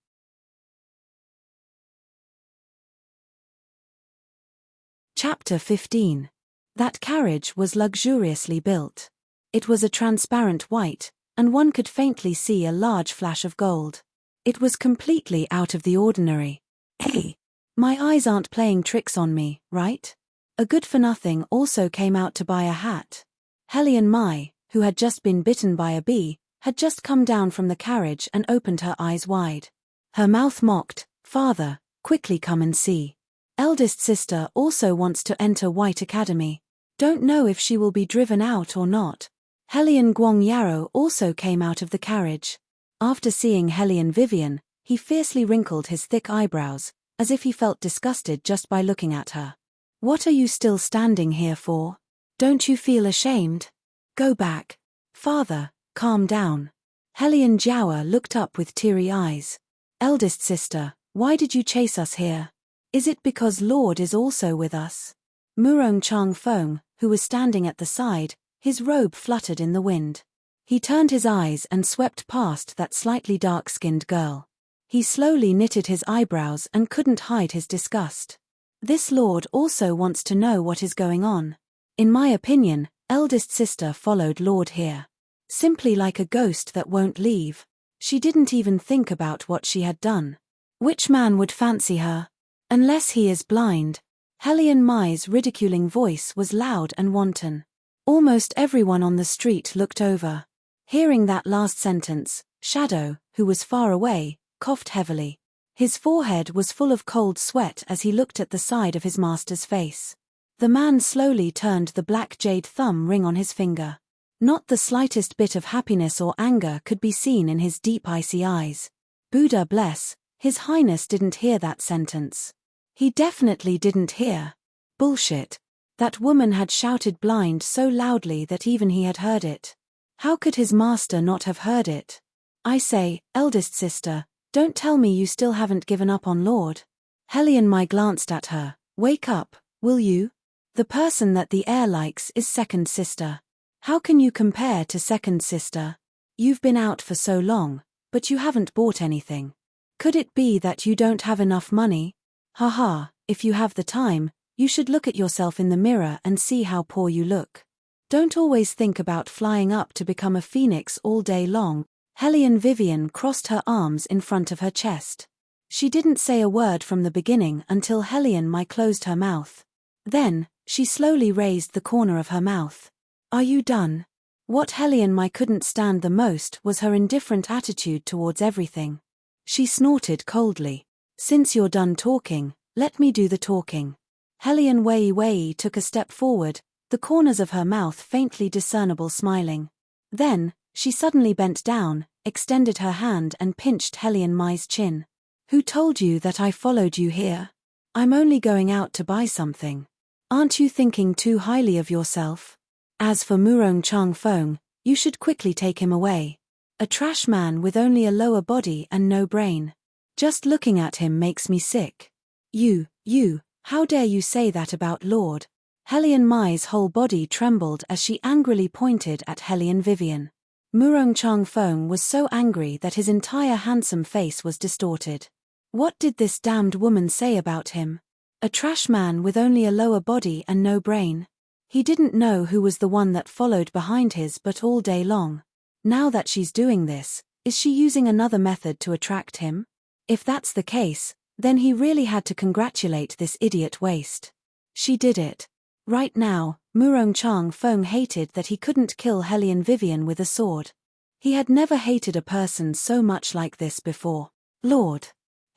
Chapter 15. That carriage was luxuriously built. It was a transparent white, and one could faintly see a large flash of gold. It was completely out of the ordinary. Hey! My eyes aren't playing tricks on me, right? A good-for-nothing also came out to buy a hat. Hellion Mai, who had just been bitten by a bee, had just come down from the carriage and opened her eyes wide. Her mouth mocked, "Father, quickly come and see. Eldest sister also wants to enter White Academy. Don't know if she will be driven out or not." Hellion Guang Yarrow also came out of the carriage. After seeing Hellion Vivian, he fiercely wrinkled his thick eyebrows, as if he felt disgusted just by looking at her. "What are you still standing here for? Don't you feel ashamed? Go back." "Father, calm down." Hellion Jiawa looked up with teary eyes. "Eldest sister, why did you chase us here? Is it because Lord is also with us?" Murong Chang Feng, who was standing at the side, his robe fluttered in the wind. He turned his eyes and swept past that slightly dark-skinned girl. He slowly knitted his eyebrows and couldn't hide his disgust. This lord also wants to know what is going on. In my opinion, eldest sister followed Lord here. Simply like a ghost that won't leave. She didn't even think about what she had done. Which man would fancy her? Unless he is blind. Hellion Mai's ridiculing voice was loud and wanton. Almost everyone on the street looked over. Hearing that last sentence, Shadow, who was far away, coughed heavily. His forehead was full of cold sweat as he looked at the side of his master's face. The man slowly turned the black jade thumb ring on his finger. Not the slightest bit of happiness or anger could be seen in his deep icy eyes. Buddha bless, His Highness didn't hear that sentence. He definitely didn't hear. Bullshit. That woman had shouted blind so loudly that even he had heard it. How could his master not have heard it? I say, eldest sister, don't tell me you still haven't given up on Lord. Hellion Mai glanced at her. Wake up, will you? The person that the heir likes is second sister. How can you compare to second sister? You've been out for so long, but you haven't bought anything. Could it be that you don't have enough money? Haha, if you have the time, you should look at yourself in the mirror and see how poor you look. Don't always think about flying up to become a phoenix all day long. Hellion Vivian crossed her arms in front of her chest. She didn't say a word from the beginning until Helion Mai closed her mouth. Then, she slowly raised the corner of her mouth. Are you done? What Helion Mai couldn't stand the most was her indifferent attitude towards everything. She snorted coldly. Since you're done talking, let me do the talking. Helion Wei took a step forward, the corners of her mouth faintly discernible smiling. Then, she suddenly bent down, extended her hand and pinched Helion Mai's chin. Who told you that I followed you here? I'm only going out to buy something. Aren't you thinking too highly of yourself? As for Murong Changfeng, you should quickly take him away. A trash man with only a lower body and no brain. Just looking at him makes me sick. You, how dare you say that about Lord? Helion Mai's whole body trembled as she angrily pointed at Helion Vivian. Murong Changfeng was so angry that his entire handsome face was distorted. What did this damned woman say about him? A trash man with only a lower body and no brain. He didn't know who was the one that followed behind his but all day long. Now that she's doing this, is she using another method to attract him? If that's the case, then he really had to congratulate this idiot waste. She did it. Right now, Murong Changfeng hated that he couldn't kill Helion Vivian with a sword. He had never hated a person so much like this before. Lord.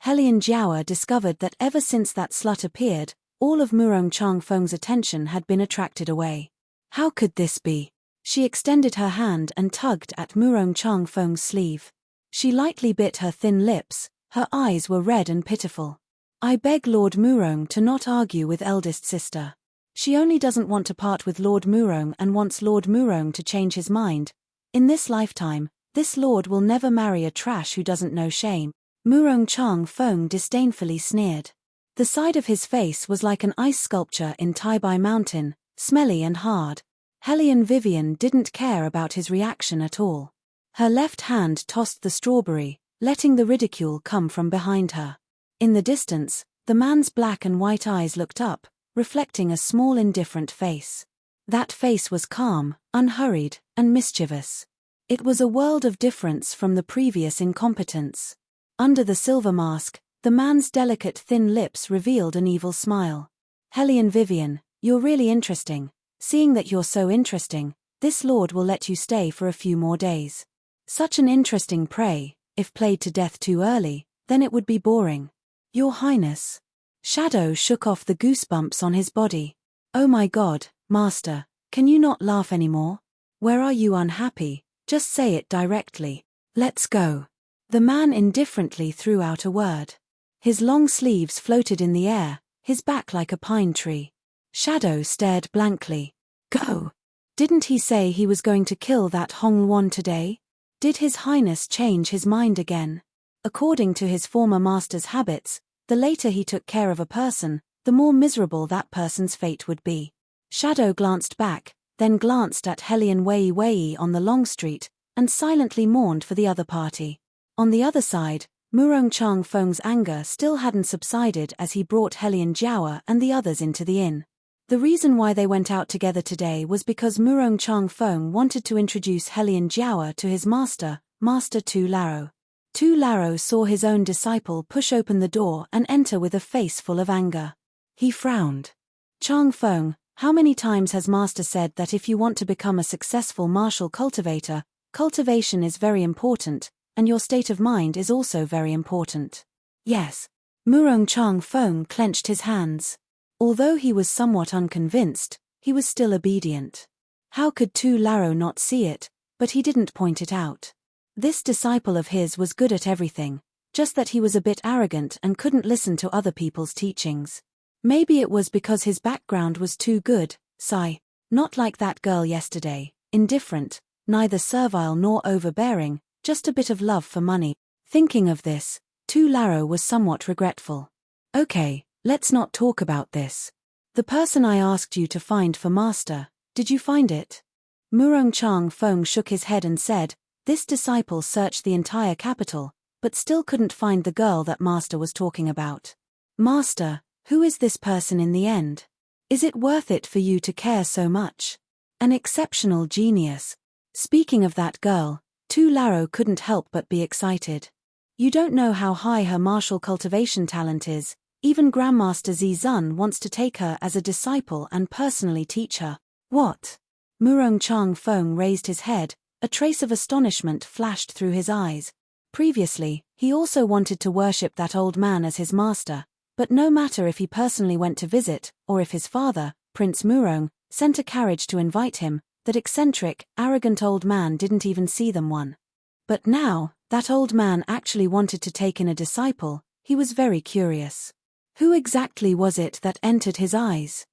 Helion Jiaoer discovered that ever since that slut appeared, all of Murong Changfeng's attention had been attracted away. How could this be? She extended her hand and tugged at Murong Changfeng's sleeve. She lightly bit her thin lips, her eyes were red and pitiful. I beg Lord Murong to not argue with eldest sister. She only doesn't want to part with Lord Murong and wants Lord Murong to change his mind. In this lifetime, this lord will never marry a trash who doesn't know shame. Murong Changfeng disdainfully sneered. The side of his face was like an ice sculpture in Taibai Mountain, smelly and hard. Helion Vivian didn't care about his reaction at all. Her left hand tossed the strawberry, letting the ridicule come from behind her. In the distance, the man's black and white eyes looked up, reflecting a small indifferent face. That face was calm, unhurried, and mischievous. It was a world of difference from the previous incompetence. Under the silver mask, the man's delicate thin lips revealed an evil smile. Helion Vivian, you're really interesting. Seeing that you're so interesting, this lord will let you stay for a few more days. Such an interesting prey, if played to death too early, then it would be boring. Your Highness. Shadow shook off the goosebumps on his body. Oh my God, Master, can you not laugh anymore? Where are you unhappy? Just say it directly. Let's go. The man indifferently threw out a word. His long sleeves floated in the air, his back like a pine tree. Shadow stared blankly. Go. Didn't he say he was going to kill that Hong Wan today? Did His Highness change his mind again? According to his former master's habits, the later he took care of a person, the more miserable that person's fate would be. Shadow glanced back, then glanced at Helion Wei on the long street, and silently mourned for the other party. On the other side, Murong Changfeng's anger still hadn't subsided as he brought Helion Jiaoer and the others into the inn. The reason why they went out together today was because Murong Changfeng wanted to introduce Helion Jiaoer to his master, Master Tu Laro. Tu Laro saw his own disciple push open the door and enter with a face full of anger. He frowned. Changfeng, how many times has Master said that if you want to become a successful martial cultivator, cultivation is very important, and your state of mind is also very important. Yes. Murong Changfeng clenched his hands. Although he was somewhat unconvinced, he was still obedient. How could Tu Laro not see it, but he didn't point it out. This disciple of his was good at everything, just that he was a bit arrogant and couldn't listen to other people's teachings. Maybe it was because his background was too good, not like that girl yesterday, indifferent, neither servile nor overbearing, just a bit of love for money. Thinking of this, Tu Laro was somewhat regretful. Okay, let's not talk about this. The person I asked you to find for Master, did you find it? Murong Changfeng shook his head and said, this disciple searched the entire capital, but still couldn't find the girl that Master was talking about. Master, who is this person in the end? Is it worth it for you to care so much? An exceptional genius. Speaking of that girl, Tu Laro couldn't help but be excited. You don't know how high her martial cultivation talent is. Even Grandmaster Zizun wants to take her as a disciple and personally teach her. What? Murong Chang Feng raised his head, a trace of astonishment flashed through his eyes. Previously, he also wanted to worship that old man as his master, but no matter if he personally went to visit, or if his father, Prince Murong, sent a carriage to invite him, that eccentric, arrogant old man didn't even see them one. But now, that old man actually wanted to take in a disciple. He was very curious. Who exactly was it that entered his eyes?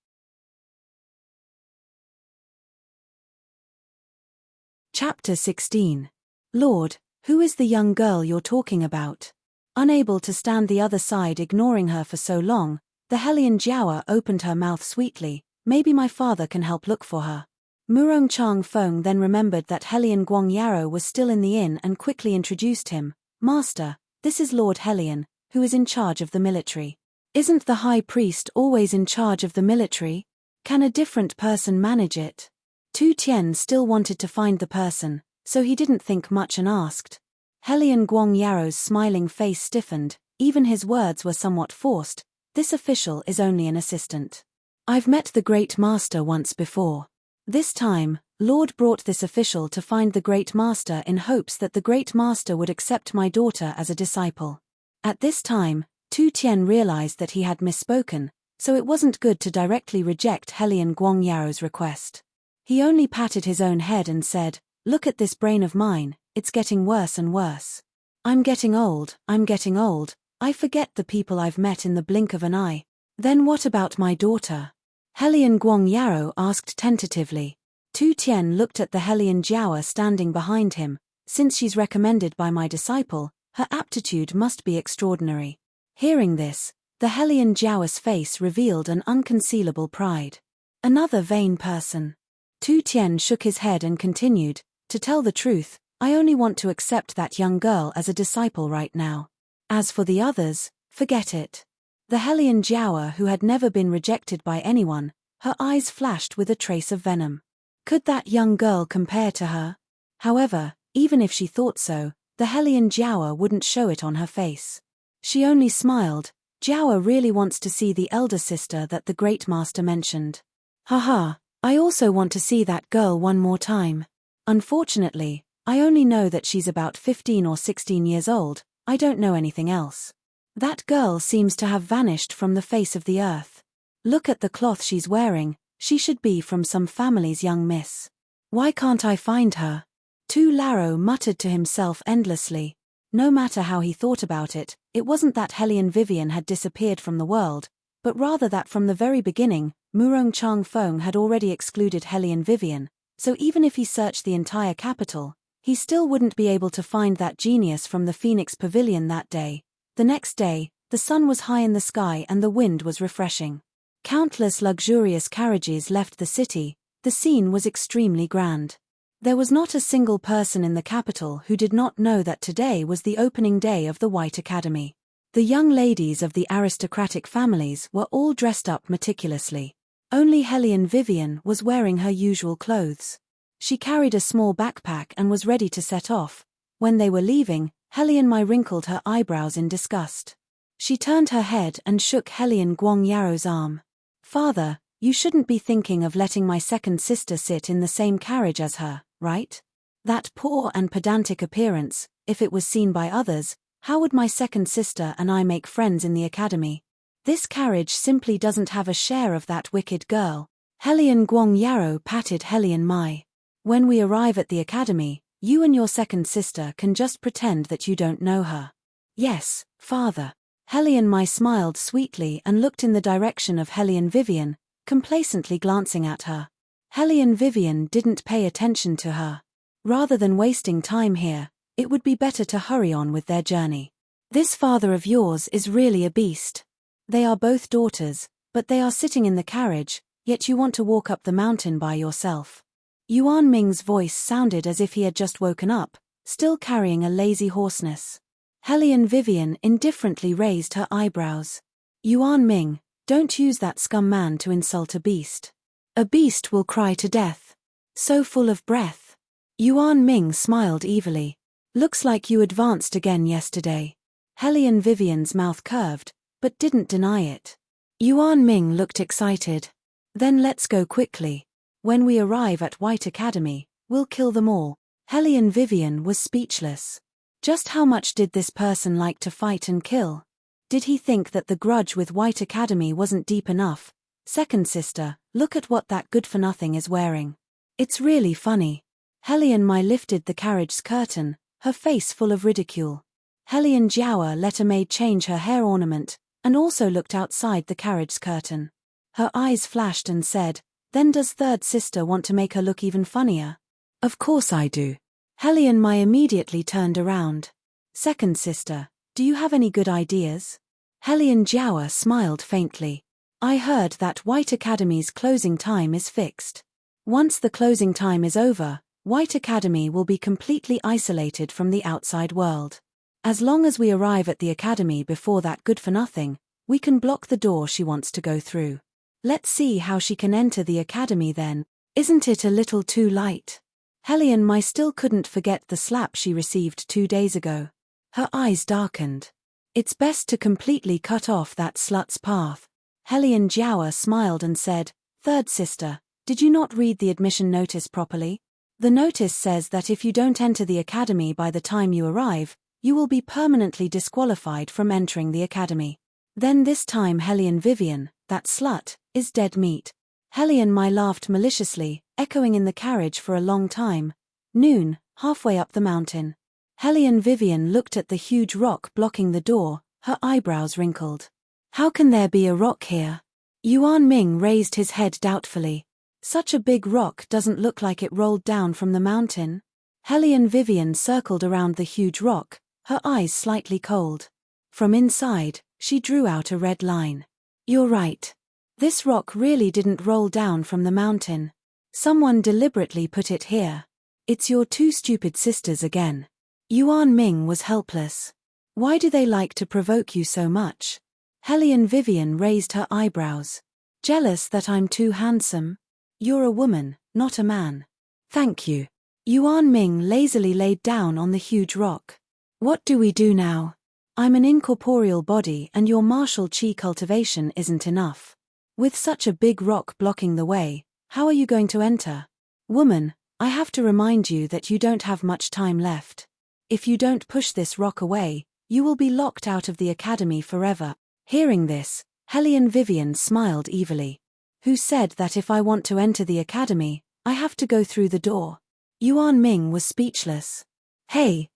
Chapter 16. Lord, who is the young girl you're talking about? Unable to stand the other side ignoring her for so long, the Hellion Jiawa opened her mouth sweetly. Maybe my father can help look for her. Murong Chang Feng then remembered that Hellion Guang Yarrow was still in the inn and quickly introduced him. Master, this is Lord Hellion, who is in charge of the military. Isn't the high priest always in charge of the military? Can a different person manage it? Tu Tian still wanted to find the person, so he didn't think much and asked. Hellion Guang Yarrow's smiling face stiffened, even his words were somewhat forced. This official is only an assistant. I've met the Great Master once before. This time, Lord brought this official to find the Great Master in hopes that the Great Master would accept my daughter as a disciple. At this time, Tu Tian realized that he had misspoken, so it wasn't good to directly reject Hellion Guang Yarrow's request. He only patted his own head and said, "Look at this brain of mine, it's getting worse and worse. I'm getting old. I forget the people I've met in the blink of an eye. Then what about my daughter?" Hellion Guang Yarrow asked tentatively. Tu Tian looked at the Hellion Jiawa standing behind him. Since she's recommended by my disciple, her aptitude must be extraordinary. Hearing this, the Hellion Jiawa's face revealed an unconcealable pride. Another vain person. Tu Tian shook his head and continued, "To tell the truth, I only want to accept that young girl as a disciple right now. As for the others, forget it." The Hellion Jiawa, who had never been rejected by anyone, her eyes flashed with a trace of venom. Could that young girl compare to her? However, even if she thought so, the Hellion Jiawa wouldn't show it on her face. She only smiled. Jiawa really wants to see the elder sister that the Great Master mentioned. Haha, I also want to see that girl one more time. Unfortunately, I only know that she's about 15 or 16 years old. I don't know anything else. That girl seems to have vanished from the face of the earth. Look at the cloth she's wearing. She should be from some family's young miss. Why can't I find her? Tu Laro muttered to himself endlessly. No matter how he thought about it, it wasn't that Hellion Vivian had disappeared from the world, but rather that from the very beginning, Murong Chang Feng had already excluded Hellion Vivian, so even if he searched the entire capital, he still wouldn't be able to find that genius from the Phoenix Pavilion that day. The next day, the sun was high in the sky and the wind was refreshing. Countless luxurious carriages left the city. The scene was extremely grand. There was not a single person in the capital who did not know that today was the opening day of the White Academy. The young ladies of the aristocratic families were all dressed up meticulously. Only Hellion Vivian was wearing her usual clothes. She carried a small backpack and was ready to set off. When they were leaving, Hellion Mai wrinkled her eyebrows in disgust. She turned her head and shook Hellion Guang Yarrow's arm. "Father, you shouldn't be thinking of letting my second sister sit in the same carriage as her, right? That poor and pedantic appearance, if it was seen by others, how would my second sister and I make friends in the academy? This carriage simply doesn't have a share of that wicked girl." Hellion Guang Yarrow patted Hellion Mai. "When we arrive at the academy, you and your second sister can just pretend that you don't know her." "Yes, father." Hellion Mai smiled sweetly and looked in the direction of Hellion Vivian, complacently glancing at her. Hellion Vivian didn't pay attention to her. Rather than wasting time here, it would be better to hurry on with their journey. "This father of yours is really a beast. They are both daughters, but they are sitting in the carriage, yet you want to walk up the mountain by yourself." Yuan Ming's voice sounded as if he had just woken up, still carrying a lazy hoarseness. Hellion Vivian indifferently raised her eyebrows. "Yuan Ming, don't use that scum man to insult a beast. A beast will cry to death. So full of breath." Yuan Ming smiled evilly. Looks like you advanced again yesterday. Hellion Vivian's mouth curved, but didn't deny it. Yuan Ming looked excited. Then let's go quickly. When we arrive at White Academy, we'll kill them all. Hellion Vivian was speechless. Just how much did this person like to fight and kill? Did he think that the grudge with White Academy wasn't deep enough? Second sister, look at what that good-for-nothing is wearing. It's really funny. Hellion Mai lifted the carriage's curtain, her face full of ridicule. Hellion Jiaoa let a maid change her hair ornament, and also looked outside the carriage's curtain. Her eyes flashed and said, "Then does third sister want to make her look even funnier?" "Of course I do." Hellion Mai immediately turned around. "Second sister, do you have any good ideas?" Hellion Jiaoa smiled faintly. "I heard that White Academy's closing time is fixed. Once the closing time is over, White Academy will be completely isolated from the outside world. As long as we arrive at the academy before that good-for-nothing, we can block the door she wants to go through. Let's see how she can enter the academy then. Isn't it a little too light?" Hellion Mai still couldn't forget the slap she received 2 days ago. Her eyes darkened. "It's best to completely cut off that slut's path." Hellion Jiaoa smiled and said, "Third sister, did you not read the admission notice properly? The notice says that if you don't enter the academy by the time you arrive, you will be permanently disqualified from entering the academy. Then this time Hellion Vivian, that slut, is dead meat." Hellion Mai laughed maliciously, echoing in the carriage for a long time. Noon, halfway up the mountain. Hellion Vivian looked at the huge rock blocking the door, her eyebrows wrinkled. "How can there be a rock here?" Yuan Ming raised his head doubtfully. "Such a big rock doesn't look like it rolled down from the mountain." Hellion Vivian circled around the huge rock, her eyes slightly cold. From inside, she drew out a red line. "You're right. This rock really didn't roll down from the mountain. Someone deliberately put it here. It's your two stupid sisters again." Yuan Ming was helpless. "Why do they like to provoke you so much?" Hellion Vivian raised her eyebrows. "Jealous that I'm too handsome? You're a woman, not a man." "Thank you." Yuan Ming lazily laid down on the huge rock. "What do we do now? I'm an incorporeal body and your martial qi cultivation isn't enough. With such a big rock blocking the way, how are you going to enter? Woman, I have to remind you that you don't have much time left. If you don't push this rock away, you will be locked out of the academy forever." Hearing this, Hellion Vivian smiled evilly. "Who said that if I want to enter the academy, I have to go through the door?" Yuan Ming was speechless. Hey,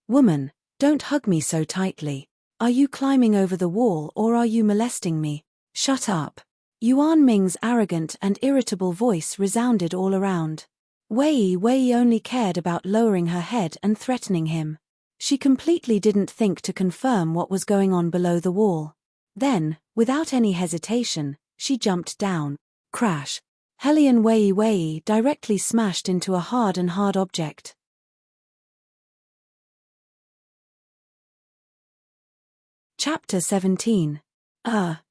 woman, don't hug me so tightly. Are you climbing over the wall or are you molesting me? Shut up." Yuan Ming's arrogant and irritable voice resounded all around. Wei only cared about lowering her head and threatening him. She completely didn't think to confirm what was going on below the wall. Then, without any hesitation, she jumped down. Crash. Hellion Wei directly smashed into a hard object. Chapter 17.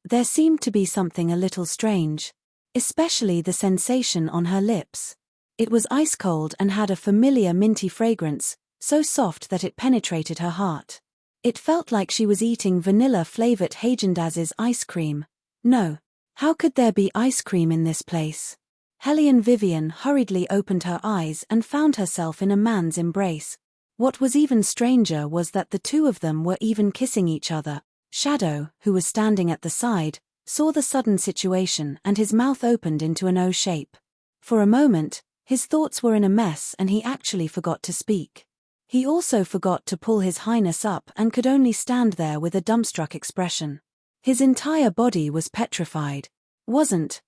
There seemed to be something a little strange. Especially the sensation on her lips. It was ice cold and had a familiar minty fragrance, so soft that it penetrated her heart. It felt like she was eating vanilla-flavored Häagen-Dazs's ice cream. No. How could there be ice cream in this place? Hellion Vivian hurriedly opened her eyes and found herself in a man's embrace. What was even stranger was that the two of them were even kissing each other. Shadow, who was standing at the side, saw the sudden situation and his mouth opened into an O shape. For a moment, his thoughts were in a mess and he actually forgot to speak. He also forgot to pull his highness up and could only stand there with a dumbstruck expression. His entire body was petrified. Wasn't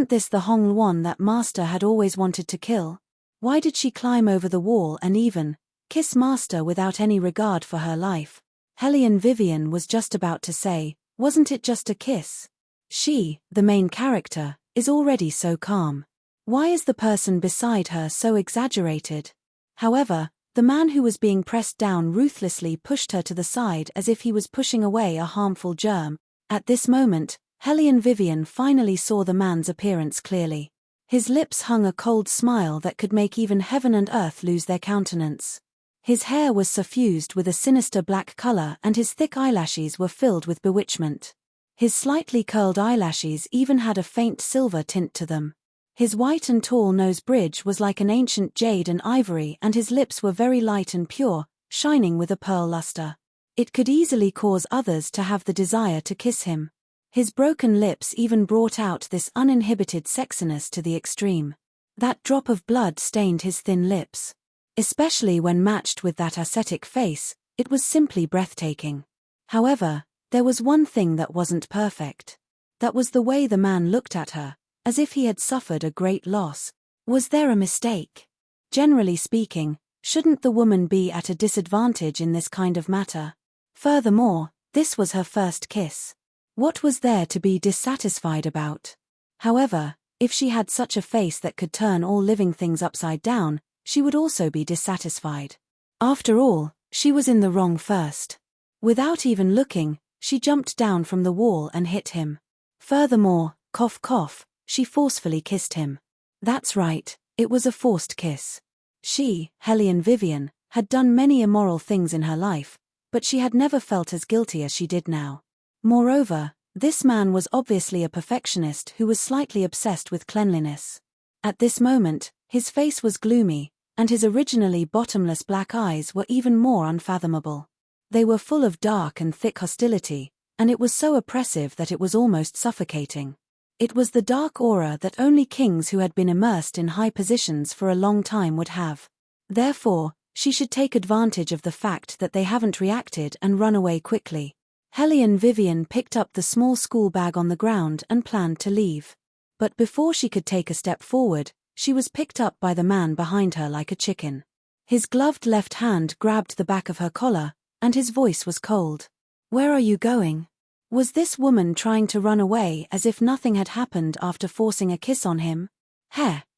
this the Hong Luan that Master had always wanted to kill? Why did she climb over the wall and even kiss Master without any regard for her life? Hellion Vivian was just about to say, wasn't it just a kiss? She, the main character, is already so calm. Why is the person beside her so exaggerated? However, the man who was being pressed down ruthlessly pushed her to the side as if he was pushing away a harmful germ. At this moment, Hellion Vivian finally saw the man's appearance clearly. His lips hung a cold smile that could make even heaven and earth lose their countenance. His hair was suffused with a sinister black color and his thick eyelashes were filled with bewitchment. His slightly curled eyelashes even had a faint silver tint to them. His white and tall nose bridge was like an ancient jade and ivory, and his lips were very light and pure, shining with a pearl luster. It could easily cause others to have the desire to kiss him. His broken lips even brought out this uninhibited sexiness to the extreme. That drop of blood stained his thin lips. Especially when matched with that ascetic face, it was simply breathtaking. However, there was one thing that wasn't perfect. That was the way the man looked at her, as if he had suffered a great loss. Was there a mistake? Generally speaking, shouldn't the woman be at a disadvantage in this kind of matter? Furthermore, this was her first kiss. What was there to be dissatisfied about? However, if she had such a face that could turn all living things upside down, she would also be dissatisfied. After all, she was in the wrong first. Without even looking, she jumped down from the wall and hit him. Furthermore, cough cough, she forcefully kissed him. That's right, it was a forced kiss. She, Hellion Vivian, had done many immoral things in her life, but she had never felt as guilty as she did now. Moreover, this man was obviously a perfectionist who was slightly obsessed with cleanliness. At this moment, his face was gloomy, and his originally bottomless black eyes were even more unfathomable. They were full of dark and thick hostility, and it was so oppressive that it was almost suffocating. It was the dark aura that only kings who had been immersed in high positions for a long time would have. Therefore, she should take advantage of the fact that they haven't reacted and run away quickly. Hellion Vivian picked up the small school bag on the ground and planned to leave. But before she could take a step forward, she was picked up by the man behind her like a chicken. His gloved left hand grabbed the back of her collar, and his voice was cold. "Where are you going?" Was this woman trying to run away as if nothing had happened after forcing a kiss on him?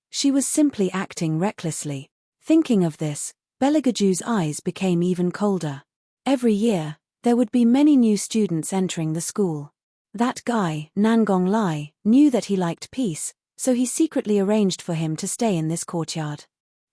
She was simply acting recklessly. Thinking of this, Belegaju's eyes became even colder. Every year, there would be many new students entering the school. That guy, Nangong Lai, knew that he liked peace, so he secretly arranged for him to stay in this courtyard.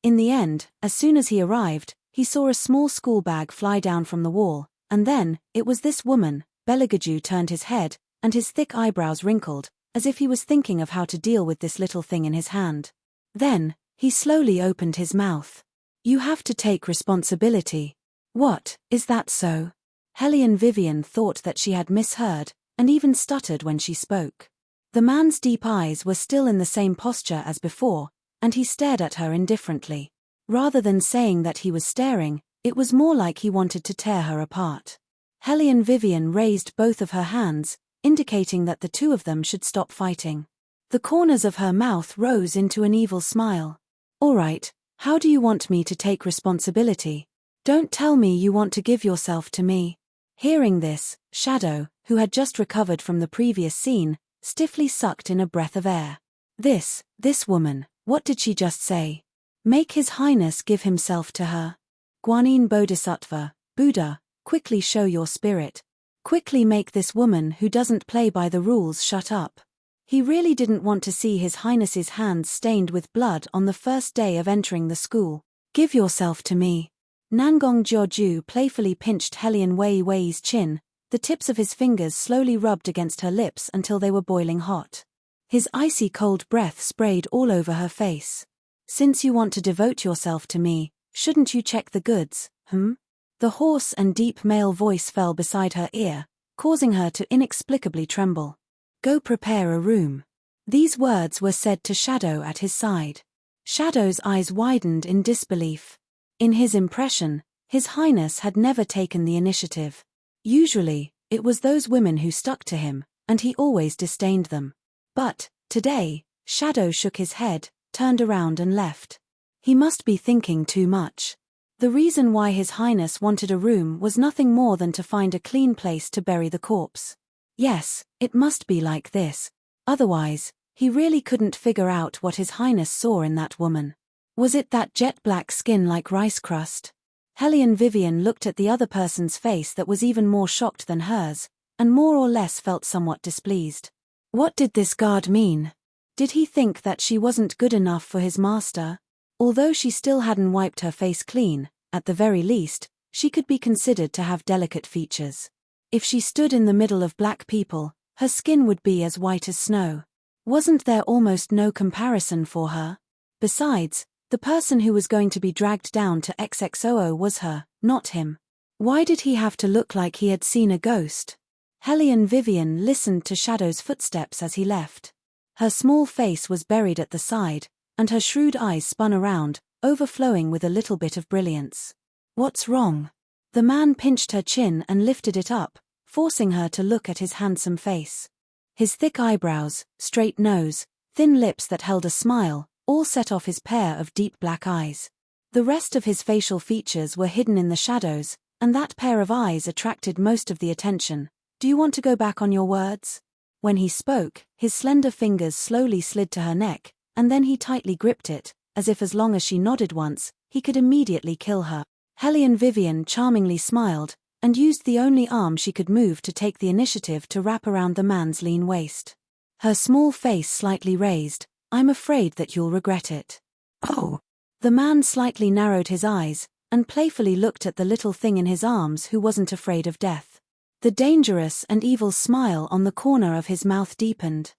In the end, as soon as he arrived, he saw a small school bag fly down from the wall, and then, it was this woman. Belegaju turned his head, and his thick eyebrows wrinkled, as if he was thinking of how to deal with this little thing in his hand. Then, he slowly opened his mouth. "You have to take responsibility." "What, is that so?" Hellion Vivian thought that she had misheard, and even stuttered when she spoke. The man's deep eyes were still in the same posture as before, and he stared at her indifferently. Rather than saying that he was staring, it was more like he wanted to tear her apart. Hellion Vivian raised both of her hands, indicating that the two of them should stop fighting. The corners of her mouth rose into an evil smile. "All right, how do you want me to take responsibility? Don't tell me you want to give yourself to me." Hearing this, Shadow, who had just recovered from the previous scene, stiffly sucked in a breath of air. This woman, what did she just say? Make His Highness give himself to her? Guanyin Bodhisattva, Buddha, quickly show your spirit. Quickly make this woman who doesn't play by the rules shut up. He really didn't want to see His Highness's hands stained with blood on the first day of entering the school. "Give yourself to me." Nangong Jiaoju playfully pinched Hellion Wei Wei's chin, the tips of his fingers slowly rubbed against her lips until they were boiling hot. His icy cold breath sprayed all over her face. "Since you want to devote yourself to me, shouldn't you check the goods, The hoarse and deep male voice fell beside her ear, causing her to inexplicably tremble. "Go prepare a room." These words were said to Shadow at his side. Shadow's eyes widened in disbelief. In his impression, His Highness had never taken the initiative. Usually, it was those women who stuck to him, and he always disdained them. But, today, Shadow shook his head, turned around and left. He must be thinking too much. The reason why His Highness wanted a room was nothing more than to find a clean place to bury the corpse. Yes, it must be like this. Otherwise, he really couldn't figure out what His Highness saw in that woman. Was it that jet-black skin like rice crust? Hellion Vivian looked at the other person's face that was even more shocked than hers, and more or less felt somewhat displeased. What did this guard mean? Did he think that she wasn't good enough for his master? Although she still hadn't wiped her face clean, At the very least, she could be considered to have delicate features. If she stood in the middle of black people, her skin would be as white as snow. Wasn't there almost no comparison for her? Besides, the person who was going to be dragged down to XXOO was her, not him. Why did he have to look like he had seen a ghost? Hellion Vivian listened to Shadow's footsteps as he left. Her small face was buried at the side, and her shrewd eyes spun around, overflowing with a little bit of brilliance. What's wrong? The man pinched her chin and lifted it up, forcing her to look at his handsome face. His thick eyebrows, straight nose, thin lips that held a smile, all set off his pair of deep black eyes. The rest of his facial features were hidden in the shadows, and that pair of eyes attracted most of the attention. Do you want to go back on your words? When he spoke, his slender fingers slowly slid to her neck, and then he tightly gripped it, as if as long as she nodded once, he could immediately kill her. Hellion Vivian charmingly smiled, and used the only arm she could move to take the initiative to wrap around the man's lean waist. Her small face slightly raised. I'm afraid that you'll regret it. Oh! The man slightly narrowed his eyes, and playfully looked at the little thing in his arms who wasn't afraid of death. The dangerous and evil smile on the corner of his mouth deepened.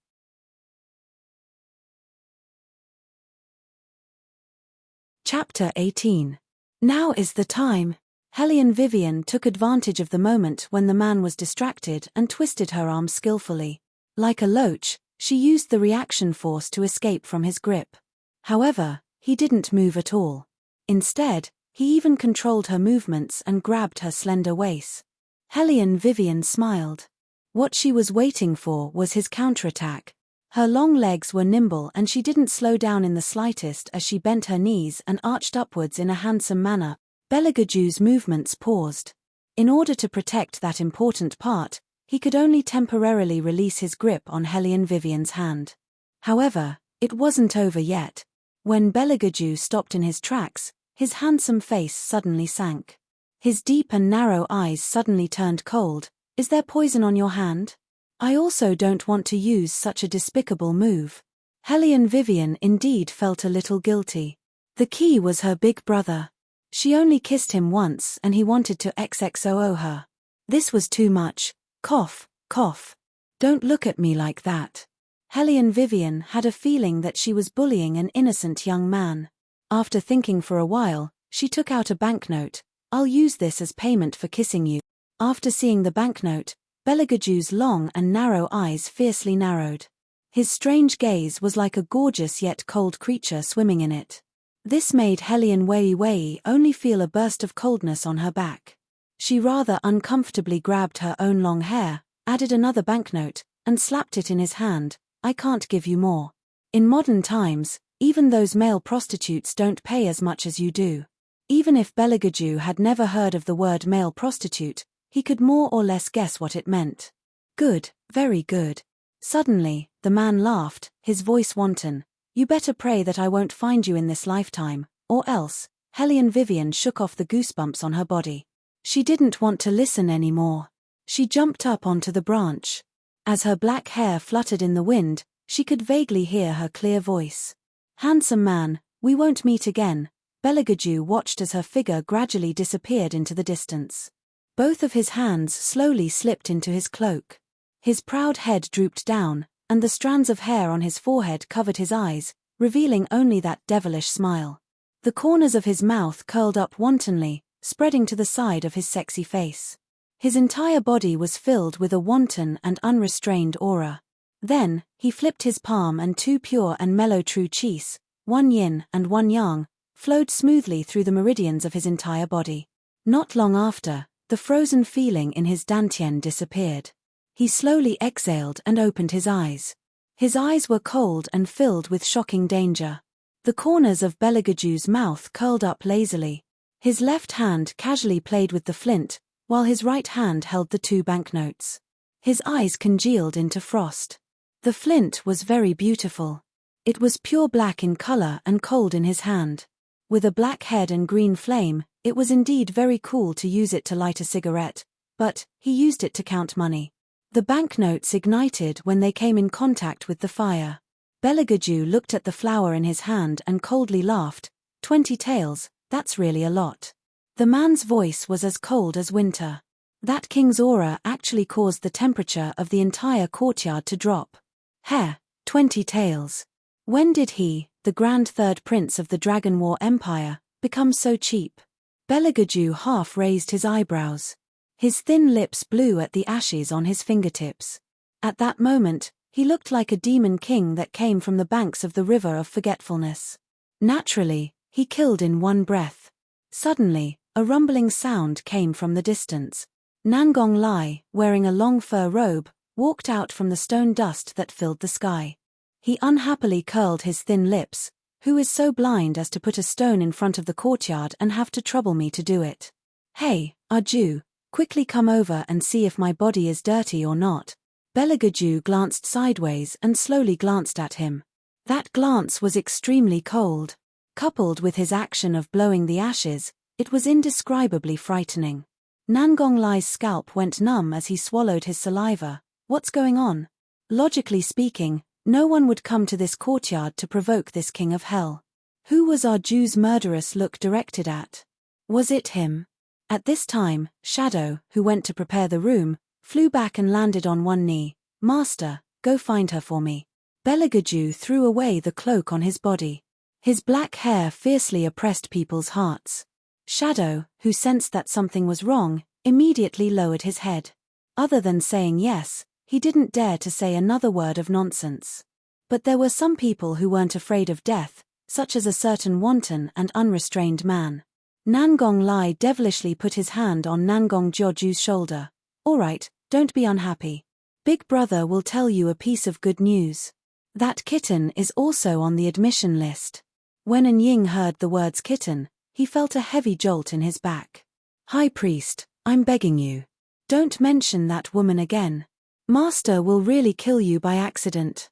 Chapter 18. Now is the time. Hellion Vivian took advantage of the moment when the man was distracted and twisted her arm skillfully. Like a loach, she used the reaction force to escape from his grip. However, he didn't move at all. Instead, he even controlled her movements and grabbed her slender waist. Hellion Vivian smiled. What she was waiting for was his counterattack. Her long legs were nimble and she didn't slow down in the slightest as she bent her knees and arched upwards in a handsome manner. Belagaju's movements paused. In order to protect that important part, he could only temporarily release his grip on Hellion Vivian's hand. However, it wasn't over yet. When Belagaju stopped in his tracks, his handsome face suddenly sank. His deep and narrow eyes suddenly turned cold. Is there poison on your hand? I also don't want to use such a despicable move. Hellion Vivian indeed felt a little guilty. The key was her big brother. She only kissed him once and he wanted to XXOO her. This was too much. Cough, cough. Don't look at me like that. Hellion Vivian had a feeling that she was bullying an innocent young man. After thinking for a while, she took out a banknote. I'll use this as payment for kissing you. After seeing the banknote, Belagaju's long and narrow eyes fiercely narrowed. His strange gaze was like a gorgeous yet cold creature swimming in it. This made Hellion Wei only feel a burst of coldness on her back. She rather uncomfortably grabbed her own long hair, added another banknote, and slapped it in his hand. I can't give you more. In modern times, even those male prostitutes don't pay as much as you do. Even if Belagaju had never heard of the word male prostitute, he could more or less guess what it meant. Good, very good. Suddenly, the man laughed, his voice wanton. You better pray that I won't find you in this lifetime, or else. Hellion Vivian shook off the goosebumps on her body. She didn't want to listen anymore. She jumped up onto the branch. As her black hair fluttered in the wind, she could vaguely hear her clear voice. Handsome man, we won't meet again. Belagaju watched as her figure gradually disappeared into the distance. Both of his hands slowly slipped into his cloak. His proud head drooped down, and the strands of hair on his forehead covered his eyes, revealing only that devilish smile. The corners of his mouth curled up wantonly, spreading to the side of his sexy face. His entire body was filled with a wanton and unrestrained aura. Then, he flipped his palm and two pure and mellow true qis, one yin and one yang, flowed smoothly through the meridians of his entire body. Not long after, the frozen feeling in his dantian disappeared. He slowly exhaled and opened his eyes. His eyes were cold and filled with shocking danger. The corners of Belagaju's mouth curled up lazily. His left hand casually played with the flint, while his right hand held the two banknotes. His eyes congealed into frost. The flint was very beautiful. It was pure black in color and cold in his hand. With a black head and green flame, it was indeed very cool to use it to light a cigarette, but he used it to count money. The banknotes ignited when they came in contact with the fire. Belagaju looked at the flower in his hand and coldly laughed. 20 taels, that's really a lot. The man's voice was as cold as winter. That king's aura actually caused the temperature of the entire courtyard to drop. Hair, 20 tails. When did he, the grand third prince of the Dragon War Empire, become so cheap? Belegaju half raised his eyebrows. His thin lips blew at the ashes on his fingertips. At that moment, he looked like a demon king that came from the banks of the river of forgetfulness. Naturally, he killed in one breath. Suddenly, a rumbling sound came from the distance. Nangong Lai, wearing a long fur robe, walked out from the stone dust that filled the sky. He unhappily curled his thin lips. Who is so blind as to put a stone in front of the courtyard and have to trouble me to do it? Hey, Arju, quickly come over and see if my body is dirty or not. Belegaju glanced sideways and slowly glanced at him. That glance was extremely cold. Coupled with his action of blowing the ashes, it was indescribably frightening. Nangong Lai's scalp went numb as he swallowed his saliva. What's going on? Logically speaking, no one would come to this courtyard to provoke this king of hell. Who was Arju's murderous look directed at? Was it him? At this time, Shadow, who went to prepare the room, flew back and landed on one knee. Master, go find her for me. Belegaju threw away the cloak on his body. His black hair fiercely oppressed people's hearts. Shadow, who sensed that something was wrong, immediately lowered his head. Other than saying yes, he didn't dare to say another word of nonsense. But there were some people who weren't afraid of death, such as a certain wanton and unrestrained man. Nangong Lai devilishly put his hand on Nangong Jioju's shoulder. Alright, don't be unhappy. Big brother will tell you a piece of good news. That kitten is also on the admission list. When An Ying heard the words kitten, he felt a heavy jolt in his back. High priest, I'm begging you. Don't mention that woman again. Master will really kill you by accident.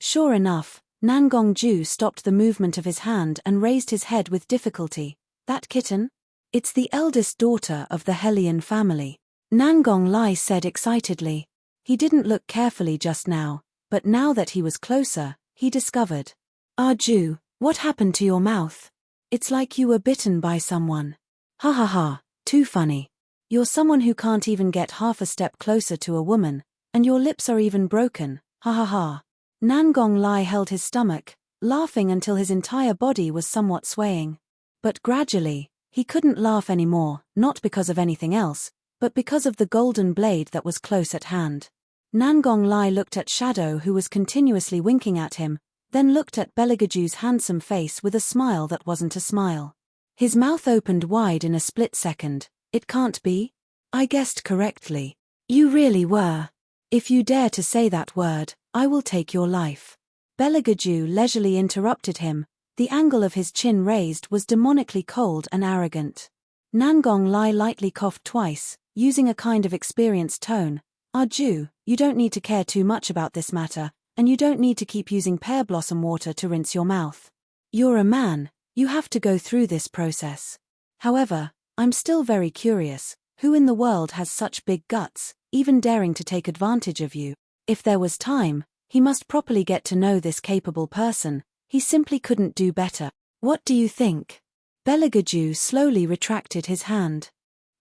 Sure enough, Nangong Ju stopped the movement of his hand and raised his head with difficulty. That kitten? It's the eldest daughter of the Hellion family. Nangong Lai said excitedly. He didn't look carefully just now, but now that he was closer, he discovered. Arju, what happened to your mouth? It's like you were bitten by someone. Ha ha ha, too funny. You're someone who can't even get half a step closer to a woman, and your lips are even broken, ha ha ha. Nangong Lai held his stomach, laughing until his entire body was somewhat swaying. But gradually, he couldn't laugh anymore, not because of anything else, but because of the golden blade that was close at hand. Nangong Lai looked at Shadow, who was continuously winking at him, then looked at Belegaju's handsome face with a smile that wasn't a smile. His mouth opened wide in a split second. It can't be? I guessed correctly. You really were. If you dare to say that word, I will take your life. Belegaju leisurely interrupted him. The angle of his chin raised was demonically cold and arrogant. Nangong Lai lightly coughed twice, using a kind of experienced tone. Arju, you don't need to care too much about this matter, and you don't need to keep using pear blossom water to rinse your mouth. You're a man, you have to go through this process. However, I'm still very curious, who in the world has such big guts, even daring to take advantage of you? If there was time, he must properly get to know this capable person. He simply couldn't do better. What do you think? Belegaju slowly retracted his hand.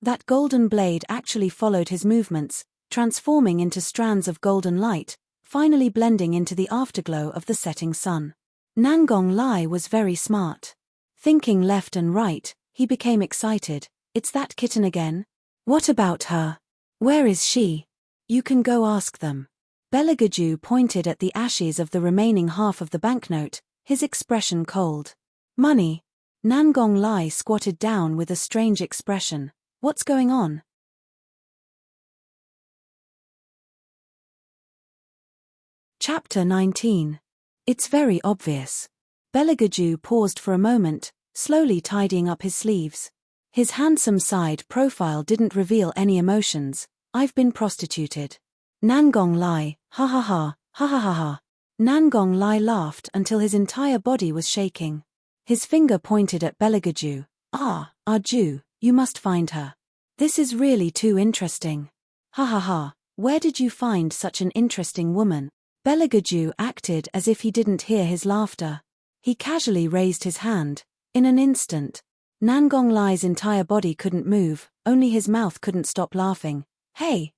That golden blade actually followed his movements, transforming into strands of golden light, finally blending into the afterglow of the setting sun. Nangong Lai was very smart. Thinking left and right, he became excited. It's that kitten again? What about her? Where is she? You can go ask them. Belegaju pointed at the ashes of the remaining half of the banknote, his expression cold. Money. Nangong Lai squatted down with a strange expression. What's going on? Chapter 19. It's very obvious. Belegaju paused for a moment, slowly tidying up his sleeves. His handsome side profile didn't reveal any emotions. I've been prostituted. Nangong Lai, ha ha ha, ha ha ha ha. Nangong Lai laughed until his entire body was shaking. His finger pointed at Belegaju. Arju, you must find her. This is really too interesting. Ha ha ha, where did you find such an interesting woman? Belegaju acted as if he didn't hear his laughter. He casually raised his hand. In an instant, Nangong Lai's entire body couldn't move, only his mouth couldn't stop laughing. Hey,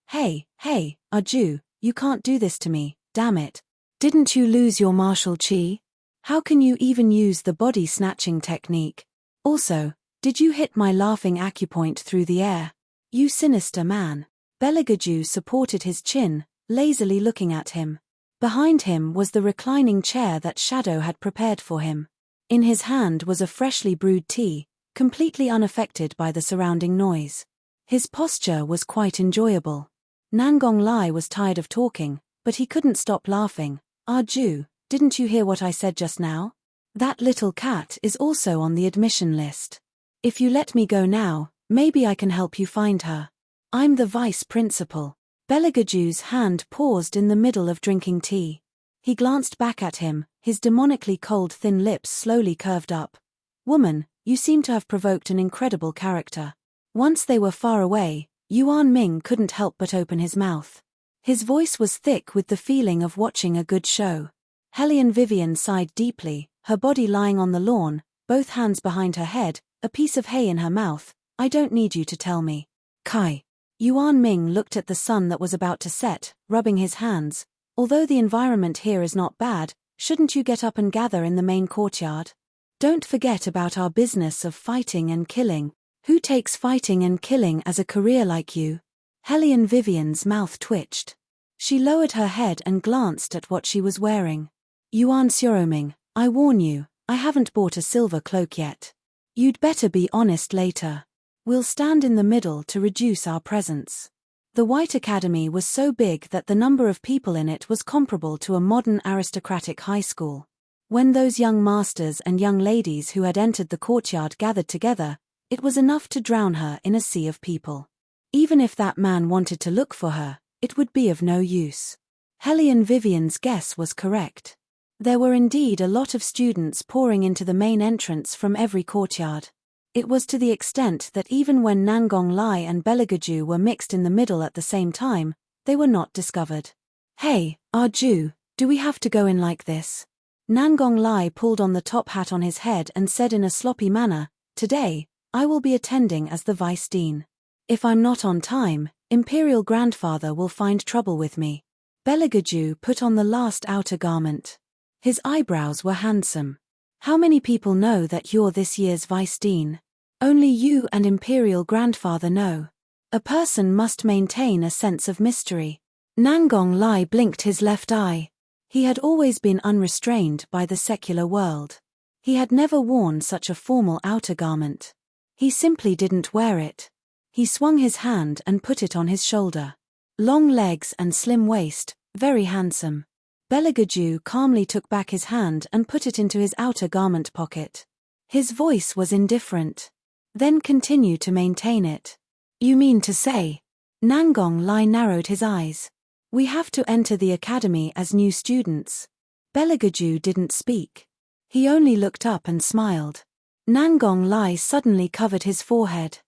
Arju, you can't do this to me, damn it. Didn't you lose your martial chi? How can you even use the body snatching technique? Also, did you hit my laughing acupoint through the air? You sinister man. Belagaju supported his chin, lazily looking at him. Behind him was the reclining chair that Shadow had prepared for him. In his hand was a freshly brewed tea, completely unaffected by the surrounding noise. His posture was quite enjoyable. Nangong Lai was tired of talking, but he couldn't stop laughing. Arju, didn't you hear what I said just now? That little cat is also on the admission list. If you let me go now, maybe I can help you find her. I'm the vice principal. Belagaju's hand paused in the middle of drinking tea. He glanced back at him, his demonically cold thin lips slowly curved up. Woman, you seem to have provoked an incredible character. Once they were far away, Yuan Ming couldn't help but open his mouth. His voice was thick with the feeling of watching a good show. Hellion Vivian sighed deeply, her body lying on the lawn, both hands behind her head, a piece of hay in her mouth. I don't need you to tell me. Kai. Yuan Ming looked at the sun that was about to set, rubbing his hands. Although the environment here is not bad, shouldn't you get up and gather in the main courtyard? Don't forget about our business of fighting and killing. Who takes fighting and killing as a career like you? Hellion Vivian's mouth twitched. She lowered her head and glanced at what she was wearing. Yuan Xiaoming, I warn you, I haven't bought a silver cloak yet. You'd better be honest later. We'll stand in the middle to reduce our presence. The White Academy was so big that the number of people in it was comparable to a modern aristocratic high school. When those young masters and young ladies who had entered the courtyard gathered together, it was enough to drown her in a sea of people. Even if that man wanted to look for her, it would be of no use. Hellion Vivian's guess was correct. There were indeed a lot of students pouring into the main entrance from every courtyard. It was to the extent that even when Nangong Lai and Belagaju were mixed in the middle at the same time, they were not discovered. Hey, Arju, do we have to go in like this? Nangong Lai pulled on the top hat on his head and said in a sloppy manner, Today, I will be attending as the vice dean. If I'm not on time, Imperial Grandfather will find trouble with me. Belagaju put on the last outer garment. His eyebrows were handsome. How many people know that you're this year's vice dean? Only you and Imperial Grandfather know. A person must maintain a sense of mystery. Nangong Lai blinked his left eye. He had always been unrestrained by the secular world. He had never worn such a formal outer garment. He simply didn't wear it. He swung his hand and put it on his shoulder. Long legs and slim waist, very handsome. Belagaju calmly took back his hand and put it into his outer garment pocket. His voice was indifferent. Then continued to maintain it. You mean to say? Nangong Lai narrowed his eyes. We have to enter the academy as new students. Belagaju didn't speak. He only looked up and smiled. Nangong Lai suddenly covered his forehead.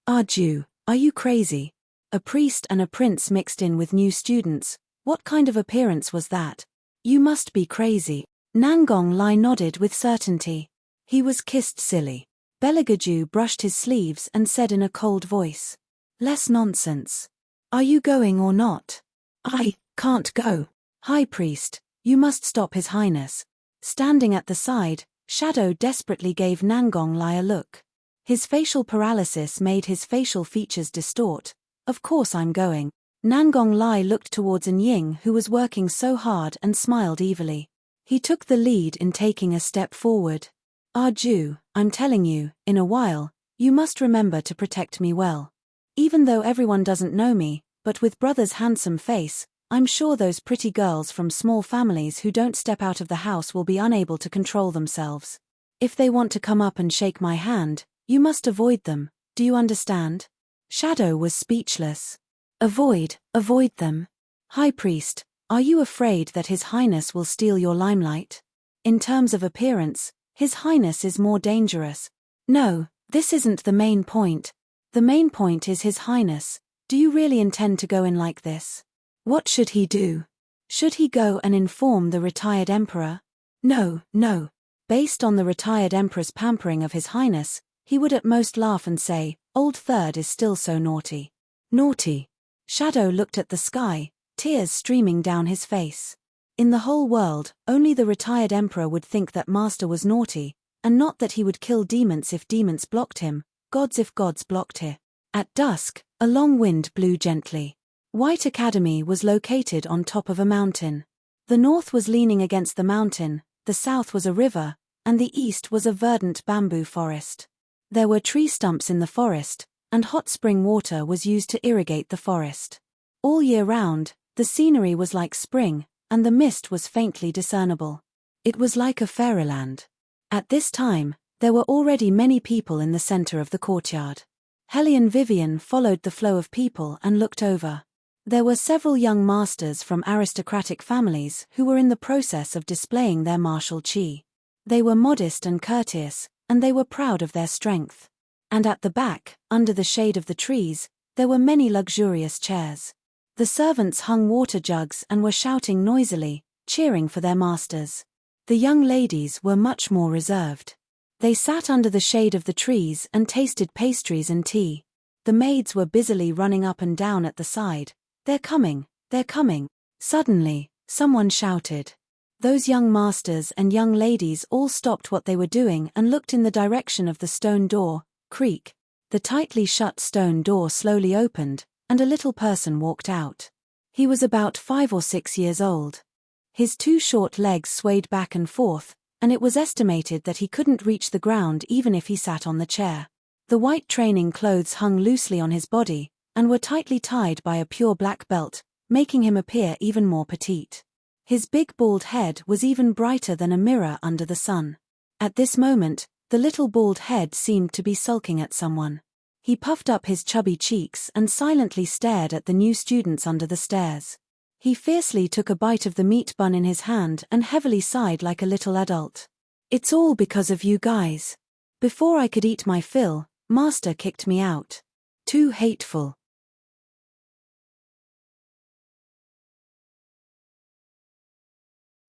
Arju, are you crazy? A priest and a prince mixed in with new students, what kind of appearance was that? You must be crazy. Nangong Lai nodded with certainty. He was kissed silly. Belagaju brushed his sleeves and said in a cold voice. Less nonsense. Are you going or not? I can't go. High Priest, you must stop His Highness. Standing at the side, Shadow desperately gave Nangong Lai a look. His facial paralysis made his facial features distort. Of course I'm going. Nangong Lai looked towards An Ying who was working so hard and smiled evilly. He took the lead in taking a step forward. Arju, I'm telling you, in a while, you must remember to protect me well. Even though everyone doesn't know me, but with brother's handsome face, I'm sure those pretty girls from small families who don't step out of the house will be unable to control themselves. If they want to come up and shake my hand, you must avoid them, do you understand? Shadow was speechless. Avoid them. High Priest, are you afraid that His Highness will steal your limelight? In terms of appearance, His Highness is more dangerous. No, this isn't the main point. The main point is His Highness. Do you really intend to go in like this? What should he do? Should he go and inform the retired emperor? No. Based on the retired emperor's pampering of His Highness, He would at most laugh and say, "Old Third is still so naughty." Naughty. Shadow looked at the sky, tears streaming down his face. In the whole world, only the retired emperor would think that Master was naughty, and not that he would kill demons if demons blocked him, gods if gods blocked him. At dusk, a long wind blew gently. White Academy was located on top of a mountain. The north was leaning against the mountain, the south was a river, and the east was a verdant bamboo forest. There were tree stumps in the forest, and hot spring water was used to irrigate the forest. All year round, the scenery was like spring, and the mist was faintly discernible. It was like a fairyland. At this time, there were already many people in the center of the courtyard. Hellion Vivian followed the flow of people and looked over. There were several young masters from aristocratic families who were in the process of displaying their martial chi. They were modest and courteous, and they were proud of their strength. And at the back, under the shade of the trees, there were many luxurious chairs. The servants hung water jugs and were shouting noisily, cheering for their masters. The young ladies were much more reserved. They sat under the shade of the trees and tasted pastries and tea. The maids were busily running up and down at the side. "They're coming, they're coming." Suddenly, someone shouted. Those young masters and young ladies all stopped what they were doing and looked in the direction of the stone door. Creak. The tightly shut stone door slowly opened, and a little person walked out. He was about 5 or 6 years old. His 2 short legs swayed back and forth, and it was estimated that he couldn't reach the ground even if he sat on the chair. The white training clothes hung loosely on his body, and were tightly tied by a pure black belt, making him appear even more petite. His big bald head was even brighter than a mirror under the sun. At this moment, the little bald head seemed to be sulking at someone. He puffed up his chubby cheeks and silently stared at the new students under the stairs. He fiercely took a bite of the meat bun in his hand and heavily sighed like a little adult. "It's all because of you guys. Before I could eat my fill, Master kicked me out. Too hateful."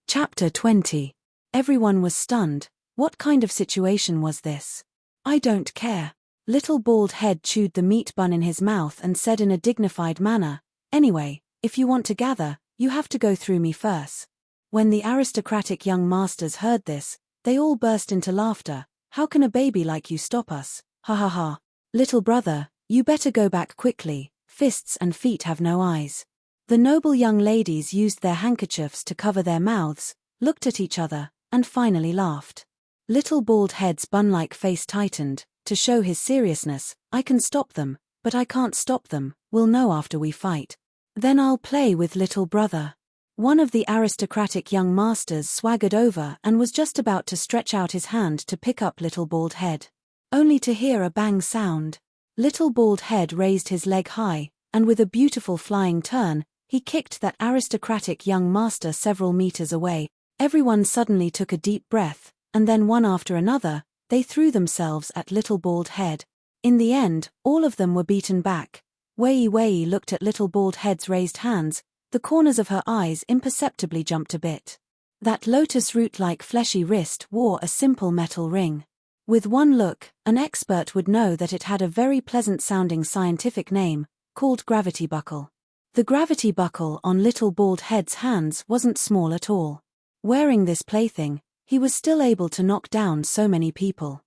Chapter 20. Everyone was stunned. What kind of situation was this? "I don't care." Little Bald Head chewed the meat bun in his mouth and said in a dignified manner, "Anyway, if you want to gather, you have to go through me first." When the aristocratic young masters heard this, they all burst into laughter. "How can a baby like you stop us? Ha ha ha. Little brother, you better go back quickly. Fists and feet have no eyes." The noble young ladies used their handkerchiefs to cover their mouths, looked at each other, and finally laughed. Little Bald Head's bun-like face tightened. To show his seriousness, "I can stop them, but I can't stop them. We'll know after we fight. Then I'll play with little brother." One of the aristocratic young masters swaggered over and was just about to stretch out his hand to pick up Little Bald Head. Only to hear a bang sound. Little Bald Head raised his leg high, and with a beautiful flying turn, he kicked that aristocratic young master several meters away. Everyone suddenly took a deep breath, and then one after another, they threw themselves at Little Bald Head. In the end, all of them were beaten back. Wei Wei looked at Little Bald Head's raised hands. The corners of her eyes imperceptibly jumped a bit. That lotus root-like fleshy wrist wore a simple metal ring. With one look, an expert would know that it had a very pleasant-sounding scientific name, called gravity buckle. The gravity buckle on Little Bald Head's hands wasn't small at all. Wearing this plaything, he was still able to knock down so many people.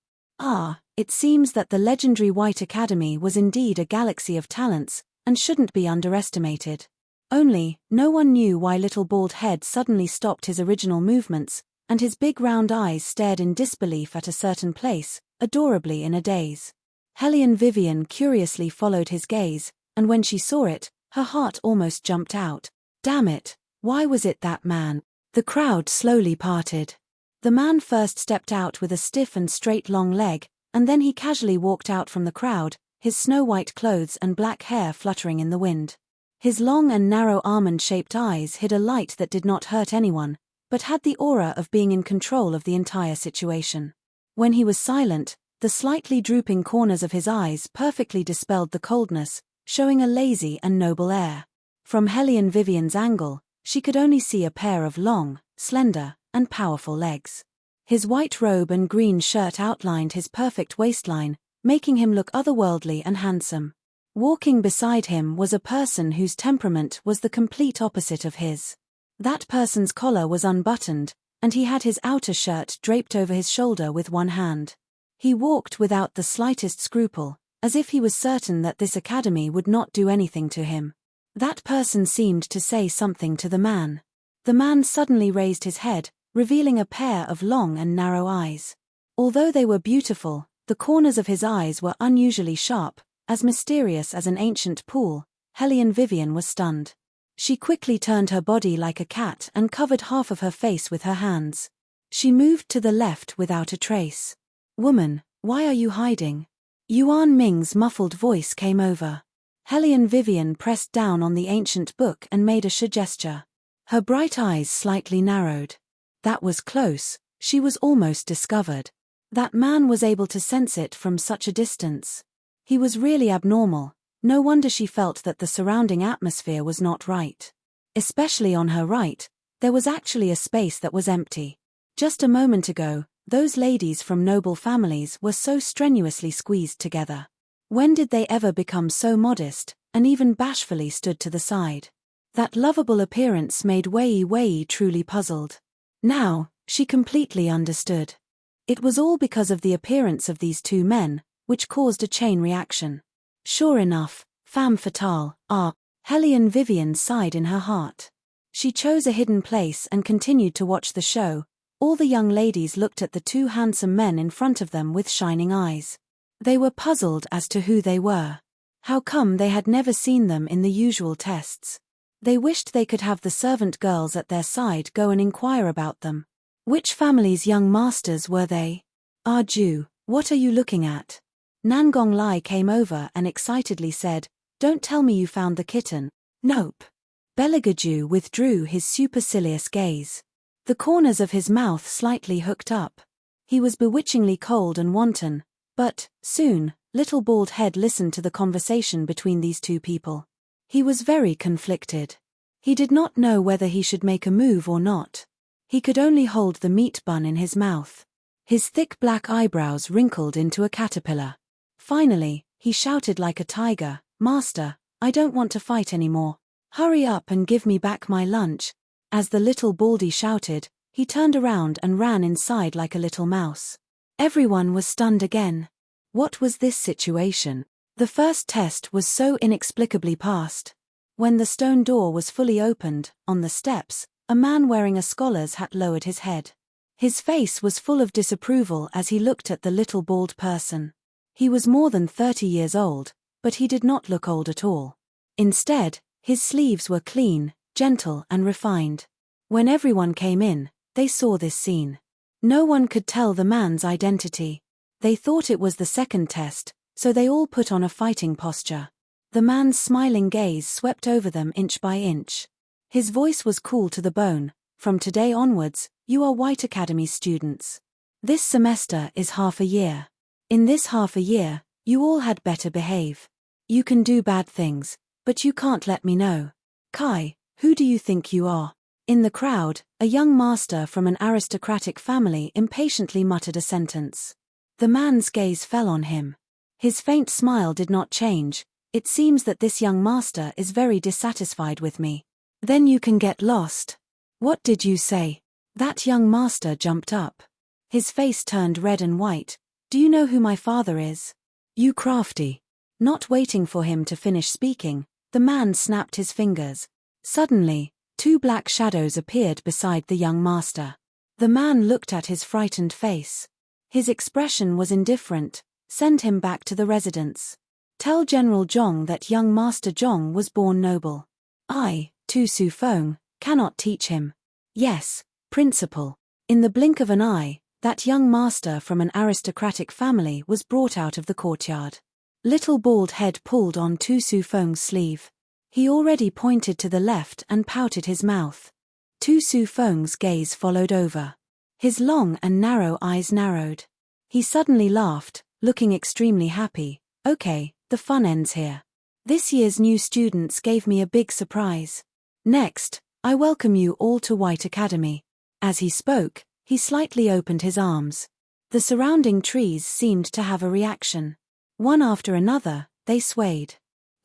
It seems that the legendary White Academy was indeed a galaxy of talents, and shouldn't be underestimated. Only, no one knew why Little Bald Head suddenly stopped his original movements, and his big round eyes stared in disbelief at a certain place, adorably in a daze. Hellion Vivian curiously followed his gaze, and when she saw it, her heart almost jumped out. Damn it, why was it that man? The crowd slowly parted. The man first stepped out with a stiff and straight long leg, and then he casually walked out from the crowd, his snow-white clothes and black hair fluttering in the wind. His long and narrow almond-shaped eyes hid a light that did not hurt anyone, but had the aura of being in control of the entire situation. When he was silent, the slightly drooping corners of his eyes perfectly dispelled the coldness, showing a lazy and noble air. From Hellion Vivian's angle, she could only see a pair of long, slender, and powerful legs. His white robe and green shirt outlined his perfect waistline, making him look otherworldly and handsome. Walking beside him was a person whose temperament was the complete opposite of his. That person's collar was unbuttoned, and he had his outer shirt draped over his shoulder with one hand. He walked without the slightest scruple, as if he was certain that this academy would not do anything to him. That person seemed to say something to the man. The man suddenly raised his head, revealing a pair of long and narrow eyes. Although they were beautiful, the corners of his eyes were unusually sharp, as mysterious as an ancient pool. Hellion Vivian was stunned. She quickly turned her body like a cat and covered half of her face with her hands. She moved to the left without a trace. "Woman, why are you hiding?" Yuan Ming's muffled voice came over. Hellion Vivian pressed down on the ancient book and made a gesture. Her bright eyes slightly narrowed. That was close, she was almost discovered. That man was able to sense it from such a distance. He was really abnormal. No wonder she felt that the surrounding atmosphere was not right. Especially on her right, there was actually a space that was empty. Just a moment ago, those ladies from noble families were so strenuously squeezed together. When did they ever become so modest, and even bashfully stood to the side? That lovable appearance made Wei Wei truly puzzled. Now, she completely understood. It was all because of the appearance of these two men, which caused a chain reaction. Sure enough, femme fatale, Hellion Vivian sighed in her heart. She chose a hidden place and continued to watch the show. All the young ladies looked at the two handsome men in front of them with shining eyes. They were puzzled as to who they were. How come they had never seen them in the usual tests? They wished they could have the servant girls at their side go and inquire about them. Which family's young masters were they? "Ah Ju, what are you looking at?" Nangong Lai came over and excitedly said, "Don't tell me you found the kitten." "Nope." Beligaju withdrew his supercilious gaze. The corners of his mouth slightly hooked up. He was bewitchingly cold and wanton, but, soon, Little Bald Head listened to the conversation between these two people. He was very conflicted. He did not know whether he should make a move or not. He could only hold the meat bun in his mouth. His thick black eyebrows wrinkled into a caterpillar. Finally, he shouted like a tiger, "Master, I don't want to fight anymore. Hurry up and give me back my lunch." As the little baldy shouted, he turned around and ran inside like a little mouse. Everyone was stunned again. What was this situation? The first test was so inexplicably passed. When the stone door was fully opened, on the steps, a man wearing a scholar's hat lowered his head. His face was full of disapproval as he looked at the little bald person. He was more than 30 years old, but he did not look old at all. Instead, his sleeves were clean, gentle and refined. When everyone came in, they saw this scene. No one could tell the man's identity. They thought it was the second test, so they all put on a fighting posture. The man's smiling gaze swept over them inch by inch. His voice was cool to the bone. "From today onwards, you are White Academy students. This semester is half a year. In this half a year, you all had better behave. You can do bad things, but you can't let me know. Kai, who do you think you are?" In the crowd, a young master from an aristocratic family impatiently muttered a sentence. The man's gaze fell on him. His faint smile did not change. "It seems that this young master is very dissatisfied with me. Then you can get lost." "What did you say?" That young master jumped up. His face turned red and white. "Do you know who my father is?" "You crafty." Not waiting for him to finish speaking, the man snapped his fingers. Suddenly, two black shadows appeared beside the young master. The man looked at his frightened face. His expression was indifferent. "Send him back to the residence. Tell General Zhong that young Master Zhong was born noble. I, Tu Su Feng, cannot teach him." "Yes, Principal." In the blink of an eye, that young master from an aristocratic family was brought out of the courtyard. Little Bald Head pulled on Tu Su Feng's sleeve. He already pointed to the left and pouted his mouth. Tu Su Feng's gaze followed over. His long and narrow eyes narrowed. He suddenly laughed, looking extremely happy. "Okay, the fun ends here. This year's new students gave me a big surprise. Next, I welcome you all to White Academy." As he spoke, He slightly opened his arms. The surrounding trees seemed to have a reaction. One after another, they swayed.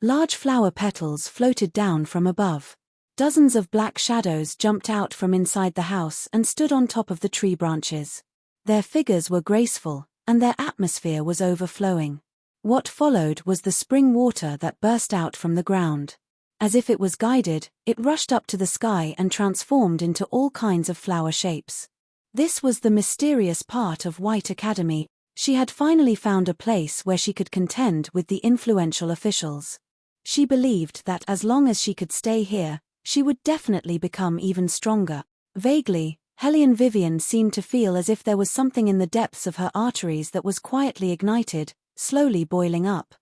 Large flower petals floated down from above. Dozens of black shadows jumped out from inside the house and stood on top of the tree branches. Their figures were graceful, and their atmosphere was overflowing. What followed was the spring water that burst out from the ground. As if it was guided, it rushed up to the sky and transformed into all kinds of flower shapes. This was the mysterious part of White Academy. She had finally found a place where she could contend with the influential officials. She believed that as long as she could stay here, she would definitely become even stronger. Vaguely, Hellion Vivian seemed to feel as if there was something in the depths of her arteries that was quietly ignited, slowly boiling up.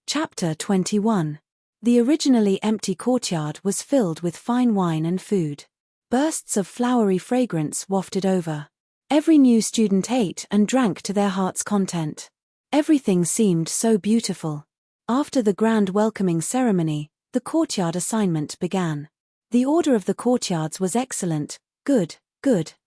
Chapter 21. The originally empty courtyard was filled with fine wine and food. Bursts of flowery fragrance wafted over. Every new student ate and drank to their heart's content. Everything seemed so beautiful. After the grand welcoming ceremony, the courtyard assignment began. The order of the courtyards was excellent, good,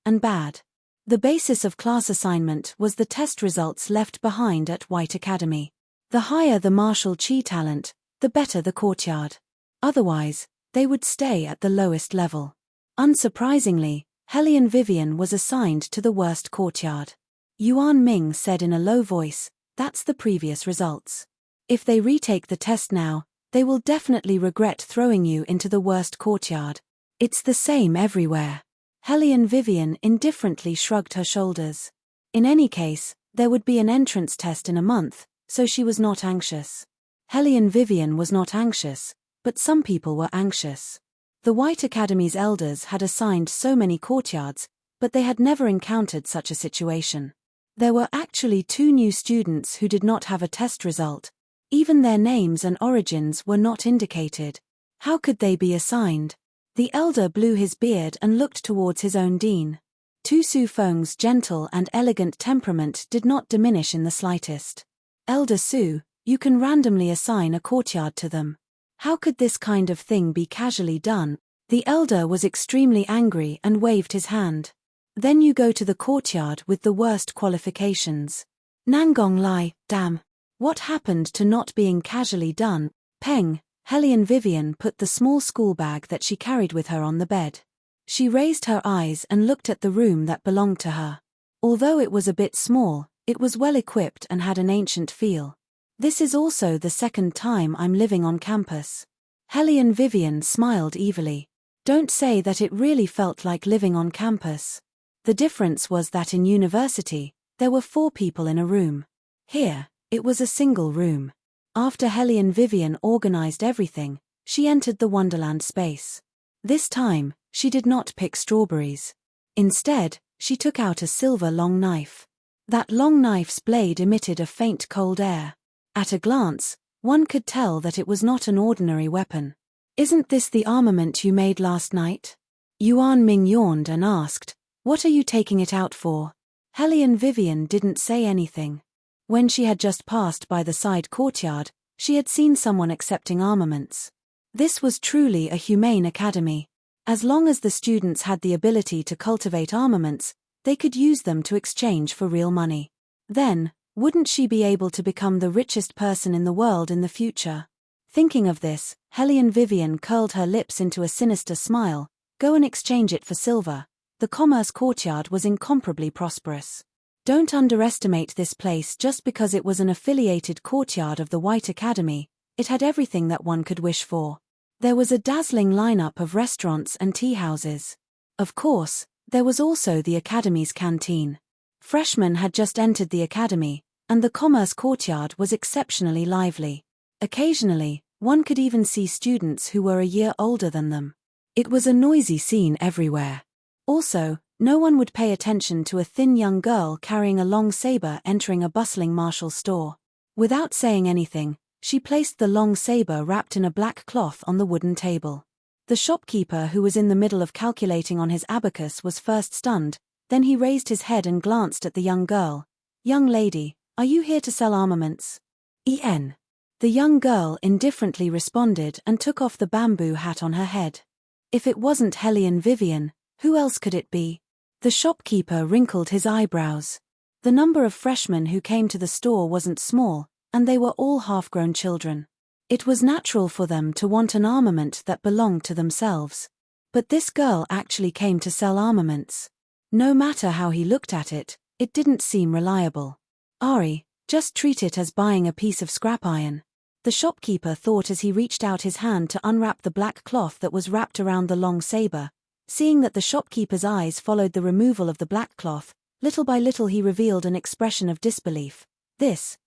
and bad. The basis of class assignment was the test results left behind at White Academy. The higher the martial chi talent, the better the courtyard. Otherwise, they would stay at the lowest level. Unsurprisingly, Hellion Vivian was assigned to the worst courtyard. Yuan Ming said in a low voice, "That's the previous results. If they retake the test now, they will definitely regret throwing you into the worst courtyard. It's the same everywhere." Hellion Vivian indifferently shrugged her shoulders. In any case, there would be an entrance test in a month, so she was not anxious. Hellion Vivian was not anxious, but some people were anxious. The White Academy's elders had assigned so many courtyards, but they had never encountered such a situation. There were actually 2 new students who did not have a test result. Even their names and origins were not indicated. How could they be assigned? The elder blew his beard and looked towards his own dean. Tu Su Feng's gentle and elegant temperament did not diminish in the slightest. "Elder Su, you can randomly assign a courtyard to them. How could this kind of thing be casually done?" The elder was extremely angry and waved his hand. "Then you go to the courtyard with the worst qualifications." Nangong Lai, damn. What happened to not being casually done? Peng, Hellion Vivian put the small school bag that she carried with her on the bed. She raised her eyes and looked at the room that belonged to her. Although it was a bit small, it was well equipped and had an ancient feel. "This is also the second time I'm living on campus." Hellion Vivian smiled evilly. "Don't say that it really felt like living on campus." The difference was that in university, there were 4 people in a room. Here, it was a single room. After Hellion Vivian organized everything, she entered the Wonderland space. This time, she did not pick strawberries. Instead, she took out a silver long knife. That long knife's blade emitted a faint cold air. At a glance, one could tell that it was not an ordinary weapon. "Isn't this the armament you made last night?" Yuan Ming yawned and asked, "What are you taking it out for?" Hellion Vivian didn't say anything. When she had just passed by the side courtyard, she had seen someone accepting armaments. This was truly a humane academy. As long as the students had the ability to cultivate armaments, they could use them to exchange for real money. Then, wouldn't she be able to become the richest person in the world in the future? Thinking of this, Hellion Vivian curled her lips into a sinister smile. Go and exchange it for silver. The commerce courtyard was incomparably prosperous. Don't underestimate this place just because it was an affiliated courtyard of the White Academy. It had everything that one could wish for. There was a dazzling lineup of restaurants and tea houses. Of course, there was also the Academy's canteen. Freshmen had just entered the Academy, and the commerce courtyard was exceptionally lively. Occasionally, one could even see students who were a year older than them. It was a noisy scene everywhere. Also, no one would pay attention to a thin young girl carrying a long saber entering a bustling martial store. Without saying anything, she placed the long saber wrapped in a black cloth on the wooden table. The shopkeeper who was in the middle of calculating on his abacus was first stunned, then he raised his head and glanced at the young girl. "Young lady, are you here to sell armaments?" "En." The young girl indifferently responded and took off the bamboo hat on her head. If it wasn't Hellion Vivian, who else could it be? The shopkeeper wrinkled his eyebrows. The number of freshmen who came to the store wasn't small, and they were all half-grown children. It was natural for them to want an armament that belonged to themselves. But this girl actually came to sell armaments. No matter how he looked at it, it didn't seem reliable. Ari, just treat it as buying a piece of scrap iron. The shopkeeper thought as he reached out his hand to unwrap the black cloth that was wrapped around the long saber. Seeing that the shopkeeper's eyes followed the removal of the black cloth, little by little he revealed an expression of disbelief. This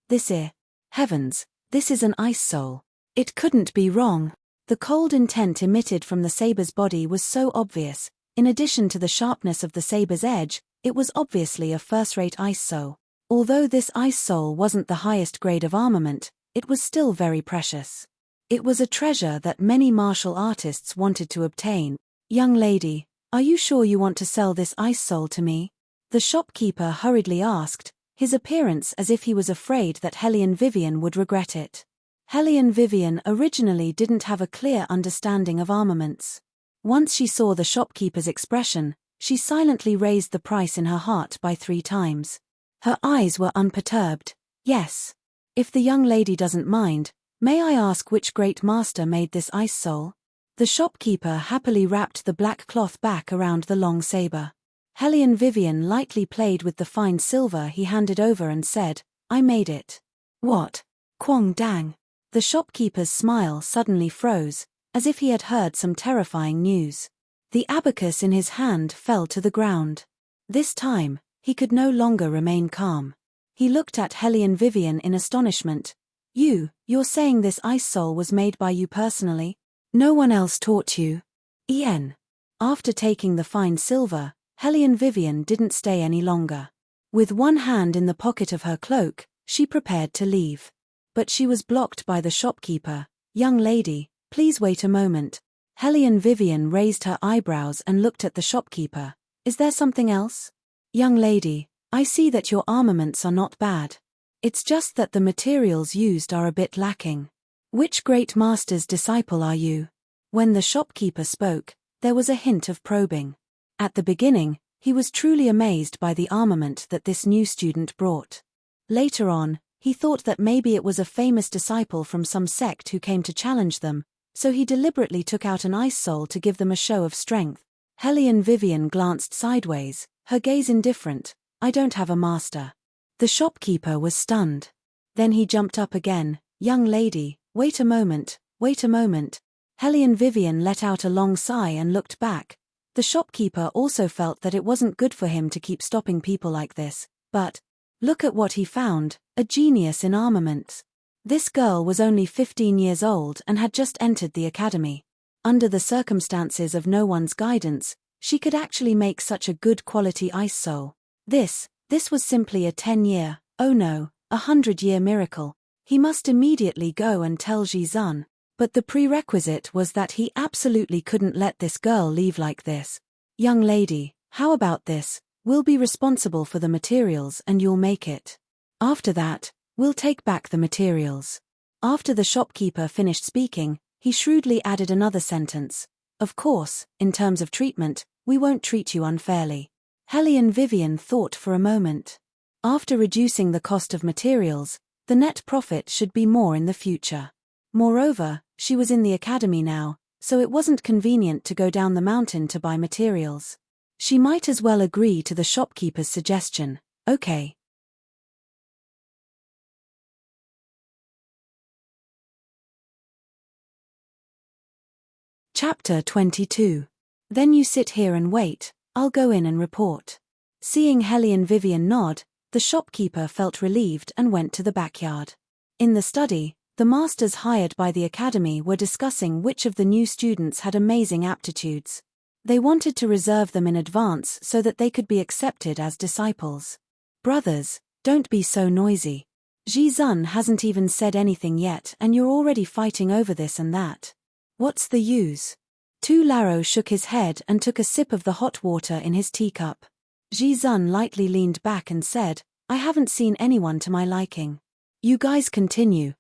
heavens, this is an ice soul. It couldn't be wrong. The cold intent emitted from the saber's body was so obvious. In addition to the sharpness of the saber's edge, it was obviously a first-rate ice soul. Although this ice soul wasn't the highest grade of armament, it was still very precious. It was a treasure that many martial artists wanted to obtain. Young lady, are you sure you want to sell this ice soul to me? The shopkeeper hurriedly asked, his appearance as if he was afraid that Hellion Vivian would regret it. Hellion Vivian originally didn't have a clear understanding of armaments. Once she saw the shopkeeper's expression, she silently raised the price in her heart by 3 times. Her eyes were unperturbed. Yes. If the young lady doesn't mind, may I ask which great master made this ice soul? The shopkeeper happily wrapped the black cloth back around the long saber. Hellion Vivian lightly played with the fine silver he handed over and said, I made it. What? Kwong dang. The shopkeeper's smile suddenly froze, as if he had heard some terrifying news. The abacus in his hand fell to the ground. This time, he could no longer remain calm. He looked at Hellion Vivian in astonishment. You're saying this ice soul was made by you personally? No one else taught you? Ian. After taking the fine silver, Hellion Vivian didn't stay any longer. With one hand in the pocket of her cloak, she prepared to leave. But she was blocked by the shopkeeper. Young lady, please wait a moment. Hellion Vivian raised her eyebrows and looked at the shopkeeper. Is there something else? Young lady, I see that your armaments are not bad. It's just that the materials used are a bit lacking. Which great master's disciple are you? When the shopkeeper spoke, there was a hint of probing. At the beginning, he was truly amazed by the armament that this new student brought. Later on, he thought that maybe it was a famous disciple from some sect who came to challenge them, so he deliberately took out an ice soul to give them a show of strength. Hellion Vivian glanced sideways, her gaze indifferent. I don't have a master. The shopkeeper was stunned. Then he jumped up again. Young lady, wait a moment. Hellion Vivian let out a long sigh and looked back. The shopkeeper also felt that it wasn't good for him to keep stopping people like this, but look at what he found, a genius in armaments. This girl was only 15 years old and had just entered the academy. Under the circumstances of no one's guidance, she could actually make such a good quality ice soul. This was simply a 10-year, oh no, 100-year miracle. He must immediately go and tell Ji-zun. But the prerequisite was that he absolutely couldn't let this girl leave like this. Young lady, how about this? We'll be responsible for the materials and you'll make it. After that, we'll take back the materials. After the shopkeeper finished speaking, he shrewdly added another sentence. Of course, in terms of treatment, we won't treat you unfairly. Hellion Vivian thought for a moment. After reducing the cost of materials, the net profit should be more in the future. Moreover, she was in the academy now, so it wasn't convenient to go down the mountain to buy materials. She might as well agree to the shopkeeper's suggestion. Okay. Chapter 22. Then you sit here and wait, I'll go in and report. Seeing Hellion Vivian nod, the shopkeeper felt relieved and went to the backyard. In the study, the masters hired by the academy were discussing which of the new students had amazing aptitudes. They wanted to reserve them in advance so that they could be accepted as disciples. Brothers, don't be so noisy. Ji-zun hasn't even said anything yet and you're already fighting over this and that. What's the use? Tu Laro shook his head and took a sip of the hot water in his teacup. Ji-zun lightly leaned back and said, I haven't seen anyone to my liking. You guys continue.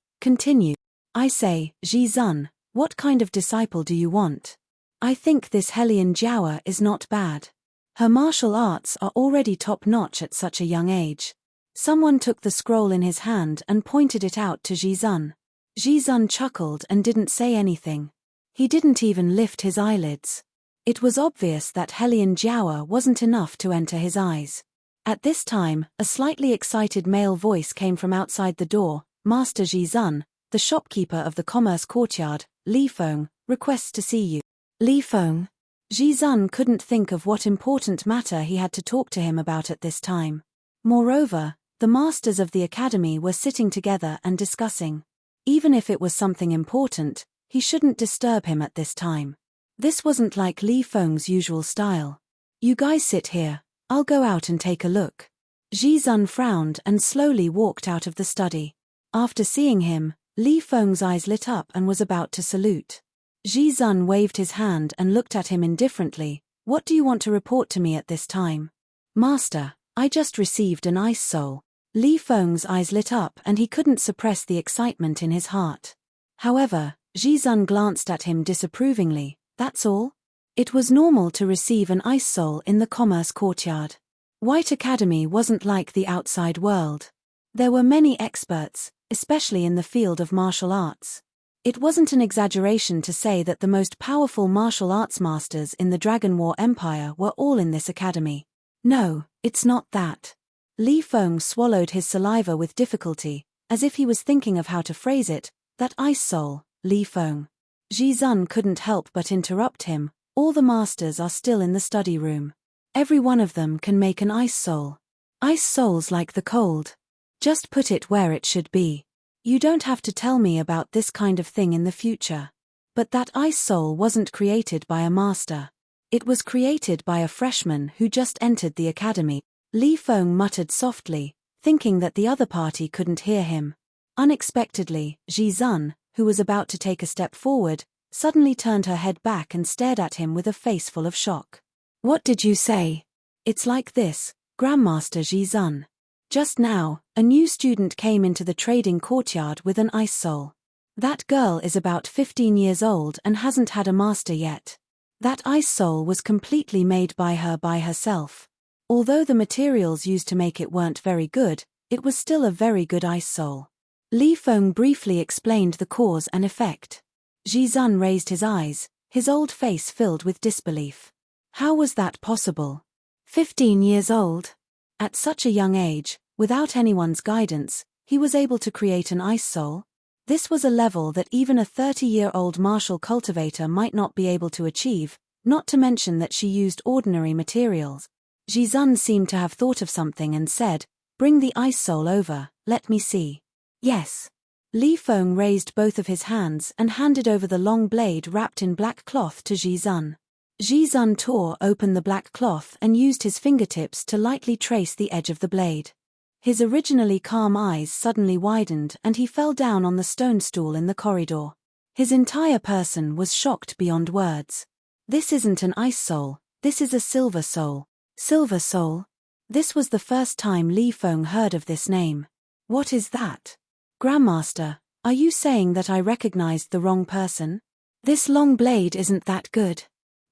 I say, Ji Zun, what kind of disciple do you want? I think this Helian Jiawa is not bad. Her martial arts are already top-notch at such a young age. Someone took the scroll in his hand and pointed it out to Ji Zun. Ji Zun chuckled and didn't say anything. He didn't even lift his eyelids. It was obvious that Helian Jiawa wasn't enough to enter his eyes. At this time, a slightly excited male voice came from outside the door. Master Ji Zun, the shopkeeper of the commerce courtyard, Li Feng, requests to see you. Li Feng? Ji Zun couldn't think of what important matter he had to talk to him about at this time. Moreover, the masters of the academy were sitting together and discussing. Even if it was something important, he shouldn't disturb him at this time. This wasn't like Li Feng's usual style. You guys sit here, I'll go out and take a look. Ji Zun frowned and slowly walked out of the study. After seeing him, Li Feng's eyes lit up and was about to salute. Ji Zun waved his hand and looked at him indifferently. What do you want to report to me at this time? Master, I just received an ice soul. Li Feng's eyes lit up and he couldn't suppress the excitement in his heart. However, Ji Zun glanced at him disapprovingly. That's all? It was normal to receive an ice soul in the commerce courtyard. White Academy wasn't like the outside world. There were many experts, especially in the field of martial arts. It wasn't an exaggeration to say that the most powerful martial arts masters in the Dragon War Empire were all in this academy. No, it's not that. Li Feng swallowed his saliva with difficulty, as if he was thinking of how to phrase it. That ice soul, Li Feng. Ji Zun couldn't help but interrupt him. All the masters are still in the study room. Every one of them can make an ice soul. Ice souls like the cold. Just put it where it should be. You don't have to tell me about this kind of thing in the future. But that ice soul wasn't created by a master. It was created by a freshman who just entered the academy. Li Feng muttered softly, thinking that the other party couldn't hear him. Unexpectedly, Ji Zun, who was about to take a step forward, suddenly turned her head back and stared at him with a face full of shock. What did you say? It's like this, Grandmaster Ji Zun. Just now, a new student came into the trading courtyard with an ice soul. That girl is about 15 years old and hasn't had a master yet. That ice soul was completely made by her by herself. Although the materials used to make it weren't very good, it was still a very good ice soul. Li Feng briefly explained the cause and effect. Ji Zun raised his eyes, his old face filled with disbelief. How was that possible? 15 years old? At such a young age, without anyone's guidance, he was able to create an ice soul? This was a level that even a 30-year-old martial cultivator might not be able to achieve, not to mention that she used ordinary materials. Ji Zun seemed to have thought of something and said, "Bring the ice soul over, let me see." Yes. Li Feng raised both of his hands and handed over the long blade wrapped in black cloth to Ji Zun. Ji Zun tore open the black cloth and used his fingertips to lightly trace the edge of the blade. His originally calm eyes suddenly widened and he fell down on the stone stool in the corridor. His entire person was shocked beyond words. This isn't an ice soul, this is a silver soul. Silver soul? This was the first time Li Feng heard of this name. What is that? Grandmaster, are you saying that I recognized the wrong person? This long blade isn't that good.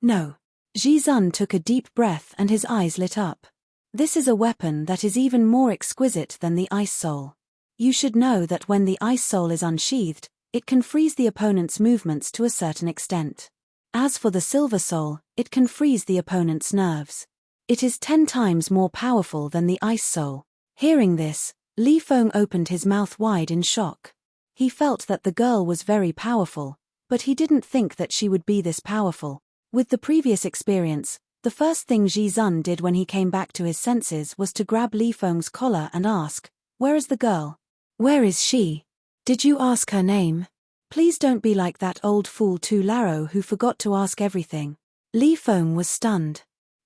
No. Ji Zun took a deep breath and his eyes lit up. This is a weapon that is even more exquisite than the ice soul. You should know that when the ice soul is unsheathed, it can freeze the opponent's movements to a certain extent. As for the silver soul, it can freeze the opponent's nerves. It is 10 times more powerful than the ice soul. Hearing this, Li Feng opened his mouth wide in shock. He felt that the girl was very powerful, but he didn't think that she would be this powerful. With the previous experience, the first thing Ji Zun did when he came back to his senses was to grab Li Feng's collar and ask, "Where is the girl? Where is she? Did you ask her name? Please don't be like that old fool Tu Laro who forgot to ask everything." Li Feng was stunned.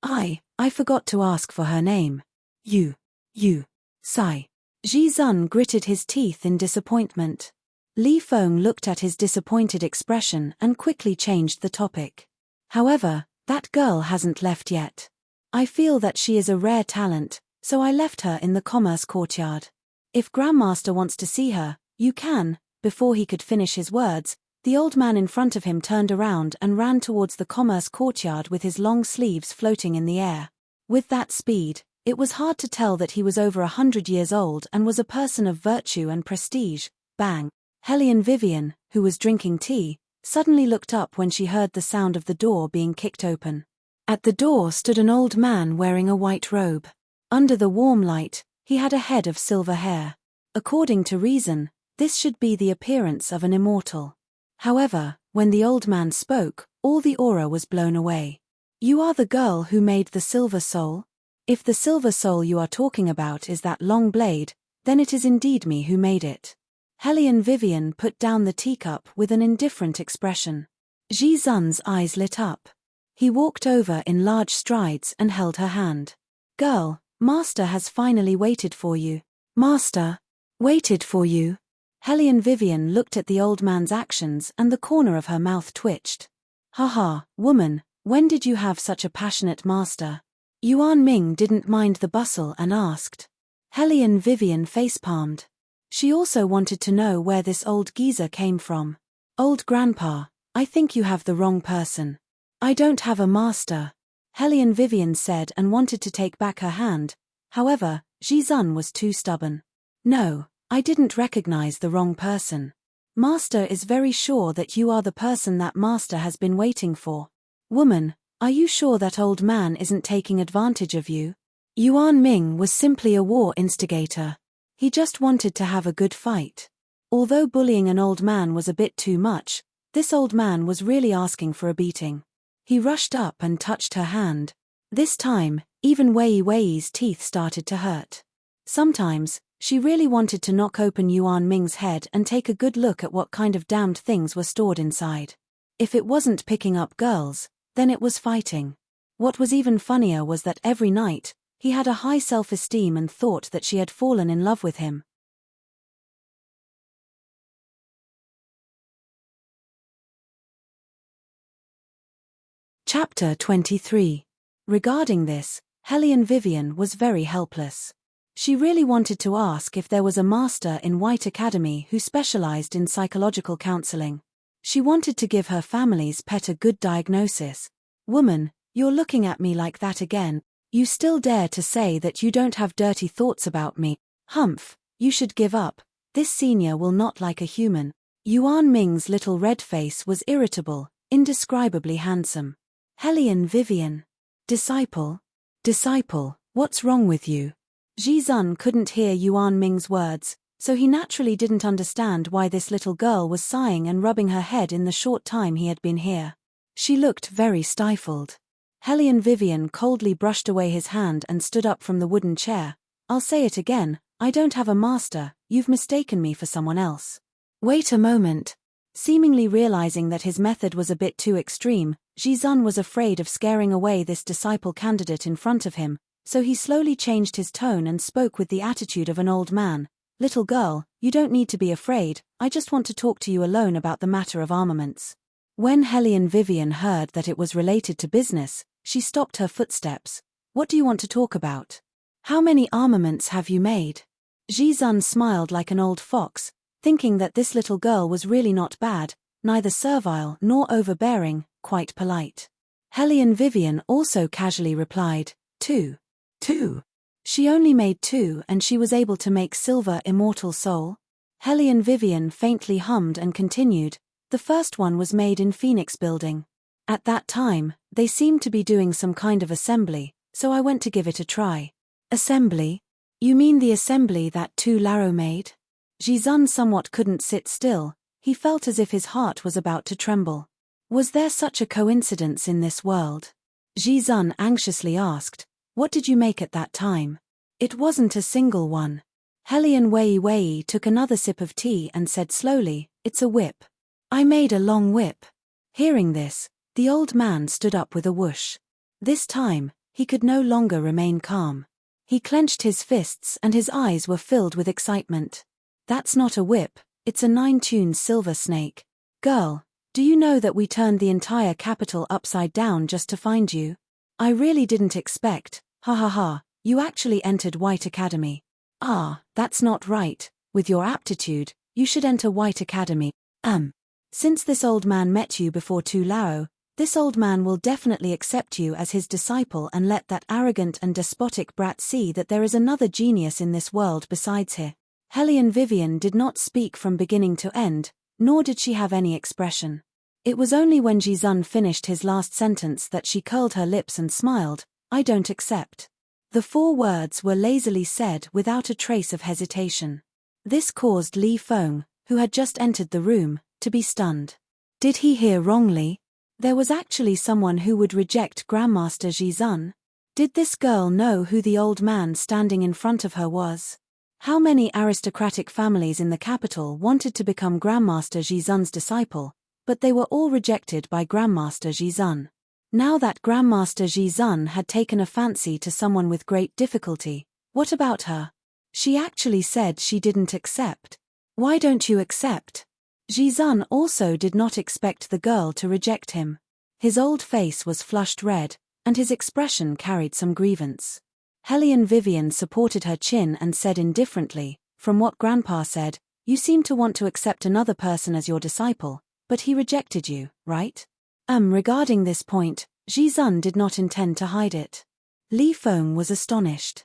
I forgot to ask for her name. You, sigh. Ji Zun gritted his teeth in disappointment. Li Feng looked at his disappointed expression and quickly changed the topic. However, that girl hasn't left yet. I feel that she is a rare talent, so I left her in the commerce courtyard. If Grandmaster wants to see her, you can, Before he could finish his words, the old man in front of him turned around and ran towards the commerce courtyard with his long sleeves floating in the air. With that speed, it was hard to tell that he was over 100 years old and was a person of virtue and prestige. Bang! Hellion Vivian, who was drinking tea, suddenly looked up when she heard the sound of the door being kicked open. At the door stood an old man wearing a white robe. Under the warm light, he had a head of silver hair. According to reason, this should be the appearance of an immortal. However, when the old man spoke, all the aura was blown away. You are the girl who made the silver soul? If the silver soul you are talking about is that long blade, then it is indeed me who made it. Hellion Vivian put down the teacup with an indifferent expression. Ji Zun's eyes lit up. He walked over in large strides and held her hand. Girl, Master has finally waited for you. Master? Waited for you? Hellion Vivian looked at the old man's actions and the corner of her mouth twitched. Haha, woman, when did you have such a passionate master? Yuan Ming didn't mind the bustle and asked. Hellion Vivian facepalmed. She also wanted to know where this old geezer came from. Old grandpa, I think you have the wrong person. I don't have a master, Hellion Vivian said and wanted to take back her hand. However, Ji Zun was too stubborn. No, I didn't recognize the wrong person. Master is very sure that you are the person that Master has been waiting for. Woman, are you sure that old man isn't taking advantage of you? Yuan Ming was simply a war instigator. He just wanted to have a good fight. Although bullying an old man was a bit too much, this old man was really asking for a beating. He rushed up and touched her hand. This time, even Wei Wei's teeth started to hurt. Sometimes, she really wanted to knock open Yuan Ming's head and take a good look at what kind of damned things were stored inside. If it wasn't picking up girls, then it was fighting. What was even funnier was that every night, he had a high self-esteem and thought that she had fallen in love with him. Chapter 23. Regarding this, Hellion Vivian was very helpless. She really wanted to ask if there was a master in White Academy who specialized in psychological counseling. She wanted to give her family's pet a good diagnosis. Woman, you're looking at me like that again. You still dare to say that you don't have dirty thoughts about me. Humph, you should give up. This senior will not like a human. Yuan Ming's little red face was irritable, indescribably handsome. Hellion Vivian. Disciple? Disciple, what's wrong with you? Ji Zun couldn't hear Yuan Ming's words, so he naturally didn't understand why this little girl was sighing and rubbing her head in the short time he had been here. She looked very stifled. Hellion Vivian coldly brushed away his hand and stood up from the wooden chair. I'll say it again, I don't have a master, you've mistaken me for someone else. Wait a moment. Seemingly realizing that his method was a bit too extreme, Ji Zun was afraid of scaring away this disciple candidate in front of him, so he slowly changed his tone and spoke with the attitude of an old man. Little girl, you don't need to be afraid, I just want to talk to you alone about the matter of armaments. When Hellion Vivian heard that it was related to business, she stopped her footsteps. What do you want to talk about? How many armaments have you made? Ji Zun smiled like an old fox, thinking that this little girl was really not bad, neither servile nor overbearing, quite polite. Hellion Vivian also casually replied, 2. 2. She only made 2 and she was able to make silver immortal soul? Hellion Vivian faintly hummed and continued, the first one was made in Phoenix Building. At that time, they seemed to be doing some kind of assembly, so I went to give it a try. Assembly? You mean the assembly that Tu Laro made? Ji Zun somewhat couldn't sit still, he felt as if his heart was about to tremble. Was there such a coincidence in this world? Ji Zun anxiously asked, what did you make at that time? It wasn't a single one. Hellion Wei took another sip of tea and said slowly, it's a whip. I made a long whip. Hearing this, the old man stood up with a whoosh. This time, he could no longer remain calm. He clenched his fists and his eyes were filled with excitement. That's not a whip, it's a 9-tune silver snake. Girl, do you know that we turned the entire capital upside down just to find you? I really didn't expect, ha ha ha, you actually entered White Academy. Ah, that's not right, with your aptitude, You should enter White Academy. Since this old man met you before Tu Lao, this old man will definitely accept you as his disciple and let that arrogant and despotic brat see that there is another genius in this world besides her. Hellion Vivian did not speak from beginning to end, nor did she have any expression. It was only when Jizun finished his last sentence that she curled her lips and smiled. I don't accept. The 4 words were lazily said without a trace of hesitation. This caused Li Feng, who had just entered the room, to be stunned. Did he hear wrongly? There was actually someone who would reject Grandmaster Jizun. Did this girl know who the old man standing in front of her was? How many aristocratic families in the capital wanted to become Grandmaster Jizun's disciple, but they were all rejected by Grandmaster Jizun. Now that Grandmaster Jizun had taken a fancy to someone with great difficulty, what about her? She actually said she didn't accept. Why don't you accept? Jizun also did not expect the girl to reject him. His old face was flushed red, and his expression carried some grievance. Hellion Vivian supported her chin and said indifferently, from what Grandpa said, you seem to want to accept another person as your disciple, but he rejected you, right? Regarding this point, Jizun did not intend to hide it. Li Feng was astonished.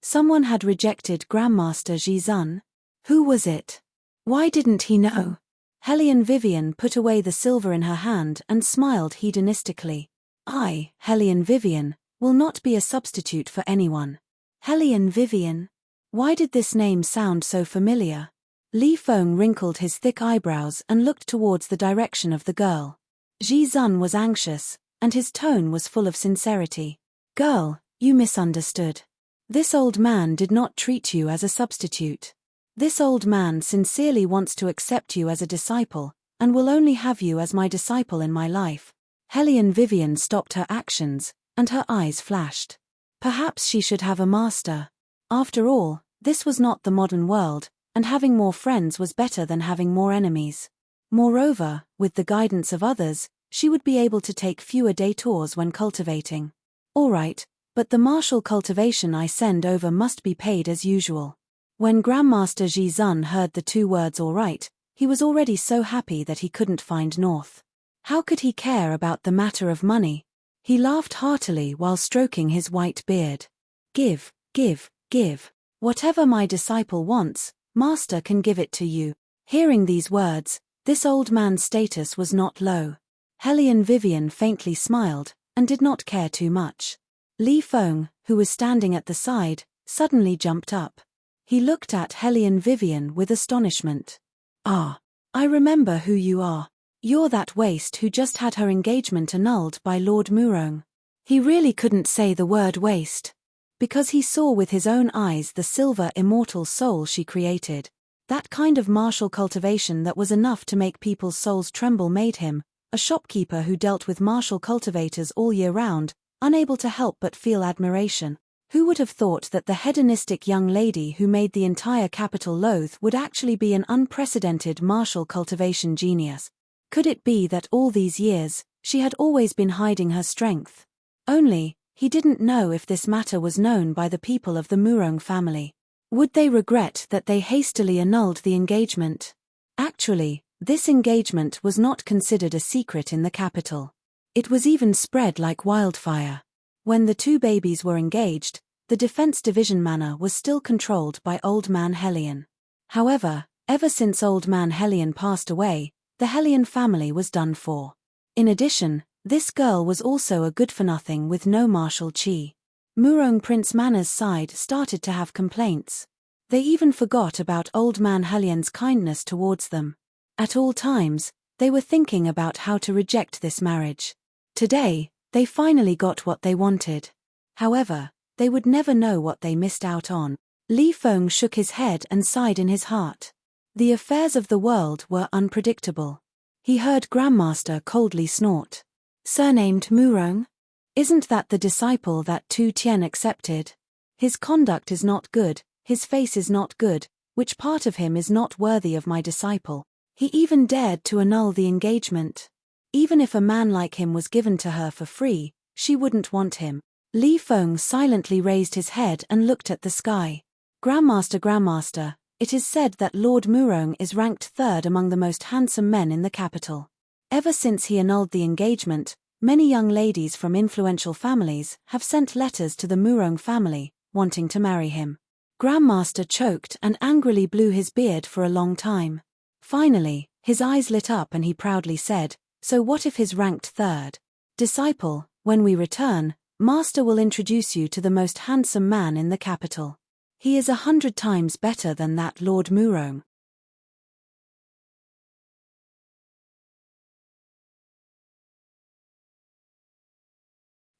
Someone had rejected Grandmaster Jizun? Who was it? Why didn't he know? Hellion Vivian put away the silver in her hand and smiled hedonistically. I, Hellion Vivian, will not be a substitute for anyone. Hellion Vivian? Why did this name sound so familiar? Li Feng wrinkled his thick eyebrows and looked towards the direction of the girl. Jizun was anxious, and his tone was full of sincerity. Girl, you misunderstood. This old man did not treat you as a substitute. This old man sincerely wants to accept you as a disciple, and will only have you as my disciple in my life. Hellion Vivian stopped her actions, and her eyes flashed. Perhaps she should have a master. After all, this was not the modern world, and having more friends was better than having more enemies. Moreover, with the guidance of others, she would be able to take fewer detours when cultivating. All right, but the martial cultivation I send over must be paid as usual. When Grandmaster Jizun heard the 2 words all right, he was already so happy that he couldn't find north. How could he care about the matter of money? He laughed heartily while stroking his white beard. Give, give, give. Whatever my disciple wants, master can give it to you. Hearing these words, this old man's status was not low. Hellion Vivian faintly smiled, and did not care too much. Li Feng, who was standing at the side, suddenly jumped up. He looked at Hellion Vivian with astonishment. Ah, I remember who you are. You're that waste who just had her engagement annulled by Lord Murong. He really couldn't say the word waste. Because he saw with his own eyes the silver immortal soul she created. That kind of martial cultivation that was enough to make people's souls tremble made him, a shopkeeper who dealt with martial cultivators all year round, unable to help but feel admiration. Who would have thought that the hedonistic young lady who made the entire capital loathe would actually be an unprecedented martial cultivation genius? Could it be that all these years, she had always been hiding her strength? Only, he didn't know if this matter was known by the people of the Murong family. Would they regret that they hastily annulled the engagement? Actually, this engagement was not considered a secret in the capital. It was even spread like wildfire. When the 2 babies were engaged, the Defense Division manor was still controlled by Old Man Hellion. However, ever since Old Man Hellion passed away, the Hellion family was done for. In addition, this girl was also a good-for-nothing with no martial chi. Murong Prince Manor's side started to have complaints. They even forgot about Old Man Hellion's kindness towards them. At all times, they were thinking about how to reject this marriage. Today, they finally got what they wanted. However, they would never know what they missed out on. Li Feng shook his head and sighed in his heart. The affairs of the world were unpredictable. He heard Grandmaster coldly snort. Surnamed Murong? Isn't that the disciple that Tu Tien accepted? His conduct is not good, his face is not good, which part of him is not worthy of my disciple? He even dared to annul the engagement. Even if a man like him was given to her for free, she wouldn't want him. Li Feng silently raised his head and looked at the sky. Grandmaster, It is said that Lord Murong is ranked third among the most handsome men in the capital. Ever since he annulled the engagement, many young ladies from influential families have sent letters to the Murong family, wanting to marry him. Grandmaster choked and angrily blew his beard for a long time. Finally, his eyes lit up and he proudly said, "So what if he's ranked third? Disciple, when we return, Master will introduce you to the most handsome man in the capital. He is 100 times better than that Lord Murong."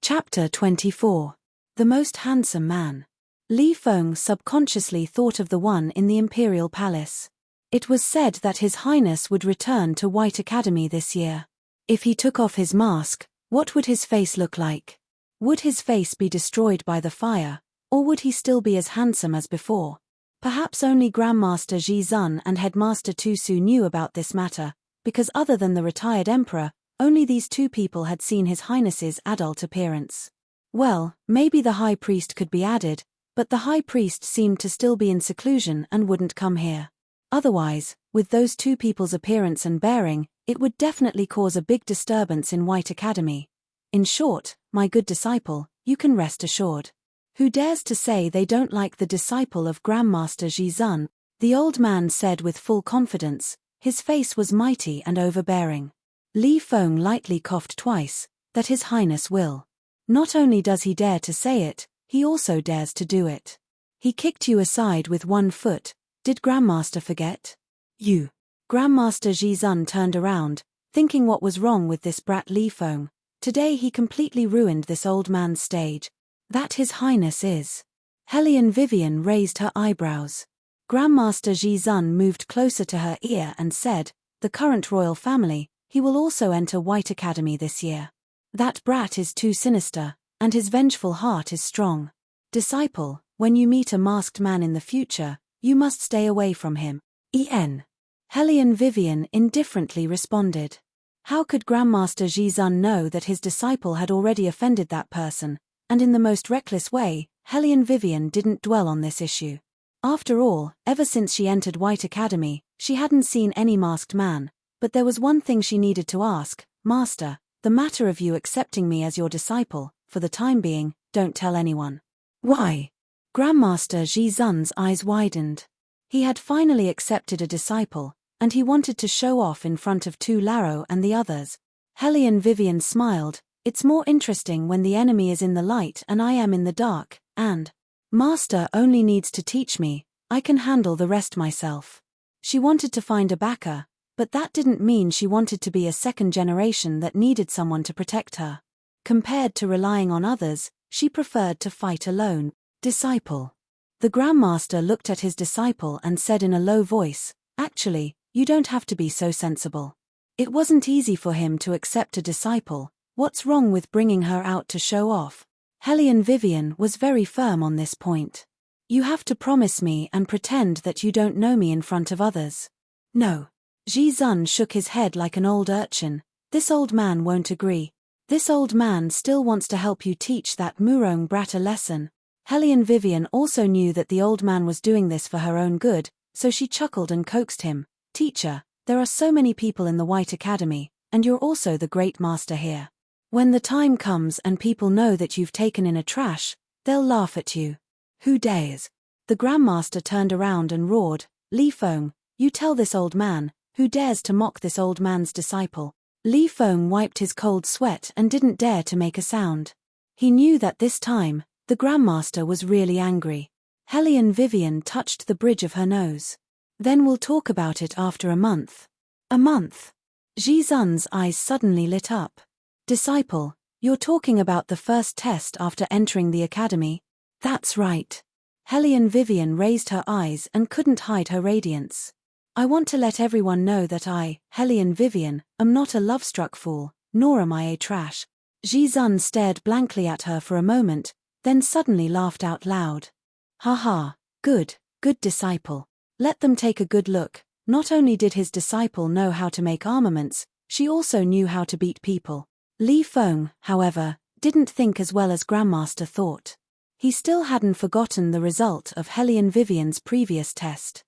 Chapter 24. The Most Handsome Man. Li Feng subconsciously thought of the one in the Imperial Palace. It was said that His Highness would return to White Academy this year. If he took off his mask, what would his face look like? Would his face be destroyed by the fire, or would he still be as handsome as before? Perhaps only Grandmaster Ji Zun and Headmaster Tu Su knew about this matter, because other than the retired emperor, only these two people had seen His Highness's adult appearance. Well, maybe the High Priest could be added, but the High Priest seemed to still be in seclusion and wouldn't come here. Otherwise, with those two people's appearance and bearing, it would definitely cause a big disturbance in White Academy. In short, my good disciple, you can rest assured. Who dares to say they don't like the disciple of Grandmaster Ji Zun? The old man said with full confidence. His face was mighty and overbearing. Li Feng lightly coughed twice. That His Highness will. Not only does he dare to say it, he also dares to do it. He kicked you aside with one foot. Did Grandmaster forget? You. Grandmaster Ji Zun turned around, thinking what was wrong with this brat Li Feng. Today he completely ruined this old man's stage. That His Highness is. Hellion Vivian raised her eyebrows. Grandmaster Ji Zun moved closer to her ear and said, "The current royal family, he will also enter White Academy this year. That brat is too sinister, and his vengeful heart is strong. Disciple, when you meet a masked man in the future, you must stay away from him." Hellion Vivian indifferently responded. How could Grandmaster Ji Zun know that his disciple had already offended that person, and in the most reckless way? Hellion Vivian didn't dwell on this issue. After all, ever since she entered White Academy, she hadn't seen any masked man, but there was one thing she needed to ask. "Master, the matter of you accepting me as your disciple, for the time being, don't tell anyone." "Why?" Grandmaster Ji Zun's eyes widened. He had finally accepted a disciple, and he wanted to show off in front of Tu Laro and the others. Hellion Vivian smiled. "It's more interesting when the enemy is in the light and I am in the dark, and Master only needs to teach me, I can handle the rest myself." She wanted to find a backer, but that didn't mean she wanted to be a second generation that needed someone to protect her. Compared to relying on others, she preferred to fight alone. "Disciple." The Grandmaster looked at his disciple and said in a low voice, "Actually, you don't have to be so sensible." It wasn't easy for him to accept a disciple. What's wrong with bringing her out to show off? Hellion Vivian was very firm on this point. "You have to promise me and pretend that you don't know me in front of others." "No." Ji Zun shook his head like an old urchin. "This old man won't agree. This old man still wants to help you teach that Murong brat a lesson." Hellion Vivian also knew that the old man was doing this for her own good, so she chuckled and coaxed him. "Teacher, there are so many people in the White Academy, and you're also the great master here. When the time comes and people know that you've taken in a trash, they'll laugh at you." "Who dares?" The Grandmaster turned around and roared, "Li Feng, you tell this old man, who dares to mock this old man's disciple?" Li Feng wiped his cold sweat and didn't dare to make a sound. He knew that this time, the Grandmaster was really angry. Hellion Vivian touched the bridge of her nose. "Then we'll talk about it after a month." "A month?" Ji Zun's eyes suddenly lit up. "Disciple, you're talking about the first test after entering the academy?" "That's right." Hellion Vivian raised her eyes and couldn't hide her radiance. "I want to let everyone know that I, Hellion Vivian, am not a love-struck fool, nor am I a trash." Ji Zun stared blankly at her for a moment, then suddenly laughed out loud. "Ha ha, good disciple. Let them take a good look." Not only did his disciple know how to make armaments, she also knew how to beat people. Li Feng, however, didn't think as well as Grandmaster thought. He still hadn't forgotten the result of Hellion Vivian's previous test.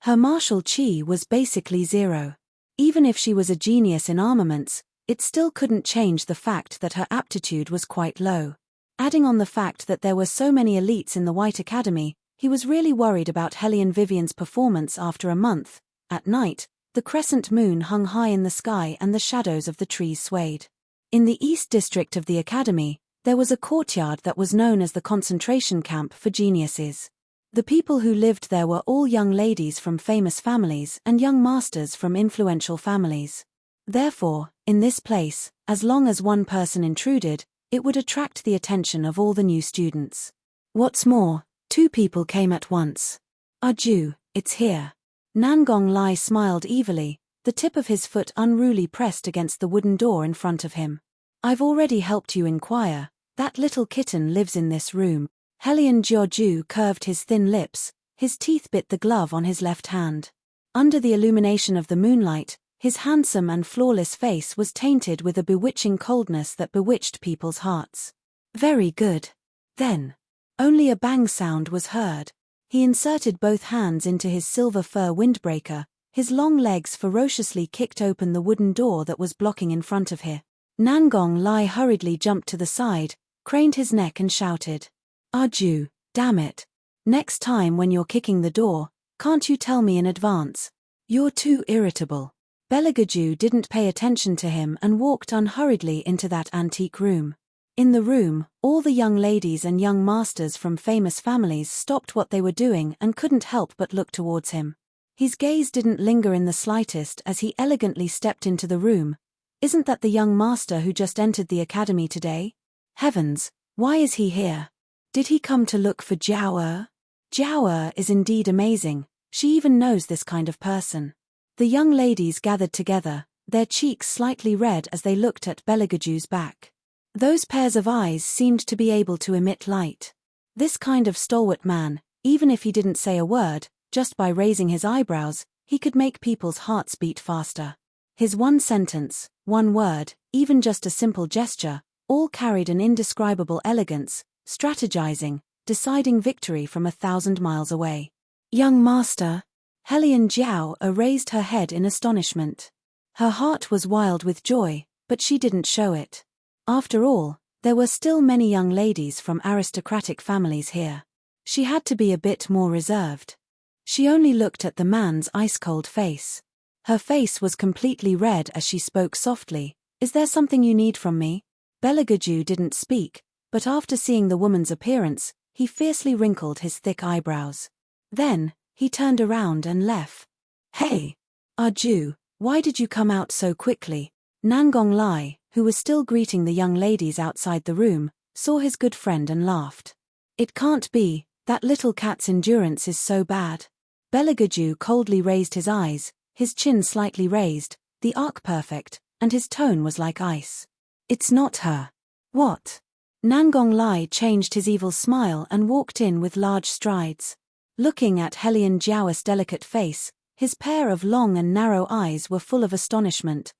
Her martial chi was basically zero. Even if she was a genius in armaments, it still couldn't change the fact that her aptitude was quite low. Adding on the fact that there were so many elites in the White Academy, he was really worried about Hellion Vivian's performance after a month. At night, the crescent moon hung high in the sky and the shadows of the trees swayed. In the East District of the Academy, there was a courtyard that was known as the concentration camp for geniuses. The people who lived there were all young ladies from famous families and young masters from influential families. Therefore, in this place, as long as one person intruded, it would attract the attention of all the new students. What's more, 2 people came at once. "Arju, it's here." Nangong Lai smiled evilly, the tip of his foot unruly pressed against the wooden door in front of him. "I've already helped you inquire. That little kitten lives in this room." Hellion Jiaoju curved his thin lips, his teeth bit the glove on his left hand. Under the illumination of the moonlight, his handsome and flawless face was tainted with a bewitching coldness that bewitched people's hearts. "Very good." Then, only a bang sound was heard. He inserted both hands into his silver fur windbreaker, his long legs ferociously kicked open the wooden door that was blocking in front of him. Nangong Lai hurriedly jumped to the side, craned his neck and shouted, "Arju, damn it. Next time when you're kicking the door, can't you tell me in advance? You're too irritable." Belagaju didn't pay attention to him and walked unhurriedly into that antique room. In the room, all the young ladies and young masters from famous families stopped what they were doing and couldn't help but look towards him. His gaze didn't linger in the slightest as he elegantly stepped into the room. "Isn't that the young master who just entered the academy today? Heavens, why is he here? Did he come to look for Jiao? Jiao is indeed amazing, she even knows this kind of person." The young ladies gathered together, their cheeks slightly red as they looked at Belagaju's back. Those pairs of eyes seemed to be able to emit light. This kind of stalwart man, even if he didn't say a word, just by raising his eyebrows, he could make people's hearts beat faster. His one sentence, one word, even just a simple gesture, all carried an indescribable elegance, strategizing, deciding victory from 1,000 miles away. "Young master." Hellion Jiao raised her head in astonishment. Her heart was wild with joy, but she didn't show it. After all, there were still many young ladies from aristocratic families here. She had to be a bit more reserved. She only looked at the man's ice-cold face. Her face was completely red as she spoke softly, "Is there something you need from me?" Belagaju didn't speak, but after seeing the woman's appearance, he fiercely wrinkled his thick eyebrows. Then, he turned around and left. "Hey! Arju, why did you come out so quickly?" Nangong Lai, who was still greeting the young ladies outside the room, saw his good friend and laughed. "It can't be, that little cat's endurance is so bad." Belagaju coldly raised his eyes, his chin slightly raised, the arc perfect, and his tone was like ice. "It's not her." "What?" Nangong Lai changed his evil smile and walked in with large strides. Looking at Hellion Jiao's delicate face, his pair of long and narrow eyes were full of astonishment.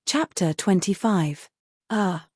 Chapter 25.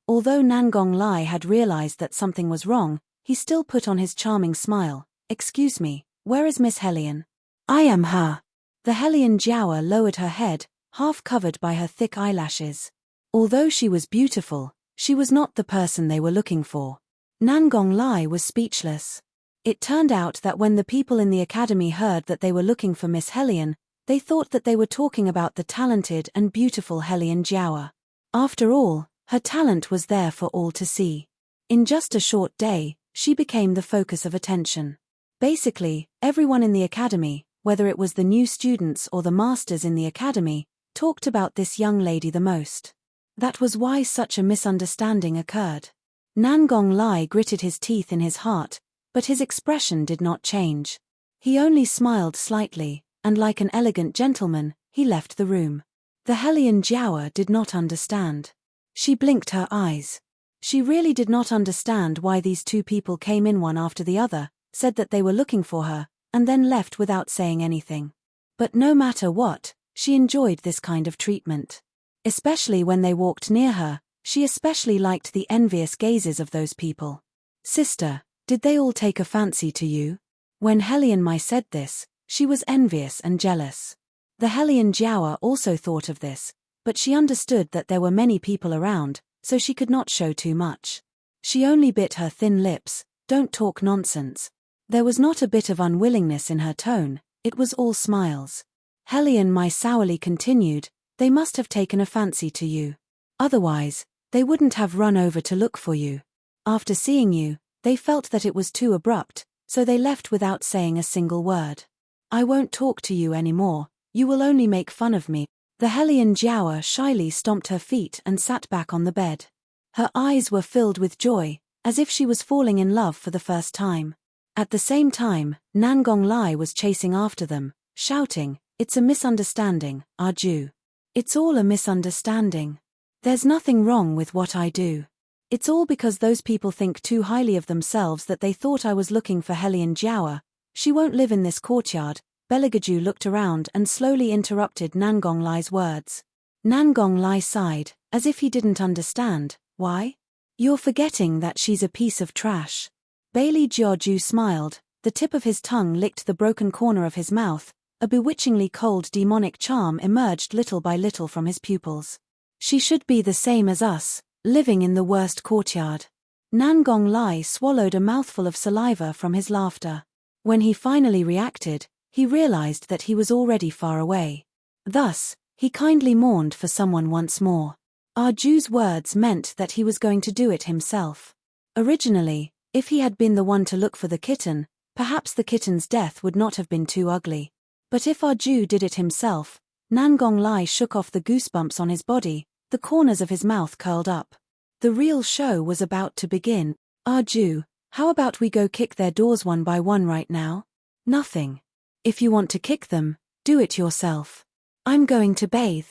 Although Nangong Lai had realized that something was wrong, he still put on his charming smile. "Excuse me, where is Miss Hellion?" "I am her." The Hellion Jiao lowered her head, half covered by her thick eyelashes. Although she was beautiful, she was not the person they were looking for. Nangong Lai was speechless. It turned out that when the people in the academy heard that they were looking for Miss Hellion, they thought that they were talking about the talented and beautiful Hellion Jiao. After all, her talent was there for all to see. In just a short day, she became the focus of attention. Basically, everyone in the academy, whether it was the new students or the masters in the academy, talked about this young lady the most. That was why such a misunderstanding occurred. Nangong Lai gritted his teeth in his heart, but his expression did not change. He only smiled slightly, and like an elegant gentleman, he left the room. The Hellion Jiao did not understand. She blinked her eyes. She really did not understand why these 2 people came in one after the other, said that they were looking for her, and then left without saying anything. But no matter what, she enjoyed this kind of treatment. Especially when they walked near her, She especially liked the envious gazes of those people. Sister, did they all take a fancy to you? When Helian Mai said this, she was envious and jealous. The Helian Jiawa also thought of this, but she understood that there were many people around, so she could not show too much. She only bit her thin lips. Don't talk nonsense. There was not a bit of unwillingness in her tone, it was all smiles. Helian Mai sourly continued, they must have taken a fancy to you. Otherwise, they wouldn't have run over to look for you. After seeing you, they felt that it was too abrupt, so they left without saying a single word. I won't talk to you anymore, you will only make fun of me. The Helian Jiawa shyly stomped her feet and sat back on the bed. Her eyes were filled with joy, as if she was falling in love for the first time. At the same time, Nangong Lai was chasing after them, shouting, it's a misunderstanding, Arju. It's all a misunderstanding. There's nothing wrong with what I do. It's all because those people think too highly of themselves that they thought I was looking for Helian Jiawa. She won't live in this courtyard. Beligaju looked around and slowly interrupted Nangong Lai's words. Nangong Lai sighed, as if he didn't understand. Why? You're forgetting that she's a piece of trash. Bailey Jiaju smiled, the tip of his tongue licked the broken corner of his mouth, a bewitchingly cold demonic charm emerged little by little from his pupils. She should be the same as us, living in the worst courtyard. Nangong Lai swallowed a mouthful of saliva from his laughter. When he finally reacted, he realized that he was already far away. Thus, he kindly mourned for someone once more. Arju's words meant that he was going to do it himself. Originally, if he had been the one to look for the kitten, perhaps the kitten's death would not have been too ugly. But if Arju did it himself, Nangong Lai shook off the goosebumps on his body, the corners of his mouth curled up. The real show was about to begin. Arju, how about we go kick their doors one by one right now? Nothing. If you want to kick them, do it yourself. I'm going to bathe.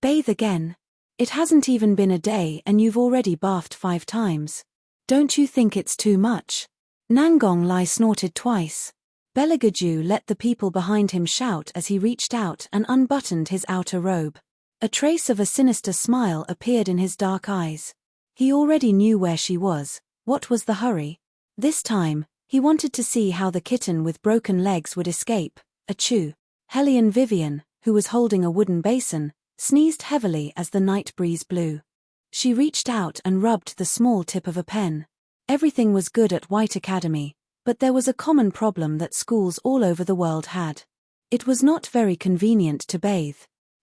Bathe again. It hasn't even been a day and you've already bathed 5 times. Don't you think it's too much? Nangong Lai snorted twice. Beligaju let the people behind him shout as he reached out and unbuttoned his outer robe. A trace of a sinister smile appeared in his dark eyes. He already knew where she was. What was the hurry? This time, he wanted to see how the kitten with broken legs would escape. Achoo. Helian Vivian, who was holding a wooden basin, sneezed heavily as the night breeze blew. She reached out and rubbed the small tip of a pen. Everything was good at White Academy, but there was a common problem that schools all over the world had. It was not very convenient to bathe.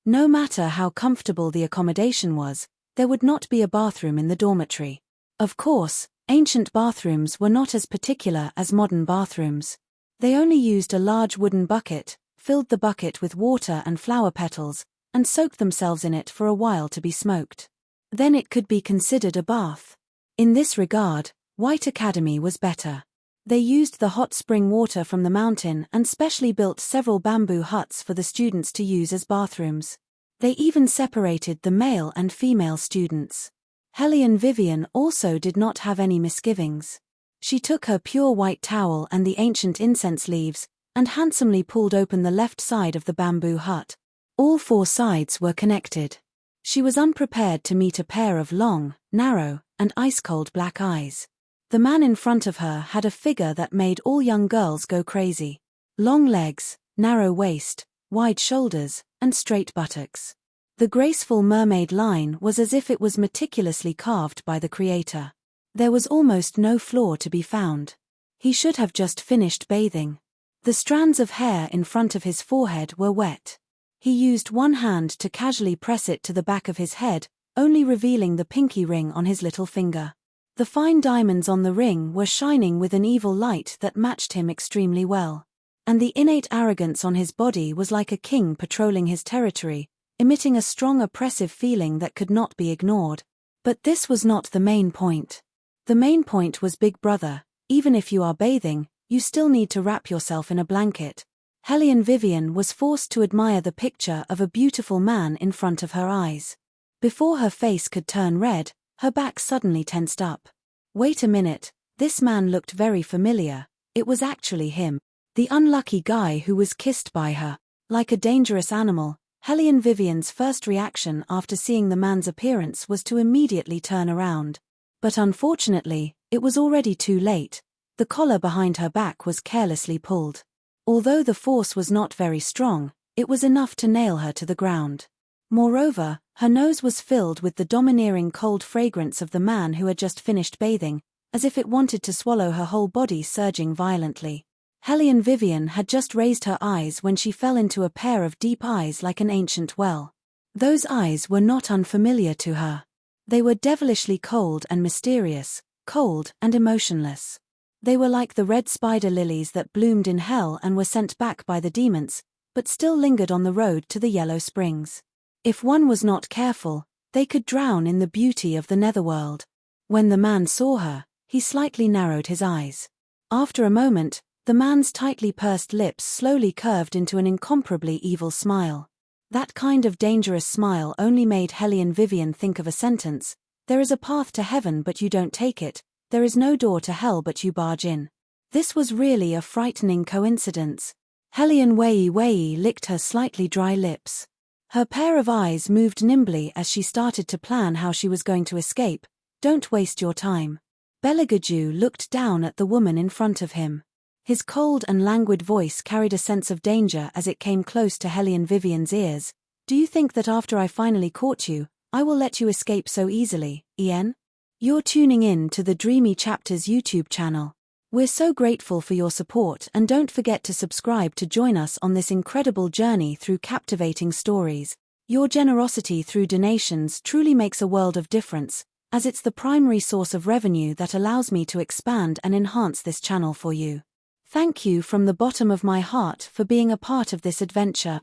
No matter how comfortable the accommodation was, there would not be a bathroom in the dormitory. Of course, ancient bathrooms were not as particular as modern bathrooms. They only used a large wooden bucket, filled the bucket with water and flower petals, and soaked themselves in it for a while to be smoked. Then it could be considered a bath. In this regard, White Academy was better. They used the hot spring water from the mountain and specially built several bamboo huts for the students to use as bathrooms. They even separated the male and female students. Helian Vivian also did not have any misgivings. She took her pure white towel and the ancient incense leaves, and handsomely pulled open the left side of the bamboo hut. All 4 sides were connected. She was unprepared to meet a pair of long, narrow, and ice-cold black eyes. The man in front of her had a figure that made all young girls go crazy. Long legs, narrow waist, wide shoulders, and straight buttocks. The graceful mermaid line was as if it was meticulously carved by the creator. There was almost no flaw to be found. He should have just finished bathing. The strands of hair in front of his forehead were wet. He used one hand to casually press it to the back of his head, only revealing the pinky ring on his little finger. The fine diamonds on the ring were shining with an evil light that matched him extremely well. And the innate arrogance on his body was like a king patrolling his territory, emitting a strong oppressive feeling that could not be ignored. But this was not the main point. The main point was Big Brother. Even if you are bathing, you still need to wrap yourself in a blanket. Helian Vivian was forced to admire the picture of a beautiful man in front of her eyes. Before her face could turn red, her back suddenly tensed up. Wait a minute, this man looked very familiar. It was actually him. The unlucky guy who was kissed by her. Like a dangerous animal, Hellion Vivian's first reaction after seeing the man's appearance was to immediately turn around. But unfortunately, it was already too late. The collar behind her back was carelessly pulled. Although the force was not very strong, it was enough to nail her to the ground. Moreover, her nose was filled with the domineering cold fragrance of the man who had just finished bathing, as if it wanted to swallow her whole body, surging violently. Hellion Vivian had just raised her eyes when she fell into a pair of deep eyes like an ancient well. Those eyes were not unfamiliar to her. They were devilishly cold and mysterious, cold and emotionless. They were like the red spider lilies that bloomed in hell and were sent back by the demons, but still lingered on the road to the yellow springs. If one was not careful, they could drown in the beauty of the netherworld. When the man saw her, he slightly narrowed his eyes. After a moment, the man's tightly pursed lips slowly curved into an incomparably evil smile. That kind of dangerous smile only made Hellion Vivian think of a sentence: "There is a path to heaven but you don't take it, there is no door to hell but you barge in." This was really a frightening coincidence. Hellion Wei licked her slightly dry lips. Her pair of eyes moved nimbly as she started to plan how she was going to escape. "Don't waste your time." Beligaju looked down at the woman in front of him. His cold and languid voice carried a sense of danger as it came close to Hellion Vivian's ears. "Do you think that after I finally caught you, I will let you escape so easily, Ian? You're tuning in to the Dreamy Chapters YouTube channel. We're so grateful for your support, and don't forget to subscribe to join us on this incredible journey through captivating stories. Your generosity through donations truly makes a world of difference, as it's the primary source of revenue that allows me to expand and enhance this channel for you. Thank you from the bottom of my heart for being a part of this adventure.